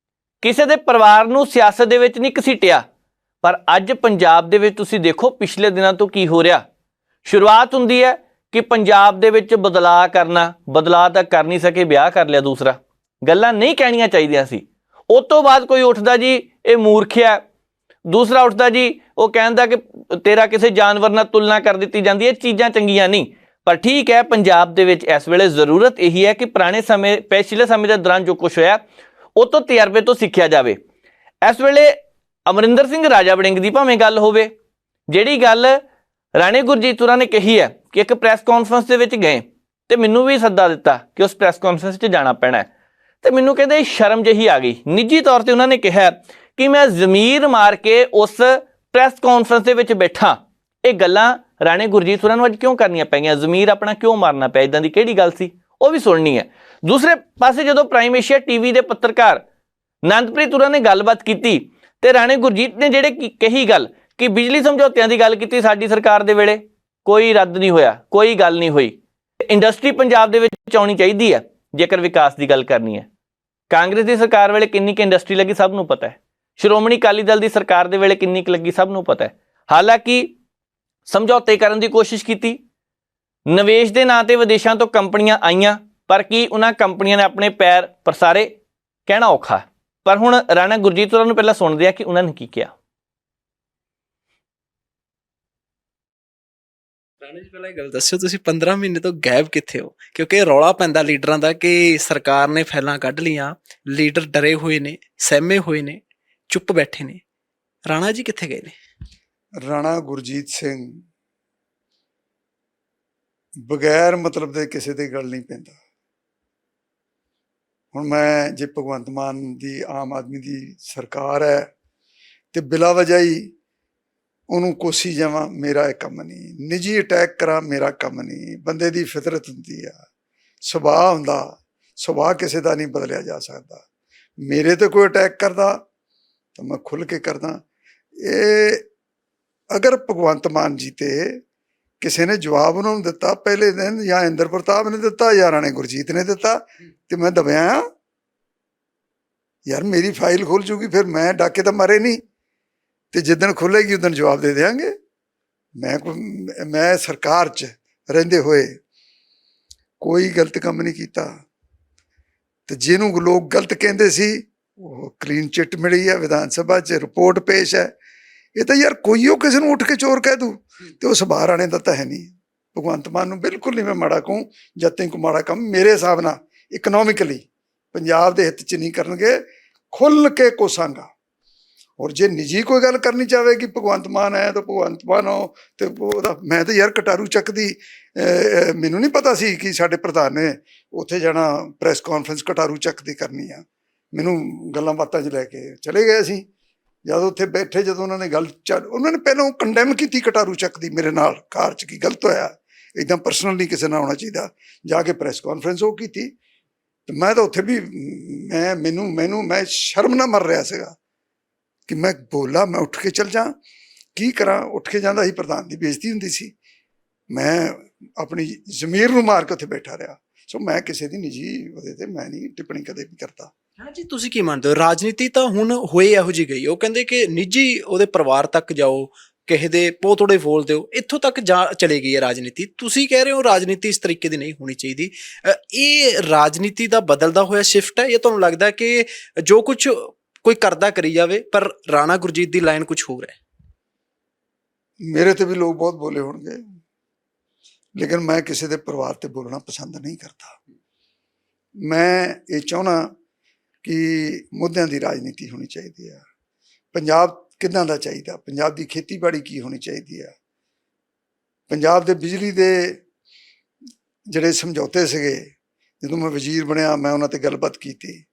ਕਿਸੇ ਦੇ ਪਰਿਵਾਰ ਨੂੰ ਸਿਆਸਤ ਦੇ ਵਿੱਚ ਨਹੀਂ ਘਸੀਟਿਆ। ਪਰ ਅੱਜ ਪੰਜਾਬ ਦੇ ਵਿੱਚ ਤੁਸੀਂ ਦੇਖੋ ਪਿਛਲੇ ਦਿਨਾਂ ਤੋਂ ਕੀ ਹੋ ਰਿਹਾ। ਸ਼ੁਰੂਆਤ ਹੁੰਦੀ ਹੈ ਕਿ ਪੰਜਾਬ ਦੇ ਵਿੱਚ ਬਦਲਾਅ ਕਰਨਾ, ਬਦਲਾਅ ਤਾਂ ਕਰ ਨਹੀਂ ਸਕੇ, ਵਿਆਹ ਕਰ ਲਿਆ ਦੂਸਰਾ, ਗੱਲਾਂ ਨਹੀਂ ਕਹਿਣੀਆਂ ਚਾਹੀਦੀਆਂ ਸੀ। ਉਸ ਤੋਂ ਬਾਅਦ ਕੋਈ ਉੱਠਦਾ ਜੀ ਇਹ ਮੂਰਖ ਹੈ, ਦੂਸਰਾ ਉੱਠਦਾ ਜੀ ਉਹ ਕਹਿੰਦਾ ਕਿ ਤੇਰਾ ਕਿਸੇ ਜਾਨਵਰ ਨਾਲ ਤੁਲਨਾ ਕਰ ਦਿੱਤੀ ਜਾਂਦੀ ਹੈ, ਚੀਜ਼ਾਂ ਚੰਗੀਆਂ ਨਹੀਂ। ਪਰ ਠੀਕ ਹੈ, ਪੰਜਾਬ ਦੇ ਵਿੱਚ ਇਸ ਵੇਲੇ ਜ਼ਰੂਰਤ ਇਹੀ ਹੈ ਕਿ ਪੁਰਾਣੇ ਸਮੇਂ, ਪਿਛਲੇ ਸਮੇਂ ਦੇ ਦੌਰਾਨ ਜੋ ਕੁਝ ਹੋਇਆ ਉਹ ਤੋਂ ਤਜਰਬੇ ਤੋਂ ਸਿੱਖਿਆ ਜਾਵੇ। ਇਸ ਵੇਲੇ ਅਮਰਿੰਦਰ ਸਿੰਘ ਰਾਜਾ ਵੜਿੰਗ ਦੀ ਭਾਵੇਂ ਗੱਲ ਹੋਵੇ, ਜਿਹੜੀ ਗੱਲ ਰਾਣੇ ਗੁਰਜੀਤ ਹੋਰਾਂ ਨੇ ਕਹੀ ਹੈ ਕਿ ਇੱਕ ਪ੍ਰੈਸ ਕਾਨਫਰੰਸ ਦੇ ਵਿੱਚ ਗਏ ਤੇ ਮੈਨੂੰ ਵੀ ਸੱਦਾ ਦਿੱਤਾ ਕਿ ਉਸ ਪ੍ਰੈਸ ਕਾਨਫਰੰਸ 'ਚ ਜਾਣਾ ਪੈਣਾ, ਤੇ ਮੈਨੂੰ ਕਹਿੰਦੇ ਸ਼ਰਮ ਜਿਹੀ ਆ ਗਈ। ਨਿੱਜੀ ਤੌਰ ਤੇ ਉਹਨਾਂ ਨੇ ਕਿਹਾ ਕਿ ਮੈਂ ਜ਼ਮੀਰ ਮਾਰ ਕੇ ਉਸ ਪ੍ਰੈਸ ਕਾਨਫਰੰਸ ਦੇ ਵਿੱਚ ਬੈਠਾ। ਇਹ ਗੱਲਾਂ ਰਾਣੇ ਗੁਰਜੀਤ ਹੋਰਾਂ ਨੂੰ ਅੱਜ ਕਿਉਂ ਕਰਨੀਆਂ ਪਈਆਂ, ਜ਼ਮੀਰ ਆਪਣਾ ਕਿਉਂ ਮਾਰਨਾ ਪਿਆ, ਇਦਾਂ ਦੀ ਕਿਹੜੀ ਗੱਲ ਸੀ, ਉਹ ਵੀ ਸੁਣਨੀ ਹੈ। ਦੂਸਰੇ ਪਾਸੇ ਜਦੋਂ ਪ੍ਰਾਈਮ ਏਸ਼ੀਆ ਟੀਵੀ ਦੇ ਪੱਤਰਕਾਰ ਨੰਦਪ੍ਰੀਤ ਹੋਰਾਂ ਨੇ ਗੱਲਬਾਤ ਕੀਤੀ ਤੇ ਰਾਣੇ ਗੁਰਜੀਤ ਨੇ ਜਿਹੜੇ ਕਹੀ ਗੱਲ ਕਿ ਬਿਜਲੀ ਸਮਝੌਤਿਆਂ ਦੀ ਗੱਲ ਕੀਤੀ ਸਾਡੀ ਸਰਕਾਰ ਦੇ ਵੇਲੇ, ਕੋਈ ਰੱਦ ਨਹੀਂ ਹੋਇਆ, ਕੋਈ ਗੱਲ ਨਹੀਂ ਹੋਈ। ਇੰਡਸਟਰੀ ਪੰਜਾਬ ਦੇ ਵਿੱਚ ਆਉਣੀ ਚਾਹੀਦੀ ਹੈ ਜੇਕਰ ਵਿਕਾਸ ਦੀ ਗੱਲ ਕਰਨੀ ਹੈ। ਕਾਂਗਰਸ ਦੀ ਸਰਕਾਰ ਵੇਲੇ ਕਿੰਨੀ ਕੁ ਇੰਡਸਟਰੀ ਲੱਗੀ ਸਭ ਨੂੰ ਪਤਾ ਹੈ, ਸ਼੍ਰੋਮਣੀ ਅਕਾਲੀ ਦਲ ਦੀ ਸਰਕਾਰ ਦੇ ਵੇਲੇ ਕਿੰਨੀ ਕੁ ਲੱਗੀ ਸਭ ਨੂੰ ਪਤਾ ਹੈ। ਹਾਲਾਂਕਿ ਸਮਝੌਤੇ ਕਰਨ ਦੀ ਕੋਸ਼ਿਸ਼ ਕੀਤੀ, ਨਿਵੇਸ਼ ਦੇ ਨਾਂ ਤੇ ਵਿਦੇਸ਼ਾਂ ਤੋਂ ਕੰਪਨੀਆਂ ਆਈਆਂ, ਪਰ ਕੀ ਉਹਨਾਂ ਕੰਪਨੀਆਂ ਨੇ ਆਪਣੇ ਪੈਰ ਪਸਾਰੇ, ਕਹਿਣਾ ਔਖਾ। ਪਰ ਹੁਣ ਰਾਣਾ ਗੁਰਜੀਤ ਹੋਰਾਂ ਨੂੰ ਪਹਿਲਾਂ ਸੁਣਦੇ ਆ ਕਿ ਉਹਨਾਂ ਨੇ ਕੀ ਕਿਹਾ। ਰਾਣੇ ਜੀ ਪਹਿਲਾਂ ਇਹ ਗੱਲ ਦੱਸਿਓ, ਤੁਸੀਂ 15 ਮਹੀਨੇ ਤੋਂ ਗਾਇਬ ਕਿੱਥੇ ਹੋ? ਕਿਉਂਕਿ ਰੌਲਾ ਪੈਂਦਾ ਲੀਡਰਾਂ ਦਾ ਕਿ ਸਰਕਾਰ ਨੇ ਫੈਲਾਂ ਕੱਢ ਲੀਆਂ, ਲੀਡਰ ਡਰੇ ਹੋਏ ਨੇ, ਸਹਿਮੇ ਹੋਏ ਨੇ, ਚੁੱਪ ਬੈਠੇ ਨੇ। ਰਾਣਾ ਜੀ ਕਿੱਥੇ ਗਏ ਨੇ? ਰਾਣਾ ਗੁਰਜੀਤ ਸਿੰਘ ਬਗੈਰ ਮਤਲਬ ਦੇ ਕਿਸੇ ਦੇ ਗੱਲ ਨਹੀਂ ਪੈਂਦਾ। ਹੁਣ ਮੈਂ ਜੇ ਭਗਵੰਤ ਮਾਨ ਦੀ ਆਮ ਆਦਮੀ ਦੀ ਸਰਕਾਰ ਹੈ ਤੇ ਬਿਲਾ ਵਜ੍ਹਾ ਹੀ ਉਹਨੂੰ ਕੋਸੀ ਜਾਵਾਂ, ਮੇਰਾ ਇਹ ਕੰਮ ਨਹੀਂ। ਨਿੱਜੀ ਅਟੈਕ ਕਰਾਂ, ਮੇਰਾ ਕੰਮ ਨਹੀਂ। ਬੰਦੇ ਦੀ ਫਿਤਰਤ ਹੁੰਦੀ ਆ, ਸੁਭਾਅ ਹੁੰਦਾ, ਸੁਭਾਅ ਕਿਸੇ ਦਾ ਨਹੀਂ ਬਦਲਿਆ ਜਾ ਸਕਦਾ। ਮੇਰੇ ਤੇ ਕੋਈ ਅਟੈਕ ਕਰਦਾ ਤਾਂ ਮੈਂ ਖੁੱਲ੍ਹ ਕੇ ਕਰਦਾ। ਇਹ ਅਗਰ ਭਗਵੰਤ ਮਾਨ ਜੀ ਤੇ ਕਿਸੇ ਨੇ ਜਵਾਬ ਉਹਨਾਂ ਨੂੰ ਦਿੱਤਾ ਪਹਿਲੇ ਦਿਨ, ਜਾਂ ਇੰਦਰ ਪ੍ਰਤਾਪ ਨੇ ਦਿੱਤਾ ਜਾਂ ਰਾਣੇ ਗੁਰਜੀਤ ਨੇ ਦਿੱਤਾ, ਤੇ ਮੈਂ ਦਬਿਆ ਯਾਰ ਮੇਰੀ ਫਾਈਲ ਖੁੱਲ ਜੂਗੀ, ਫਿਰ ਮੈਂ ਡਾਕੇ ਤਾਂ ਮਾਰੇ ਨਹੀਂ, ਤੇ ਜਿੱਦਣ ਖੁੱਲੇਗੀ ਉਦਣ ਜਵਾਬ ਦੇ ਦਿਆਂਗੇ। ਮੈਂ ਸਰਕਾਰ 'ਚ ਰਹਿੰਦੇ ਹੋਏ ਕੋਈ ਗਲਤ ਕੰਮ ਨਹੀਂ ਕੀਤਾ, ਤੇ ਜਿਹਨੂੰ ਲੋਕ ਗਲਤ ਕਹਿੰਦੇ ਸੀ ਉਹ ਕਲੀਨ ਚਿੱਟ ਮਿਲੀ ਹੈ, ਵਿਧਾਨ ਸਭਾ 'ਚ ਰਿਪੋਰਟ ਪੇਸ਼ ਹੈ। ਇਹ ਤਾਂ ਯਾਰ ਕੋਈ ਉਹ ਕਿਸੇ ਨੂੰ ਉੱਠ ਕੇ ਚੋਰ ਕਹਿ ਦੂ, ਤੇ ਉਹ ਸੁਭਾਅ ਰਾਣੇ ਦਾ ਤਾਂ ਹੈ ਨਹੀਂ। ਭਗਵੰਤ ਮਾਨ ਨੂੰ ਬਿਲਕੁਲ ਨਹੀਂ ਮੈਂ ਮਾੜਾ ਕਹੂੰ, ਜਦ ਤੱਕ ਮਾੜਾ ਕੰਮ ਮੇਰੇ ਹਿਸਾਬ ਨਾਲ ਇਕਨੋਮਿਕਲੀ ਪੰਜਾਬ ਦੇ ਹਿੱਤ 'ਚ ਨਹੀਂ ਕਰਨਗੇ, ਖੁੱਲ੍ਹ ਕੇ ਕੋਸਾਂਗਾ। ਔਰ ਜੇ ਨਿੱਜੀ ਕੋਈ ਗੱਲ ਕਰਨੀ ਚਾਹਵੇ ਕਿ ਭਗਵੰਤ ਮਾਨ ਹੈ ਤਾਂ ਭਗਵੰਤ ਮਾਨ ਹੋ, ਤੇ ਉਹਦਾ ਮੈਂ ਤਾਂ ਯਾਰ ਕਟਾਰੂ ਚੱਕ ਦੀ ਮੈਨੂੰ ਨਹੀਂ ਪਤਾ ਸੀ ਕਿ ਸਾਡੇ ਪ੍ਰਧਾਨ ਨੇ ਉੱਥੇ ਜਾਣਾ ਪ੍ਰੈਸ ਕਾਨਫਰੰਸ ਕਟਾਰੂ ਚੱਕ ਦੀ ਕਰਨੀ ਆ। ਮੈਨੂੰ ਗੱਲਾਂ ਬਾਤਾਂ 'ਚ ਲੈ ਕੇ ਚਲੇ ਗਏ ਅਸੀਂ। ਜਦ ਉੱਥੇ ਬੈਠੇ, ਜਦੋਂ ਉਹਨਾਂ ਨੇ ਗੱਲ ਉਹਨਾਂ ਨੇ ਪਹਿਲਾਂ ਕੰਡੈਮ ਕੀਤੀ ਕਟਾਰੂ ਚੱਕ ਦੀ ਮੇਰੇ ਨਾਲ ਕਾਰ 'ਚ, ਕੀ ਗਲਤ ਹੋਇਆ, ਇੱਦਾਂ ਪਰਸਨਲ ਨਹੀਂ ਕਿਸੇ ਨਾਲ ਹੋਣਾ ਚਾਹੀਦਾ। ਜਾ ਕੇ ਪ੍ਰੈਸ ਕਾਨਫਰੰਸ ਉਹ ਕੀਤੀ, ਤੇ ਮੈਂ ਤਾਂ ਉੱਥੇ ਵੀ ਮੈਂ ਸ਼ਰਮ ਨਾਲ ਮਰ ਰਿਹਾ ਸੀਗਾ ਕਿ ਮੈਂ ਬੋਲਾਂ, ਮੈਂ ਉੱਠ ਕੇ ਚੱਲ ਜਾਂ, ਕੀ ਕਰਾਂ। ਉੱਠ ਕੇ ਜਾਂਦਾ ਸੀ, ਪ੍ਰਧਾਨ ਦੀ ਬੇਇੱਜ਼ਤੀ ਹੁੰਦੀ ਸੀ। ਮੈਂ ਆਪਣੀ ਜ਼ਮੀਰ ਨੂੰ ਮਾਰ ਕੇ ਉੱਥੇ ਬੈਠਾ ਰਿਹਾ। ਸੋ ਮੈਂ ਕਿਸੇ ਦੀ ਨਿੱਜੀ ਉਹਦੇ ਤੇ ਮੈਂ ਨਹੀਂ ਟਿੱਪਣੀ ਕਦੇ ਵੀ ਕਰਦਾ। ਹਾਂ ਜੀ, ਤੁਸੀਂ ਕੀ ਮੰਨਦੇ ਹੋ? ਰਾਜਨੀਤੀ ਤਾਂ ਹੁਣ ਹੋਏ ਇਹੋ ਜਿਹੀ ਗਈ, ਉਹ ਕਹਿੰਦੇ ਕਿ ਨਿੱਜੀ ਉਹਦੇ ਪਰਿਵਾਰ ਤੱਕ ਜਾਓ, ਕਿਸੇ ਦੇ ਪੋਹ ਥੋੜੇ ਫੋਲ ਦਿਓ, ਇੱਥੋਂ ਤੱਕ ਜਾ ਚਲੇ ਗਈ ਹੈ ਰਾਜਨੀਤੀ। ਤੁਸੀਂ ਕਹਿ ਰਹੇ ਹੋ ਰਾਜਨੀਤੀ ਇਸ ਤਰੀਕੇ ਦੀ ਨਹੀਂ ਹੋਣੀ ਚਾਹੀਦੀ। ਇਹ ਰਾਜਨੀਤੀ ਦਾ ਬਦਲਦਾ ਹੋਇਆ ਸ਼ਿਫਟ ਹੈ, ਇਹ ਤੁਹਾਨੂੰ ਲੱਗਦਾ ਕਿ ਜੋ ਕੁਝ ਕੋਈ ਕਰਦਾ ਕਰੀ ਜਾਵੇ, ਪਰ ਰਾਣਾ ਗੁਰਜੀਤ ਦੀ ਲਾਈਨ ਕੁਝ ਹੋਰ ਹੈ? ਮੇਰੇ ਤੇ ਵੀ ਲੋਕ ਬਹੁਤ ਬੋਲੇ ਹੋਣਗੇ, ਲੇਕਿਨ ਮੈਂ ਕਿਸੇ ਦੇ ਪਰਿਵਾਰ ਤੇ ਬੋਲਣਾ ਪਸੰਦ ਨਹੀਂ ਕਰਦਾ। ਮੈਂ ਇਹ ਚਾਹੁੰਦਾ ਕਿ ਮੁੱਦਿਆਂ ਦੀ ਰਾਜਨੀਤੀ ਹੋਣੀ ਚਾਹੀਦੀ ਆ। ਪੰਜਾਬ ਕਿੱਦਾਂ ਦਾ ਚਾਹੀਦਾ, ਪੰਜਾਬ ਦੀ ਖੇਤੀਬਾੜੀ ਕੀ ਹੋਣੀ ਚਾਹੀਦੀ ਆ, ਪੰਜਾਬ ਦੇ ਬਿਜਲੀ ਦੇ ਜਿਹੜੇ ਸਮਝੌਤੇ ਸੀਗੇ, ਜਦੋਂ ਮੈਂ ਵਜ਼ੀਰ ਬਣਿਆ ਮੈਂ ਉਹਨਾਂ ਤੇ ਗੱਲਬਾਤ ਕੀਤੀ,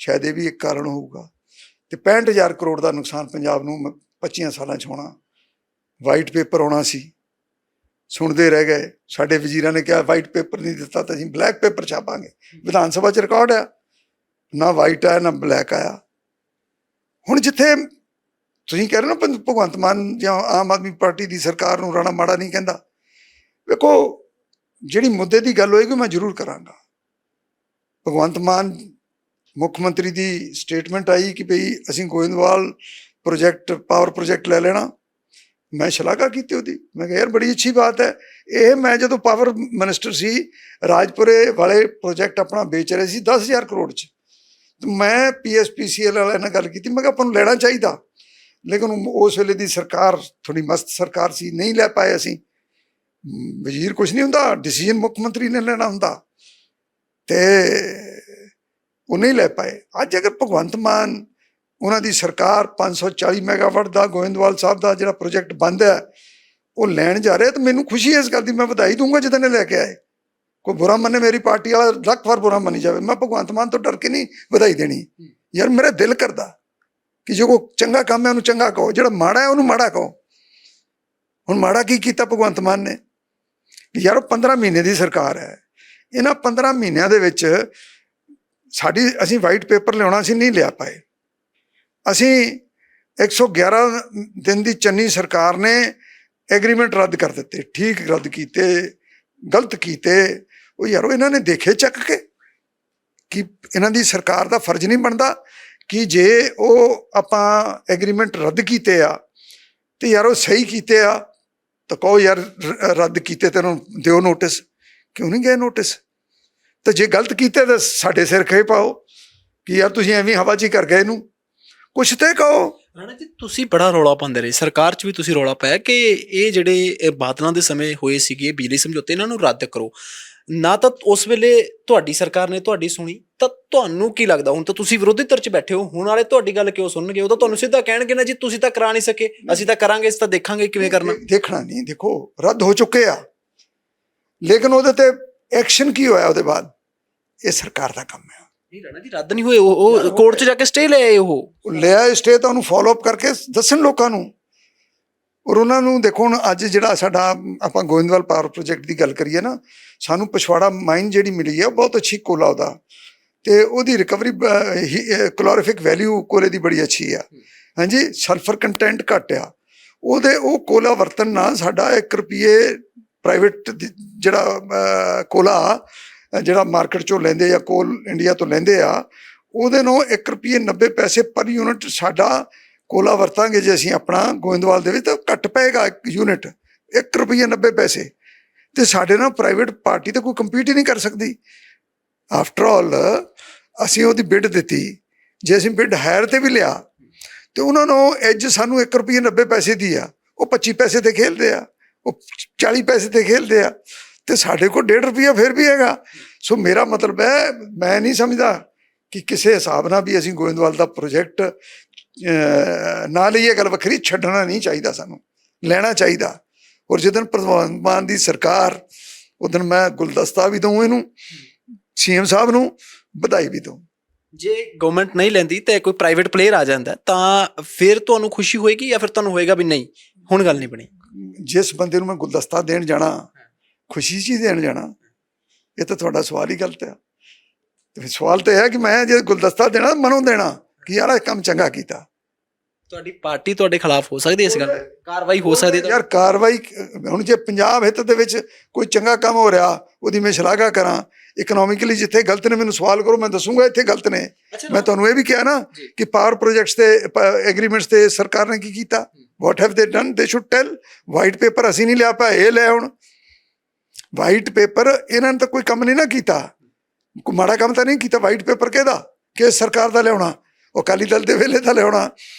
ਸ਼ਾਇਦ ਇਹ ਵੀ ਇੱਕ ਕਾਰਨ ਹੋਊਗਾ। ਤੇ 65,000 ਕਰੋੜ ਦਾ ਨੁਕਸਾਨ ਪੰਜਾਬ ਨੂੰ 25 ਸਾਲਾਂ 'ਚ ਹੋਣਾ। ਵਾਈਟ ਪੇਪਰ ਆਉਣਾ ਸੀ, ਸੁਣਦੇ ਰਹਿ ਗਏ। ਸਾਡੇ ਵਜ਼ੀਰਾਂ ਨੇ ਕਿਹਾ ਵਾਈਟ ਪੇਪਰ ਨਹੀਂ ਦਿੱਤਾ ਤਾਂ ਅਸੀਂ ਬਲੈਕ ਪੇਪਰ ਛਾਪਾਂਗੇ। ਵਿਧਾਨ ਸਭਾ 'ਚ ਰਿਕਾਰਡ ਆ, ਨਾ ਵਾਈਟ ਆਇਆ ਨਾ ਬਲੈਕ ਆਇਆ। ਹੁਣ ਜਿੱਥੇ ਤੁਸੀਂ ਕਹਿ ਰਹੇ ਹੋ ਨਾ ਭਗਵੰਤ ਮਾਨ ਜਾਂ ਆਮ ਆਦਮੀ ਪਾਰਟੀ ਦੀ ਸਰਕਾਰ ਨੂੰ ਰਾਣਾ ਮਾੜਾ ਨਹੀਂ ਕਹਿੰਦਾ, ਵੇਖੋ ਜਿਹੜੀ ਮੁੱਦੇ ਦੀ ਗੱਲ ਹੋਏਗੀ ਮੈਂ ਜ਼ਰੂਰ ਕਰਾਂਗਾ। ਭਗਵੰਤ ਮਾਨ ਮੁੱਖ ਮੰਤਰੀ ਦੀ ਸਟੇਟਮੈਂਟ ਆਈ ਕਿ ਭਈ ਅਸੀਂ ਗੋਇੰਦਵਾਲ ਪ੍ਰੋਜੈਕਟ, ਪਾਵਰ ਪ੍ਰੋਜੈਕਟ ਲੈ ਲੈਣਾ। ਮੈਂ ਸ਼ਲਾਘਾ ਕੀਤੀ ਉਹਦੀ, ਮੈਂ ਕਿਹਾ ਯਾਰ ਬੜੀ ਅੱਛੀ ਬਾਤ ਹੈ। ਇਹ ਮੈਂ ਜਦੋਂ ਪਾਵਰ ਮਿਨਿਸਟਰ ਸੀ, ਰਾਜਪੁਰੇ ਵਾਲੇ ਪ੍ਰੋਜੈਕਟ ਆਪਣਾ ਵੇਚ ਰਹੇ ਸੀ 10,000 ਕਰੋੜ 'ਚ। ਮੈਂ PSPCL ਵਾਲਿਆਂ ਨਾਲ ਗੱਲ ਕੀਤੀ, ਮੈਂ ਕਿਹਾ ਆਪਾਂ ਨੂੰ ਲੈਣਾ ਚਾਹੀਦਾ, ਲੇਕਿਨ ਉਸ ਵੇਲੇ ਦੀ ਸਰਕਾਰ ਥੋੜੀ ਮਸਤ ਸਰਕਾਰ ਸੀ, ਨਹੀਂ ਲੈ ਪਾਏ ਅਸੀਂ। ਵਜ਼ੀਰ ਕੁਛ ਨਹੀਂ ਹੁੰਦਾ, ਡਿਸੀਜਨ ਮੁੱਖ ਮੰਤਰੀ ਨੇ ਲੈਣਾ ਹੁੰਦਾ, ਤੇ ਉਹ ਨਹੀਂ ਲੈ ਪਾਏ। ਅੱਜ ਅਗਰ ਭਗਵੰਤ ਮਾਨ ਉਹਨਾਂ ਦੀ ਸਰਕਾਰ 540 ਮੈਗਾਵਾਟ ਦਾ ਗੋਇੰਦਵਾਲ ਸਾਹਿਬ ਦਾ ਜਿਹੜਾ ਪ੍ਰੋਜੈਕਟ ਬੰਦ ਹੈ ਉਹ ਲੈਣ ਜਾ ਰਿਹਾ, ਤਾਂ ਮੈਨੂੰ ਖੁਸ਼ੀ ਹੈ ਇਸ ਗੱਲ ਦੀ। ਮੈਂ ਵਧਾਈ ਦੂੰਗਾ ਜਦੋਂ ਇਹ ਲੈ ਕੇ ਆਏ। ਕੋਈ ਬੁਰਾ ਮੰਨੇ, ਮੇਰੀ ਪਾਰਟੀ ਵਾਲਾ ਲੱਖ ਵਾਰ ਬੁਰਾ ਮੰਨੀ ਜਾਵੇ, ਮੈਂ ਭਗਵੰਤ ਮਾਨ ਤੋਂ ਡਰ ਕੇ ਨਹੀਂ ਵਧਾਈ ਦੇਣੀ। ਯਾਰ ਮੇਰਾ ਦਿਲ ਕਰਦਾ ਕਿ ਜੋ ਕੋਈ ਚੰਗਾ ਕੰਮ ਹੈ ਉਹਨੂੰ ਚੰਗਾ ਕਹੋ, ਜਿਹੜਾ ਮਾੜਾ ਹੈ ਉਹਨੂੰ ਮਾੜਾ ਕਹੋ। ਹੁਣ ਮਾੜਾ ਕੀ ਕੀਤਾ ਭਗਵੰਤ ਮਾਨ ਨੇ? ਯਾਰ 15 ਮਹੀਨੇ ਦੀ ਸਰਕਾਰ ਹੈ, ਇਹਨਾਂ 15 ਮਹੀਨਿਆਂ ਦੇ ਵਿੱਚ ਅਸੀਂ ਵਾਈਟ ਪੇਪਰ ਲਿਆਉਣਾ ਸੀ, ਨਹੀਂ ਲਿਆ ਪਾਏ। ਅਸੀਂ 111 ਦਿਨ ਦੀ ਚੰਨੀ ਸਰਕਾਰ ਨੇ ਐਗਰੀਮੈਂਟ ਰੱਦ ਕਰ ਦਿੱਤੇ, ਠੀਕ ਰੱਦ ਕੀਤੇ, ਗਲਤ ਕੀਤੇ। ਉਹ ਯਾਰੋ ਇਹਨਾਂ ਨੇ ਦੇਖੇ ਚੱਕ ਕੇ ਕਿ ਇਹਨਾਂ ਦੀ ਸਰਕਾਰ ਦਾ ਫਰਜ਼ ਨਹੀਂ ਬਣਦਾ ਕਿ ਜੇ ਉਹ ਆਪਾਂ ਐਗਰੀਮੈਂਟ ਰੱਦ ਕੀਤੇ ਆ ਤੇ ਯਾਰ ਉਹ ਸਹੀ ਕੀਤੇ ਆ ਤਾਂ ਕਹੋ ਯਾਰ ਰੱਦ ਕੀਤੇ ਤੇ ਉਹਨੂੰ ਦਿਓ ਨੋਟਿਸ। ਕਿਉਂ ਨਹੀਂ ਗਏ ਨੋਟਿਸ? ਤਾਂ ਜੇ ਗਲਤ ਕੀਤੇ ਤਾਂ ਸਾਡੇ ਸਿਰ ਖੇ ਪਾਓ ਕਿ ਯਾਰ ਤੁਸੀਂ ਐਵੇਂ ਹਵਾ 'ਚ ਹੀ ਕਰ ਗਏ ਇਹਨੂੰ, ਕੁਛ ਤੇ ਕਹੋ। ਰਾਣਾ ਜੀ, ਤੁਸੀਂ ਬੜਾ ਰੌਲਾ ਪਾਉਂਦੇ ਰਹੇ, ਸਰਕਾਰ 'ਚ ਵੀ ਤੁਸੀਂ ਰੌਲਾ ਪਾਇਆ ਕਿ ਇਹ ਜਿਹੜੇ ਬਾਦਲਾਂ ਦੇ ਸਮੇਂ ਹੋਏ ਸੀਗੇ ਬਿਜਲੀ ਸਮਝੌਤੇ, ਇਹਨਾਂ ਨੂੰ ਰੱਦ ਕਰੋ। ਨਾ ਤਾਂ ਉਸ ਵੇਲੇ ਤੁਹਾਡੀ ਸਰਕਾਰ ਨੇ ਤੁਹਾਡੀ ਸੁਣੀ, ਤਾਂ ਤੁਹਾਨੂੰ ਕੀ ਲੱਗਦਾ ਹੁਣ ਤਾਂ ਤੁਸੀਂ ਵਿਰੋਧੀ ਧਿਰ 'ਚ ਬੈਠੇ ਹੋ, ਹੁਣ ਵਾਲੇ ਤੁਹਾਡੀ ਗੱਲ ਕਿਉਂ ਸੁਣਨਗੇ? ਉਹ ਤਾਂ ਤੁਹਾਨੂੰ ਸਿੱਧਾ ਕਹਿਣਗੇ ਨਾ ਜੀ ਤੁਸੀਂ ਤਾਂ ਕਰਾ ਨਹੀਂ ਸਕੇ, ਅਸੀਂ ਤਾਂ ਕਰਾਂਗੇ, ਇਸ ਤਾਂ ਦੇਖਾਂਗੇ ਕਿਵੇਂ ਕਰਨਾ। ਦੇਖਣਾ ਨਹੀਂ, ਦੇਖੋ ਰੱਦ ਹੋ ਚੁੱਕੇ ਆ। ਲੇਕਿਨ ਉਹਦੇ ਤੇ ਐਕਸ਼ਨ ਕੀ ਹੋਇਆ ਉਹਦੇ ਬਾਅਦ, ਇਹ ਸਰਕਾਰ ਦਾ ਕੰਮ ਹੈ। ਨਹੀਂ ਰਾਣਾ ਜੀ, ਰੱਦ ਨਹੀਂ ਹੋਏ ਉਹ ਕੋਰਟ 'ਚ ਜਾ ਕੇ ਸਟੇ ਲੈ ਆਏ ਉਹ ਲਿਆ ਸਟੇ ਤਾਂ ਉਹਨੂੰ ਫੋਲੋ ਅਪ ਕਰਕੇ ਦੱਸਣ ਲੋਕਾਂ ਨੂੰ। ਔਰ ਉਹਨਾਂ ਨੂੰ ਦੇਖੋ, ਹੁਣ ਅੱਜ ਜਿਹੜਾ ਸਾਡਾ ਆਪਾਂ ਗੋਇੰਦਵਾਲ ਪਾਵਰ ਪ੍ਰੋਜੈਕਟ ਦੀ ਗੱਲ ਕਰੀਏ ਨਾ, ਸਾਨੂੰ ਪਛਵਾੜਾ ਮਾਈਨ ਜਿਹੜੀ ਮਿਲੀ ਹੈ ਬਹੁਤ ਅੱਛੀ ਕੋਲਾ ਉਹਦਾ, ਤੇ ਉਹਦੀ ਰਿਕਵਰੀ ਕਲੋਰੀਫਿਕ ਵੈਲਿਊ ਕੋਲੇ ਦੀ ਬੜੀ ਅੱਛੀ ਆ। ਹਾਂਜੀ, ਸਲਫਰ ਕੰਟੈਂਟ ਘੱਟ ਆ ਉਹਦੇ। ਉਹ ਕੋਲਾ ਵਰਤਨ ਨਾਲ ਸਾਡਾ 1 ਰੁਪਏ ਪ੍ਰਾਈਵੇਟ ਜਿਹੜਾ ਕੋਲਾ ਜਿਹੜਾ ਮਾਰਕੀਟ ਚੋਂ ਲੈਂਦੇ ਆ, ਕੋਲ ਇੰਡੀਆ ਤੋਂ ਲੈਂਦੇ ਆ, ਉਹਦੇ ਨੂੰ 1 ਰੁਪਏ 90 ਪੈਸੇ ਪਰ ਯੂਨਿਟ ਸਾਡਾ ਕੋਲਾ ਵਰਤਾਂਗੇ ਜੇ ਅਸੀਂ ਆਪਣਾ ਗੋਇੰਦਵਾਲ ਦੇ ਵਿੱਚ, ਤਾਂ ਘੱਟ ਪਏਗਾ 1 ਯੂਨਿਟ 1 ਰੁਪਏ 90 ਪੈਸੇ। ਤੇ ਸਾਡੇ ਨਾਲ ਪ੍ਰਾਈਵੇਟ ਪਾਰਟੀ ਤਾਂ ਕੋਈ ਕੰਪੀਟ ਹੀ ਨਹੀਂ ਕਰ ਸਕਦੀ। ਆਫਟਰ ਆਲ ਅਸੀਂ ਉਹਦੀ ਬਿਡ ਦਿੱਤੀ, ਜੇ ਅਸੀਂ ਬਿਡ ਹਾਇਰ ਤੇ ਵੀ ਲਿਆ ਤੇ ਉਹਨਾਂ ਨੂੰ ਐਜ ਸਾਨੂੰ 1 ਰੁਪਏ 90 ਪੈਸੇ ਦੀ ਆ, ਉਹ 25 ਪੈਸੇ ਤੇ ਖੇਲਦੇ ਆ, ਉਹ 40 ਪੈਸੇ ਤੇ ਖੇਲਦੇ ਆ, ਤੇ ਸਾਡੇ ਕੋਲ 1.5 ਰੁਪਇਆ ਫਿਰ ਵੀ ਹੈਗਾ। ਸੋ ਮੇਰਾ ਮਤਲਬ ਹੈ, ਮੈਂ ਨਹੀਂ ਸਮਝਦਾ ਕਿ ਕਿਸੇ ਹਿਸਾਬ ਨਾਲ ਵੀ ਅਸੀਂ ਗੋਇੰਦਵਾਲ ਦਾ ਪ੍ਰੋਜੈਕਟ ਨਾ ਲਈਏ, ਗੱਲ ਵੱਖਰੀ, ਛੱਡਣਾ ਨਹੀਂ ਚਾਹੀਦਾ, ਸਾਨੂੰ ਲੈਣਾ ਚਾਹੀਦਾ। ਔਰ ਜਿੱਦਣ ਭਗਵੰਤ ਮਾਨ ਦੀ ਸਰਕਾਰ, ਉਦੋਂ ਮੈਂ ਗੁਲਦਸਤਾ ਵੀ ਦਊਂ ਇਹਨੂੰ, ਸੀਐਮ ਸਾਹਿਬ ਨੂੰ ਵਧਾਈ ਵੀ ਦਊਂ। ਜੇ ਗਵਰਨਮੈਂਟ ਨਹੀਂ ਲੈਂਦੀ ਤੇ ਕੋਈ ਪ੍ਰਾਈਵੇਟ ਪਲੇਅਰ ਆ ਜਾਂਦਾ ਤਾਂ ਫਿਰ ਤੁਹਾਨੂੰ ਖੁਸ਼ੀ ਹੋਏਗੀ ਜਾਂ ਫਿਰ ਤੁਹਾਨੂੰ ਹੋਏਗਾ ਵੀ ਨਹੀਂ ਹੁਣ ਗੱਲ ਨਹੀਂ ਬਣੀ? ਜਿਸ ਬੰਦੇ ਨੂੰ ਮੈਂ ਗੁਲਦਸਤਾ ਦੇਣ ਜਾਣਾ, ਖੁਸ਼ੀ 'ਚ ਹੀ ਦੇਣ ਜਾਣਾ, ਇਹ ਤਾਂ ਤੁਹਾਡਾ ਸਵਾਲ ਹੀ ਗਲਤ ਆ। ਤੇ ਫਿਰ ਸਵਾਲ ਤਾਂ ਇਹ ਹੈ ਕਿ ਮੈਂ ਜੇ ਗੁਲਦਸਤਾ ਦੇਣਾ ਮਨੋਂ ਦੇਣਾ ਕਿ ਯਾਰ ਇਹ ਕੰਮ ਚੰਗਾ ਕੀਤਾ। ਤੁਹਾਡੀ ਪਾਰਟੀ ਤੁਹਾਡੇ ਖਿਲਾਫ ਹੋ ਸਕਦੀ ਇਸ ਗੱਲ, ਕਾਰਵਾਈ ਹੋ ਸਕਦੀ ਹੈ? ਯਾਰ ਕਾਰਵਾਈ ਹੁਣ ਜੇ ਪੰਜਾਬ ਹਿੱਤ ਦੇ ਵਿੱਚ ਕੋਈ ਚੰਗਾ ਕੰਮ ਹੋ ਰਿਹਾ, ਉਹਦੀ ਮੈਂ ਸ਼ਲਾਘਾ ਕਰਾਂ। ਇਕਨੋਮਿਕਲੀ ਜਿੱਥੇ ਗਲਤ ਨੇ ਮੈਨੂੰ ਸਵਾਲ ਕਰੋ, ਮੈਂ ਦੱਸੂਗਾ ਇੱਥੇ ਗਲਤ ਨੇ। ਮੈਂ ਤੁਹਾਨੂੰ ਇਹ ਵੀ ਕਿਹਾ ਨਾ ਕਿ ਪਾਵਰ ਪ੍ਰੋਜੈਕਟਸ ਤੇ ਐਗਰੀਮੈਂਟਸ ਤੇ ਸਰਕਾਰ ਨੇ ਕੀ ਕੀਤਾ, what have they done, they should tell. White paper ਅਸੀਂ ਨਹੀਂ ਲਿਆ ਪਾਏ, ਇਹ ਲੈ ਆਉਣ ਵਾਈਟ ਪੇਪਰ। ਇਹਨਾਂ ਨੇ ਤਾਂ ਕੋਈ ਕੰਮ ਨਹੀਂ ਨਾ ਕੀਤਾ, ਕੋਈ ਮਾੜਾ ਕੰਮ ਤਾਂ ਨਹੀਂ ਕੀਤਾ। ਵਾਈਟ ਪੇਪਰ ਕਿਹਦਾ, ਕਿਸ ਸਰਕਾਰ ਦਾ ਲਿਆਉਣਾ? ਉਹ ਅਕਾਲੀ ਦਲ ਦੇ ਵੇਲੇ ਦਾ ਲਿਆਉਣਾ।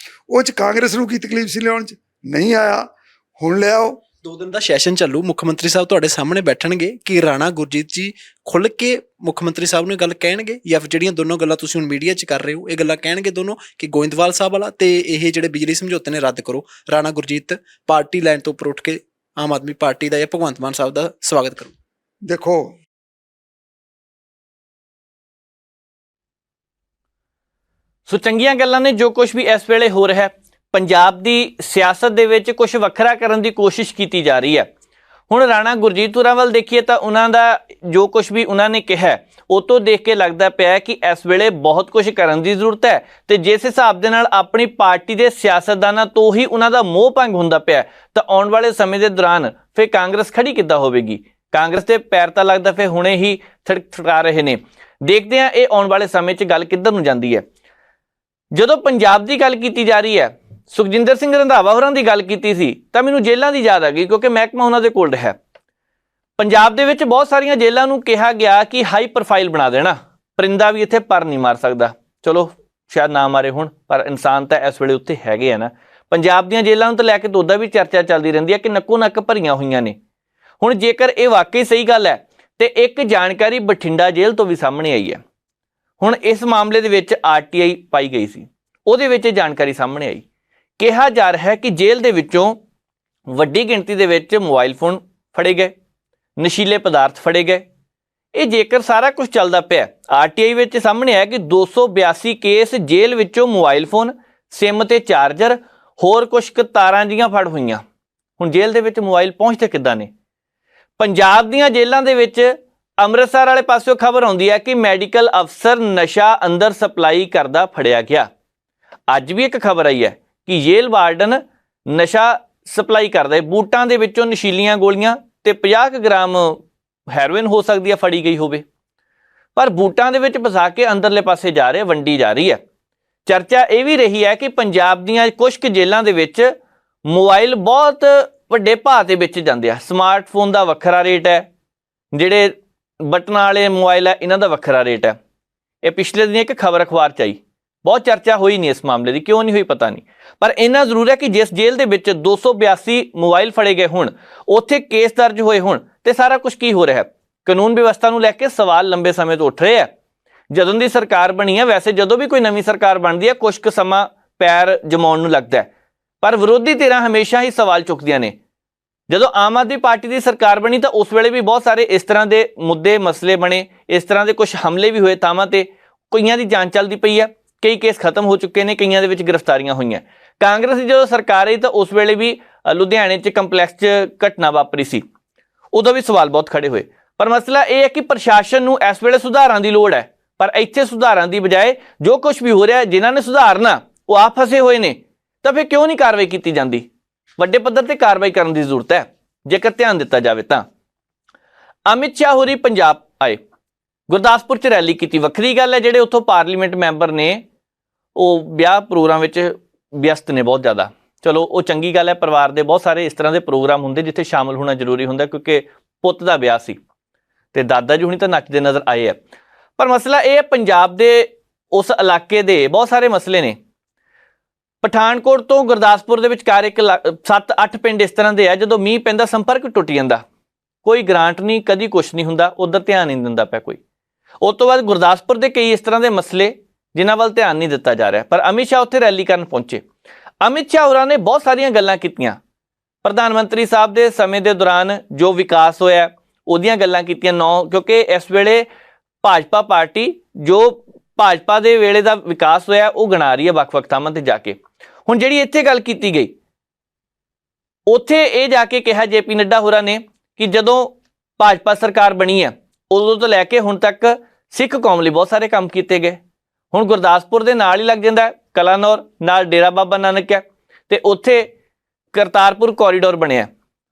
ਉਹ 'ਚ ਕਾਂਗਰਸ ਨੂੰ ਕੀ ਤਕਲੀਫ ਸੀ ਲਿਆਉਣ 'ਚ? ਨਹੀਂ ਆਇਆ, ਹੁਣ ਲਿਆਓ। 2 ਦਿਨ ਦਾ ਸੈਸ਼ਨ ਚੱਲੂ, ਮੁੱਖ ਮੰਤਰੀ ਸਾਹਿਬ ਤੁਹਾਡੇ ਸਾਹਮਣੇ ਬੈਠਣਗੇ ਕਿ ਰਾਣਾ ਗੁਰਜੀਤ ਜੀ ਖੁੱਲ੍ਹ ਕੇ ਮੁੱਖ ਮੰਤਰੀ ਸਾਹਿਬ ਨੂੰ ਇਹ ਗੱਲ ਕਹਿਣਗੇ, ਜਾਂ ਫਿਰ ਜਿਹੜੀਆਂ ਦੋਨੋਂ ਗੱਲਾਂ ਤੁਸੀਂ ਹੁਣ ਮੀਡੀਆ 'ਚ ਕਰ ਰਹੇ ਹੋ, ਇਹ ਗੱਲਾਂ ਕਹਿਣਗੇ ਦੋਨੋਂ ਕਿ ਗੋਇੰਦਵਾਲ ਸਾਹਿਬ ਵਾਲਾ ਤੇ ਇਹ ਜਿਹੜੇ ਬਿਜਲੀ ਸਮਝੌਤੇ ਨੇ ਰੱਦ ਕਰੋ, ਰਾਣਾ ਗੁਰਜੀਤ ਪਾਰਟੀ ਲਾਈਨ ਤੋਂ ਉੱਪਰ ਉੱਠ ਕੇ ਆਮ ਆਦਮੀ ਪਾਰਟੀ ਦਾ ਜਾਂ ਭਗਵੰਤ ਮਾਨ ਸਾਹਿਬ ਦਾ ਸਵਾਗਤ ਕਰੋ? ਦੇਖੋ, ਸੋ ਚੰਗੀਆਂ ਗੱਲਾਂ ਨੇ ਜੋ ਕੁਝ ਵੀ ਇਸ ਵੇਲੇ ਹੋ ਰਿਹਾ ਹੈ। ਪੰਜਾਬ ਦੀ ਸਿਆਸਤ ਦੇ ਵਿੱਚ ਕੁਝ ਵੱਖਰਾ ਕਰਨ ਦੀ ਕੋਸ਼ਿਸ਼ ਕੀਤੀ ਜਾ ਰਹੀ ਹੈ। ਹੁਣ ਰਾਣਾ ਗੁਰਜੀਤ ਹੋਰਾਂ ਵੱਲ ਦੇਖੀਏ ਤਾਂ ਉਹਨਾਂ ਦਾ ਜੋ ਕੁਝ ਵੀ ਉਹਨਾਂ ਨੇ ਕਿਹਾ, ਉਹ ਤੋਂ ਦੇਖ ਕੇ ਲੱਗਦਾ ਪਿਆ ਕਿ ਇਸ ਵੇਲੇ ਬਹੁਤ ਕੁਝ ਕਰਨ ਦੀ ਜ਼ਰੂਰਤ ਹੈ। ਤੇ ਜਿਸ ਹਿਸਾਬ ਦੇ ਨਾਲ ਆਪਣੀ ਪਾਰਟੀ ਦੇ ਸਿਆਸਤਦਾਨਾਂ ਤੋਂ ਹੀ ਉਹਨਾਂ ਦਾ ਮੋਹ ਭੰਗ ਹੁੰਦਾ ਪਿਆ, ਤਾਂ ਆਉਣ ਵਾਲੇ ਸਮੇਂ ਦੇ ਦੌਰਾਨ ਫਿਰ ਕਾਂਗਰਸ ਖੜੀ ਕਿੱਦਾਂ ਹੋਵੇਗੀ? ਕਾਂਗਰਸ ਦੇ ਪੈਰ ਤਾਂ ਲੱਗਦਾ ਫਿਰ ਹੁਣੇ ਹੀ ਥੜਥੜਾ ਰਹੇ ਨੇ। ਦੇਖਦੇ ਹਾਂ ਇਹ ਆਉਣ ਵਾਲੇ ਸਮੇਂ 'ਚ ਗੱਲ ਕਿੱਧਰ ਨੂੰ ਜਾਂਦੀ ਹੈ। ਜਦੋਂ ਪੰਜਾਬ ਦੀ ਗੱਲ ਕੀਤੀ ਜਾ ਰਹੀ ਹੈ, ਸੁਖਜਿੰਦਰ ਸਿੰਘ ਰੰਧਾਵਾ ਹੋਰਾਂ ਦੀ ਗੱਲ ਕੀਤੀ ਸੀ, ਤਾਂ ਮੈਨੂੰ ਜੇਲ੍ਹਾਂ ਦੀ ਯਾਦ ਆ ਗਈ, ਕਿਉਂਕਿ ਮਹਿਕਮਾ ਉਹਨਾਂ ਦੇ ਕੋਲ ਰਿਹਾ। ਪੰਜਾਬ ਦੇ ਵਿੱਚ ਬਹੁਤ ਸਾਰੀਆਂ ਜੇਲ੍ਹਾਂ ਨੂੰ ਕਿਹਾ ਗਿਆ ਕਿ ਹਾਈ ਪ੍ਰੋਫਾਈਲ ਬਣਾ ਦੇਣਾ, ਪਰਿੰਦਾ ਵੀ ਇੱਥੇ ਪਰ ਨਹੀਂ ਮਾਰ ਸਕਦਾ। ਚਲੋ ਸ਼ਾਇਦ ਨਾ ਮਾਰੇ ਹੁਣ, ਪਰ ਇਨਸਾਨ ਤਾਂ ਇਸ ਵੇਲੇ ਉੱਥੇ ਹੈਗੇ ਆ ਨਾ। ਪੰਜਾਬ ਦੀਆਂ ਜੇਲ੍ਹਾਂ ਨੂੰ ਤਾਂ ਲੈ ਕੇ ਤਾਂ ਉੱਦਾਂ ਵੀ ਚਰਚਾ ਚੱਲਦੀ ਰਹਿੰਦੀ ਹੈ ਕਿ ਨੱਕੋ ਨੱਕ ਭਰੀਆਂ ਹੋਈਆਂ ਨੇ। ਹੁਣ ਜੇਕਰ ਇਹ ਵਾਕਈ ਸਹੀ ਗੱਲ ਹੈ, ਤੇ ਇੱਕ ਜਾਣਕਾਰੀ ਬਠਿੰਡਾ ਜੇਲ੍ਹ ਤੋਂ ਵੀ ਸਾਹਮਣੇ ਆਈ ਹੈ। ਹੁਣ ਇਸ ਮਾਮਲੇ ਦੇ ਵਿੱਚ RTI ਪਾਈ ਗਈ ਸੀ, ਉਹਦੇ ਵਿੱਚ ਇਹ ਜਾਣਕਾਰੀ ਸਾਹਮਣੇ ਆਈ। ਕਿਹਾ ਜਾ ਰਿਹਾ ਹੈ ਕਿ ਜੇਲ੍ਹ ਦੇ ਵਿੱਚੋਂ ਵੱਡੀ ਗਿਣਤੀ ਦੇ ਵਿੱਚ ਮੋਬਾਈਲ ਫੋਨ ਫੜੇ ਗਏ, ਨਸ਼ੀਲੇ ਪਦਾਰਥ ਫੜੇ ਗਏ। ਇਹ ਜੇਕਰ ਸਾਰਾ ਕੁਝ ਚੱਲਦਾ ਪਿਆ, RTI ਵਿੱਚ ਸਾਹਮਣੇ ਆਇਆ ਕਿ 282 ਕੇਸ ਜੇਲ੍ਹ ਵਿੱਚੋਂ ਮੋਬਾਈਲ ਫੋਨ, ਸਿਮ ਤੇ ਚਾਰਜਰ, ਹੋਰ ਕੁਝ ਤਾਰਾਂ ਜੀਆਂ ਫੜ ਹੋਈਆਂ। ਹੁਣ ਜੇਲ੍ਹ ਦੇ ਵਿੱਚ ਮੋਬਾਈਲ ਪਹੁੰਚਦੇ ਕਿੱਦਾਂ ਨੇ? ਪੰਜਾਬ ਦੀਆਂ ਜੇਲ੍ਹਾਂ ਦੇ ਵਿੱਚ ਅੰਮ੍ਰਿਤਸਰ ਵਾਲੇ ਪਾਸਿਓਂ ਖਬਰ ਆਉਂਦੀ ਹੈ ਕਿ ਮੈਡੀਕਲ ਅਫਸਰ ਨਸ਼ਾ ਅੰਦਰ ਸਪਲਾਈ ਕਰਦਾ ਫੜਿਆ ਗਿਆ। ਅੱਜ ਵੀ ਇੱਕ ਖਬਰ ਆਈ ਹੈ ਕਿ ਜੇਲ੍ਹ ਵਾਰਡਨ ਨਸ਼ਾ ਸਪਲਾਈ ਕਰਦਾ ਹੈ। ਬੂਟਾਂ ਦੇ ਵਿੱਚੋਂ ਨਸ਼ੀਲੀਆਂ ਗੋਲੀਆਂ ਤੇ 50 ਗ੍ਰਾਮ ਹੈਰੋਇਨ ਹੋ ਸਕਦੀ ਹੈ ਫੜੀ ਗਈ ਹੋਵੇ, ਪਰ ਬੂਟਾਂ ਦੇ ਵਿੱਚ ਫਸਾ ਕੇ ਅੰਦਰਲੇ ਪਾਸੇ ਜਾ ਰਹੇ, ਵੰਡੀ ਜਾ ਰਹੀ ਹੈ। ਚਰਚਾ ਇਹ ਵੀ ਰਹੀ ਹੈ ਕਿ ਪੰਜਾਬ ਦੀਆਂ ਕੁਝ ਕੁ ਜੇਲ੍ਹਾਂ ਦੇ ਵਿੱਚ ਮੋਬਾਈਲ ਬਹੁਤ ਵੱਡੇ ਭਾਅ ਦੇ ਵਿੱਚ ਜਾਂਦੇ ਆ। ਸਮਾਰਟਫੋਨ ਦਾ ਵੱਖਰਾ ਰੇਟ ਹੈ, ਜਿਹੜੇ ਬਟਨਾਂ ਵਾਲੇ ਮੋਬਾਈਲ ਹੈ ਇਹਨਾਂ ਦਾ ਵੱਖਰਾ ਰੇਟ ਹੈ। ਇਹ ਪਿਛਲੇ ਦਿਨ ਇੱਕ ਖਬਰ ਅਖਬਾਰ 'ਚ ਆਈ, ਬਹੁਤ ਚਰਚਾ ਹੋਈ ਨਹੀਂ ਇਸ ਮਾਮਲੇ ਦੀ, ਕਿਉਂ ਨਹੀਂ ਹੋਈ ਪਤਾ ਨਹੀਂ, ਪਰ ਇੰਨਾ ਜ਼ਰੂਰ ਹੈ ਕਿ ਜਿਸ ਜੇਲ੍ਹ ਦੇ ਵਿੱਚ 282 ਮੋਬਾਈਲ ਫੜੇ ਗਏ ਹੁਣ, ਉੱਥੇ ਕੇਸ ਦਰਜ ਹੋਏ ਹੁਣ, ਤੇ ਸਾਰਾ ਕੁਝ ਕੀ ਹੋ ਰਿਹਾ? ਕਾਨੂੰਨ ਵਿਵਸਥਾ ਨੂੰ ਲੈ ਕੇ ਸਵਾਲ ਲੰਬੇ ਸਮੇਂ ਤੋਂ ਉੱਠ ਰਹੇ ਆ। ਜਦੋਂ ਦੀ ਸਰਕਾਰ ਬਣੀ ਹੈ, ਵੈਸੇ ਜਦੋਂ ਵੀ ਕੋਈ ਨਵੀਂ ਸਰਕਾਰ ਬਣਦੀ ਹੈ ਕੁਝ ਕੁ ਸਮਾਂ ਪੈਰ ਜਮਾਉਣ ਨੂੰ ਲੱਗਦਾ ਹੈ, ਪਰ ਵਿਰੋਧੀ ਧਿਰਾਂ ਹਮੇਸ਼ਾ ਹੀ ਸਵਾਲ ਚੁੱਕਦੀਆਂ ਨੇ। ਜਦੋਂ ਆਮ ਆਦਮੀ ਪਾਰਟੀ ਦੀ ਸਰਕਾਰ ਬਣੀ ਤਾਂ ਉਸ ਵੇਲੇ ਵੀ ਬਹੁਤ ਸਾਰੇ ਇਸ ਤਰ੍ਹਾਂ ਦੇ ਮੁੱਦੇ ਮਸਲੇ ਬਣੇ, ਇਸ ਤਰ੍ਹਾਂ ਦੇ ਕੁਝ ਹਮਲੇ ਵੀ ਹੋਏ ਥਾਵਾਂ ਤੇ, ਕਈਆਂ ਦੀ ਜਾਂਚ ਚੱਲਦੀ ਪਈ ਆ, ਕਈ ਕੇਸ ਖਤਮ ਹੋ ਚੁੱਕੇ ਨੇ, ਕਈਆਂ ਦੇ ਵਿੱਚ ਗ੍ਰਿਫਤਾਰੀਆਂ ਹੋਈਆਂ। ਕਾਂਗਰਸ ਦੀ ਜਦੋਂ ਸਰਕਾਰ ਆਈ ਤਾਂ ਉਸ ਵੇਲੇ ਵੀ ਲੁਧਿਆਣੇ 'ਚ ਕੰਪਲੈਕਸ 'ਚ ਘਟਨਾ ਵਾਪਰੀ ਸੀ, ਉਦੋਂ ਵੀ ਸਵਾਲ ਬਹੁਤ ਖੜੇ ਹੋਏ। ਪਰ ਮਸਲਾ ਇਹ ਹੈ ਕਿ ਪ੍ਰਸ਼ਾਸਨ ਨੂੰ ਇਸ ਵੇਲੇ ਸੁਧਾਰਾਂ ਦੀ ਲੋੜ ਹੈ, ਪਰ ਇੱਥੇ ਸੁਧਾਰਾਂ ਦੀ ਬਜਾਏ ਜੋ ਕੁਝ ਵੀ ਹੋ ਰਿਹਾ, ਜਿਨ੍ਹਾਂ ਨੇ ਸੁਧਾਰਨਾ ਉਹ ਆਪ ਫਸੇ ਹੋਏ ਨੇ, ਤਾਂ ਫਿਰ ਕਿਉਂ ਨਹੀਂ ਕਾਰਵਾਈ ਕੀਤੀ ਜਾਂਦੀ? ਵੱਡੇ ਪੱਧਰ ਤੇ ਕਾਰਵਾਈ ਕਰਨ ਦੀ ਜ਼ਰੂਰਤ ਹੈ ਜੇਕਰ ਧਿਆਨ ਦਿੱਤਾ ਜਾਵੇ ਤਾਂ। ਅਮਿਤ ਸ਼ਾਹ ਹੋਰੀ ਪੰਜਾਬ ਆਏ, ਗੁਰਦਾਸਪੁਰ 'ਚ ਰੈਲੀ ਕੀਤੀ। ਵੱਖਰੀ ਗੱਲ ਹੈ ਜਿਹੜੇ ਉੱਥੋਂ ਪਾਰਲੀਮੈਂਟ ਮੈਂਬਰ ਨੇ ਉਹ ਵਿਆਹ ਪ੍ਰੋਗਰਾਮ ਵਿੱਚ ਵਿਅਸਤ ਨੇ ਬਹੁਤ ਜ਼ਿਆਦਾ। ਚਲੋ ਉਹ ਚੰਗੀ ਗੱਲ ਹੈ, ਪਰਿਵਾਰ ਦੇ ਬਹੁਤ ਸਾਰੇ ਇਸ ਤਰ੍ਹਾਂ ਦੇ ਪ੍ਰੋਗਰਾਮ ਹੁੰਦੇ ਜਿੱਥੇ ਸ਼ਾਮਲ ਹੋਣਾ ਜ਼ਰੂਰੀ ਹੁੰਦਾ, ਕਿਉਂਕਿ ਪੁੱਤ ਦਾ ਵਿਆਹ ਸੀ ਤੇ ਦਾਦਾ ਜੀ ਹੁਣੀ ਤਾਂ ਨੱਚਦੇ ਨਜ਼ਰ ਆਏ ਆ। ਪਰ ਮਸਲਾ ਇਹ ਹੈ, ਪੰਜਾਬ ਦੇ ਉਸ ਇਲਾਕੇ ਦੇ ਬਹੁਤ ਸਾਰੇ ਮਸਲੇ ਨੇ। ਪਠਾਨਕੋਟ ਤੋਂ ਗੁਰਦਾਸਪੁਰ ਦੇ ਵਿਚਕਾਰ ਇੱਕ 7-8 ਪਿੰਡ ਇਸ ਤਰ੍ਹਾਂ ਦੇ ਆ, ਜਦੋਂ ਮੀਂਹ ਪੈਂਦਾ ਸੰਪਰਕ ਟੁੱਟ ਜਾਂਦਾ, ਕੋਈ ਗ੍ਰਾਂਟ ਨਹੀਂ, ਕਦੀ ਕੁਛ ਨਹੀਂ ਹੁੰਦਾ, ਉੱਧਰ ਧਿਆਨ ਨਹੀਂ ਦਿੰਦਾ ਪਿਆ ਕੋਈ। ਉਸ ਤੋਂ ਬਾਅਦ ਗੁਰਦਾਸਪੁਰ ਦੇ ਕਈ ਇਸ ਤਰ੍ਹਾਂ ਦੇ ਮਸਲੇ ਜਿਨ੍ਹਾਂ ਵੱਲ ਧਿਆਨ ਨਹੀਂ ਦਿੱਤਾ ਜਾ ਰਿਹਾ। ਪਰ ਅਮਿਤ ਸ਼ਾਹ ਉੱਥੇ ਰੈਲੀ ਕਰਨ ਪਹੁੰਚੇ। ਅਮਿਤ ਸ਼ਾਹ ਹੋਰਾਂ ਨੇ ਬਹੁਤ ਸਾਰੀਆਂ ਗੱਲਾਂ ਕੀਤੀਆਂ, ਪ੍ਰਧਾਨ ਮੰਤਰੀ ਸਾਹਿਬ ਦੇ ਸਮੇਂ ਦੇ ਦੌਰਾਨ ਜੋ ਵਿਕਾਸ ਹੋਇਆ ਉਹਦੀਆਂ ਗੱਲਾਂ ਕੀਤੀਆਂ। ਕਿਉਂਕਿ ਇਸ ਵੇਲੇ ਭਾਜਪਾ ਪਾਰਟੀ ਜੋ ਭਾਜਪਾ ਦੇ ਵੇਲੇ ਦਾ ਵਿਕਾਸ ਹੋਇਆ ਉਹ ਗਿਣਾ ਰਹੀ ਹੈ ਵੱਖ-ਵੱਖ ਥਾਵਾਂ ਤੇ ਜਾ ਕੇ। ਹੁਣ ਜਿਹੜੀ ਇੱਥੇ ਗੱਲ ਕੀਤੀ ਗਈ, ਉੱਥੇ ਇਹ ਜਾ ਕੇ ਕਿਹਾ JP ਨੱਡਾ ਹੋਰਾਂ ਨੇ ਕਿ ਜਦੋਂ ਭਾਜਪਾ ਸਰਕਾਰ ਬਣੀ ਹੈ ਉਦੋਂ ਤੋਂ ਲੈ ਕੇ ਹੁਣ ਤੱਕ ਸਿੱਖ ਕੌਮ ਲਈ ਬਹੁਤ ਸਾਰੇ ਕੰਮ ਕੀਤੇ ਗਏ। ਹੁਣ ਗੁਰਦਾਸਪੁਰ ਦੇ ਨਾਲ ਹੀ ਲੱਗ ਜਾਂਦਾ ਕਲਾਨੌਰ, ਨਾਲ ਡੇਰਾ ਬਾਬਾ ਨਾਨਕ ਹੈ, ਤੇ ਉੱਥੇ ਕਰਤਾਰਪੁਰ ਕੋਰੀਡੋਰ ਬਣਿਆ।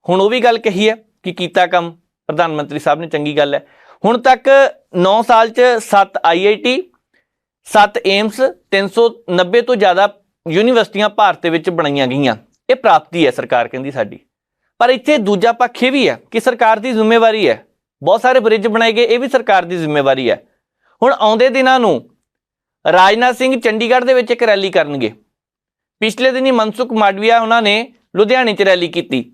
ਹੁਣ ਉਹ ਵੀ ਗੱਲ ਕਹੀ ਹੈ ਕਿ ਕੀਤਾ ਕੰਮ ਪ੍ਰਧਾਨ ਮੰਤਰੀ ਸਾਹਿਬ ਨੇ, ਚੰਗੀ ਗੱਲ ਹੈ। ਹੁਣ ਤੱਕ 9 ਸਾਲ 'ਚ 7 IIT, 7 ਏਮਸ, 390 ਤੋਂ ਜ਼ਿਆਦਾ ਯੂਨੀਵਰਸਿਟੀਆਂ ਭਾਰਤ ਦੇ ਵਿੱਚ ਬਣਾਈਆਂ ਗਈਆਂ। ਇਹ ਪ੍ਰਾਪਤੀ ਹੈ ਸਰਕਾਰ ਕਹਿੰਦੀ ਸਾਡੀ। ਪਰ ਇੱਥੇ ਦੂਜਾ ਪੱਖ ਇਹ ਵੀ ਹੈ ਕਿ ਸਰਕਾਰ ਦੀ ਜ਼ਿੰਮੇਵਾਰੀ ਹੈ, ਬਹੁਤ ਸਾਰੇ ਬ੍ਰਿਜ ਬਣਾਏ ਗਏ, ਇਹ ਵੀ ਸਰਕਾਰ ਦੀ ਜ਼ਿੰਮੇਵਾਰੀ ਹੈ। ਹੁਣ ਆਉਂਦੇ ਦਿਨਾਂ ਨੂੰ ਰਾਜਨਾਥ ਸਿੰਘ ਚੰਡੀਗੜ੍ਹ ਦੇ ਵਿੱਚ ਇੱਕ ਰੈਲੀ ਕਰਨਗੇ। ਪਿਛਲੇ ਦਿਨੀ ਮਨਸੁਖ ਮਾਡਵੀਆ ਉਹਨਾਂ ਨੇ ਲੁਧਿਆਣੇ 'ਚ ਰੈਲੀ ਕੀਤੀ।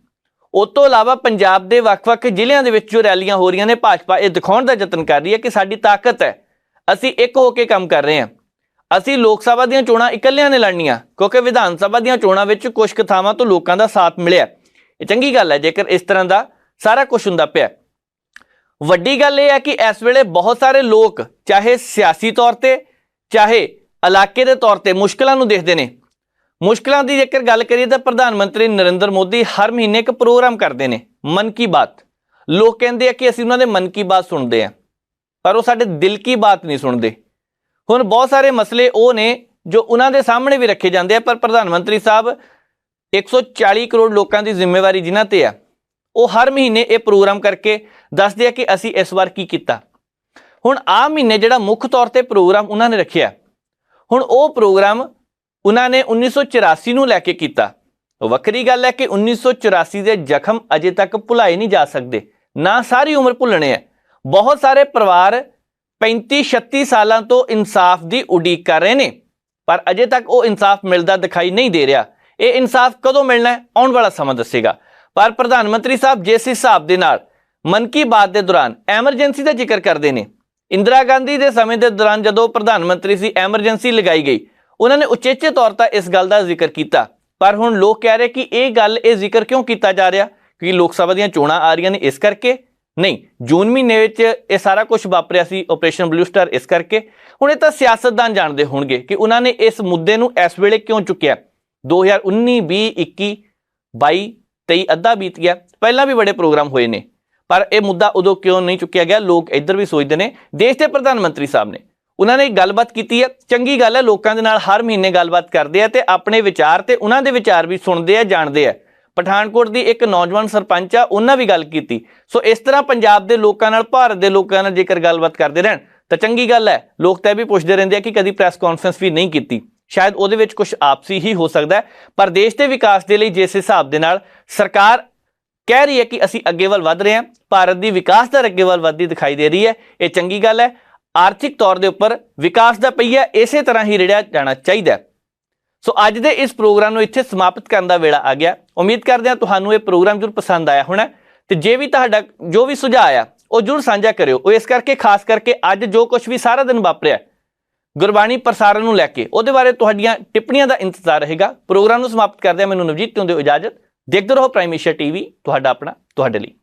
ਉਸ ਤੋਂ ਇਲਾਵਾ ਪੰਜਾਬ ਦੇ ਵੱਖ-ਵੱਖ ਜ਼ਿਲ੍ਹਿਆਂ ਦੇ ਵਿੱਚ ਜੋ ਰੈਲੀਆਂ ਹੋ ਰਹੀਆਂ ਨੇ, ਭਾਜਪਾ ਇਹ ਦਿਖਾਉਣ ਦਾ ਯਤਨ ਕਰ ਰਹੀ ਹੈ ਕਿ ਸਾਡੀ ਤਾਕਤ ਹੈ, ਅਸੀਂ ਇੱਕ ਹੋ ਕੇ ਕੰਮ ਕਰ ਰਹੇ ਹਾਂ। ਅਸੀਂ ਲੋਕ ਸਭਾ ਦੀਆਂ ਚੋਣਾਂ ਇਕੱਲਿਆਂ ਨੇ ਲੜਨੀਆਂ, ਕਿਉਂਕਿ ਵਿਧਾਨ ਸਭਾ ਦੀਆਂ ਚੋਣਾਂ ਵਿੱਚ ਕੁਝ ਕੁ ਥਾਵਾਂ ਤੋਂ ਲੋਕਾਂ ਦਾ ਸਾਥ ਮਿਲਿਆ। ਇਹ ਚੰਗੀ ਗੱਲ ਹੈ ਜੇਕਰ ਇਸ ਤਰ੍ਹਾਂ ਦਾ ਸਾਰਾ ਕੁਝ ਹੁੰਦਾ ਪਿਆ। ਵੱਡੀ ਗੱਲ ਇਹ ਹੈ ਕਿ ਇਸ ਵੇਲੇ ਬਹੁਤ ਸਾਰੇ ਲੋਕ ਚਾਹੇ ਸਿਆਸੀ ਤੌਰ ਤੇ ਚਾਹੇ ਇਲਾਕੇ ਦੇ ਤੌਰ ਤੇ ਮੁਸ਼ਕਲਾਂ ਨੂੰ ਦੇਖਦੇ ਨੇ। ਮੁਸ਼ਕਲਾਂ ਦੀ ਜੇਕਰ ਗੱਲ ਕਰੀਏ ਤਾਂ ਪ੍ਰਧਾਨ ਮੰਤਰੀ ਨਰਿੰਦਰ ਮੋਦੀ ਹਰ ਮਹੀਨੇ ਇੱਕ ਪ੍ਰੋਗਰਾਮ ਕਰਦੇ ਨੇ, ਮਨ ਕੀ ਬਾਤ। ਲੋਕ ਕਹਿੰਦੇ ਆ ਕਿ ਅਸੀਂ ਉਹਨਾਂ ਦੇ ਮਨ ਕੀ ਬਾਤ ਸੁਣਦੇ ਆ, ਪਰ ਉਹ ਸਾਡੇ ਦਿਲ ਕੀ ਬਾਤ ਨਹੀਂ ਸੁਣਦੇ। ਹੁਣ ਬਹੁਤ ਸਾਰੇ ਮਸਲੇ ਉਹ ਨੇ ਜੋ ਉਹਨਾਂ ਦੇ ਸਾਹਮਣੇ ਵੀ ਰੱਖੇ ਜਾਂਦੇ ਆ, ਪਰ ਪ੍ਰਧਾਨ ਮੰਤਰੀ ਸਾਹਿਬ 140 ਕਰੋੜ ਲੋਕਾਂ ਦੀ ਜ਼ਿੰਮੇਵਾਰੀ ਜਿਨ੍ਹਾਂ ਤੇ ਆ, ਉਹ ਹਰ ਮਹੀਨੇ ਇਹ ਪ੍ਰੋਗਰਾਮ ਕਰਕੇ ਦੱਸਦੇ ਆ ਕਿ ਅਸੀਂ ਇਸ ਵਾਰ ਕੀ ਕੀਤਾ। ਹੁਣ ਆਹ ਮਹੀਨੇ ਜਿਹੜਾ ਮੁੱਖ ਤੌਰ ਤੇ ਪ੍ਰੋਗਰਾਮ ਉਹਨਾਂ ਨੇ ਰੱਖਿਆ, ਹੁਣ ਉਹ ਪ੍ਰੋਗਰਾਮ ਉਹਨਾਂ ਨੇ 1984 ਨੂੰ ਲੈ ਕੇ ਕੀਤਾ। ਵੱਖਰੀ ਗੱਲ ਹੈ ਕਿ 1984 ਦੇ ਜ਼ਖਮ ਅਜੇ ਤੱਕ ਭੁਲਾਏ ਨਹੀਂ ਜਾ ਸਕਦੇ, ਨਾ ਸਾਰੀ ਉਮਰ ਭੁੱਲਣੇ ਆ। ਬਹੁਤ ਸਾਰੇ ਪਰਿਵਾਰ 35-36 ਸਾਲਾਂ ਤੋਂ ਇਨਸਾਫ ਦੀ ਉਡੀਕ ਕਰ ਰਹੇ ਨੇ, ਪਰ ਅਜੇ ਤੱਕ ਉਹ ਇਨਸਾਫ ਮਿਲਦਾ ਦਿਖਾਈ ਨਹੀਂ ਦੇ ਰਿਹਾ। ਇਹ ਇਨਸਾਫ ਕਦੋਂ ਮਿਲਣਾ ਹੈ ਆਉਣ ਵਾਲਾ ਸਮਾਂ ਦੱਸੇਗਾ। ਪਰ ਪ੍ਰਧਾਨ ਮੰਤਰੀ ਸਾਹਿਬ ਜਿਸ ਹਿਸਾਬ ਦੇ ਨਾਲ ਮਨ ਕੀ ਬਾਤ ਦੇ ਦੌਰਾਨ ਐਮਰਜੈਂਸੀ ਦਾ ਜ਼ਿਕਰ ਕਰਦੇ ਨੇ, ਇੰਦਰਾ ਗਾਂਧੀ ਦੇ ਸਮੇਂ ਦੇ ਦੌਰਾਨ ਜਦੋਂ ਪ੍ਰਧਾਨ ਮੰਤਰੀ ਸੀ ਐਮਰਜੈਂਸੀ ਲਗਾਈ ਗਈ, ਉਹਨਾਂ ਨੇ ਉਚੇਚੇ ਤੌਰ ਤੇ ਇਸ ਗੱਲ ਦਾ ਜ਼ਿਕਰ ਕੀਤਾ। ਪਰ ਹੁਣ ਲੋਕ ਕਹਿ ਰਹੇ ਕਿ ਇਹ ਜ਼ਿਕਰ ਕਿਉਂ ਕੀਤਾ ਜਾ ਰਿਹਾ, ਕਿਉਂਕਿ ਲੋਕ ਸਭਾ ਦੀਆਂ ਚੋਣਾਂ ਆ ਰਹੀਆਂ ਨੇ ਇਸ ਕਰਕੇ ਨਹੀਂ। ਜੂਨ ਮਹੀਨੇ ਵਿੱਚ ਇਹ ਸਾਰਾ ਕੁਝ ਵਾਪਰਿਆ ਸੀ ਆਪਰੇਸ਼ਨ ਬਲੂ ਸਟਾਰ, ਇਸ ਕਰਕੇ। ਹੁਣ ਇਹ ਤਾਂ ਸਿਆਸਤਦਾਨ ਜਾਣਦੇ ਹੋਣਗੇ ਕਿ ਉਹਨਾਂ ਨੇ ਇਸ ਮੁੱਦੇ ਨੂੰ ਇਸ ਵੇਲੇ ਕਿਉਂ ਚੁੱਕਿਆ। 2019, 20, 21, 22, 23 ਅੱਧਾ ਬੀਤ ਗਿਆ, ਪਹਿਲਾਂ ਵੀ ਬੜੇ ਪ੍ਰੋਗਰਾਮ ਹੋਏ ਨੇ, ਪਰ ਇਹ ਮੁੱਦਾ ਉਦੋਂ ਕਿਉਂ ਨਹੀਂ ਚੁੱਕਿਆ ਗਿਆ। ਲੋਕ ਇੱਧਰ ਵੀ ਸੋਚਦੇ ਨੇ। ਦੇਸ਼ ਦੇ ਪ੍ਰਧਾਨ ਮੰਤਰੀ ਸਾਹਿਬ ਨੇ ਉਹਨਾਂ ਨੇ ਗੱਲਬਾਤ ਕੀਤੀ ਹੈ, ਚੰਗੀ ਗੱਲ ਹੈ। ਲੋਕਾਂ ਦੇ ਨਾਲ ਹਰ ਮਹੀਨੇ ਗੱਲਬਾਤ ਕਰਦੇ ਆ ਤੇ ਆਪਣੇ ਵਿਚਾਰ ਤੇ ਉਹਨਾਂ ਦੇ ਵਿਚਾਰ ਵੀ ਸੁਣਦੇ ਆ, ਜਾਣਦੇ ਆ। ਪਠਾਨਕੋਟ ਦੀ ਇੱਕ ਨੌਜਵਾਨ ਸਰਪੰਚ ਆ, ਉਹਨਾਂ ਵੀ ਗੱਲ ਕੀਤੀ। ਸੋ ਇਸ ਤਰ੍ਹਾਂ ਪੰਜਾਬ ਦੇ ਲੋਕਾਂ ਨਾਲ, ਭਾਰਤ ਦੇ ਲੋਕਾਂ ਨਾਲ ਜੇਕਰ ਗੱਲਬਾਤ ਕਰਦੇ ਰਹਿਣ ਤਾਂ ਚੰਗੀ ਗੱਲ ਹੈ। ਲੋਕ ਤਾਂ ਇਹ ਵੀ ਪੁੱਛਦੇ ਰਹਿੰਦੇ ਆ ਕਿ ਕਦੀ ਪ੍ਰੈਸ ਕਾਨਫਰੰਸ ਵੀ ਨਹੀਂ ਕੀਤੀ, ਸ਼ਾਇਦ ਉਹਦੇ ਵਿੱਚ ਕੁਝ ਆਪਸੀ ਹੀ ਹੋ ਸਕਦਾ ਹੈ। ਪਰ ਦੇਸ਼ ਦੇ ਵਿਕਾਸ ਦੇ ਲਈ ਜਿਸ ਹਿਸਾਬ ਦੇ ਨਾਲ ਸਰਕਾਰ ਕਹਿ ਰਹੀ ਹੈ ਕਿ ਅਸੀਂ ਅੱਗੇ ਵੱਲ ਵੱਧ ਰਹੇ ਹਾਂ, ਭਾਰਤ ਦੀ ਵਿਕਾਸ ਦਰ ਅੱਗੇ ਵੱਲ ਵੱਧਦੀ ਦਿਖਾਈ ਦੇ ਰਹੀ ਹੈ, ਇਹ ਚੰਗੀ ਗੱਲ ਹੈ। ਆਰਥਿਕ ਤੌਰ ਦੇ ਉੱਪਰ ਵਿਕਾਸ ਦਾ ਪਹੀਆ ਇਸੇ ਤਰ੍ਹਾਂ ਹੀ ਰਿੜਿਆ ਜਾਣਾ ਚਾਹੀਦਾ। ਸੋ ਅੱਜ ਦੇ ਇਸ ਪ੍ਰੋਗਰਾਮ ਨੂੰ ਇੱਥੇ ਸਮਾਪਤ ਕਰਨ ਦਾ ਵੇਲਾ ਆ ਗਿਆ। ਉਮੀਦ ਕਰਦੇ ਹਾਂ ਤੁਹਾਨੂੰ ਇਹ ਪ੍ਰੋਗਰਾਮ ਜ਼ਰੂਰ ਪਸੰਦ ਆਇਆ ਹੋਣਾ, ਤੇ ਜੇ ਵੀ ਤੁਹਾਡਾ ਜੋ ਵੀ ਸੁਝਾਅ ਆ ਉਹ ਜ਼ਰੂਰ ਸਾਂਝਾ ਕਰਿਓ। ਉਹ ਇਸ ਕਰਕੇ ਖਾਸ ਕਰਕੇ ਅੱਜ ਜੋ ਕੁਝ ਵੀ ਸਾਰਾ ਦਿਨ ਵਾਪਰਿਆ ਗੁਰਬਾਣੀ ਪ੍ਰਸਾਰਣ ਨੂੰ ਲੈ ਕੇ, ਉਹਦੇ ਬਾਰੇ ਤੁਹਾਡੀਆਂ ਟਿੱਪਣੀਆਂ ਦਾ ਇੰਤਜ਼ਾਰ ਰਹੇਗਾ। ਪ੍ਰੋਗਰਾਮ ਨੂੰ ਸਮਾਪਤ ਕਰਦੇ ਹਾਂ। ਮੈਨੂੰ ਨਵਜੀਤ ਤੋਂ ਦਿਓ ਇਜਾਜ਼ਤ। ਦੇਖਦੇ ਰਹੋ ਪ੍ਰਾਈਮ ਏਸ਼ੀਆ ਟੀਵੀ, ਤੁਹਾਡਾ ਆਪਣਾ ਤੁਹਾਡੇ ਲਈ।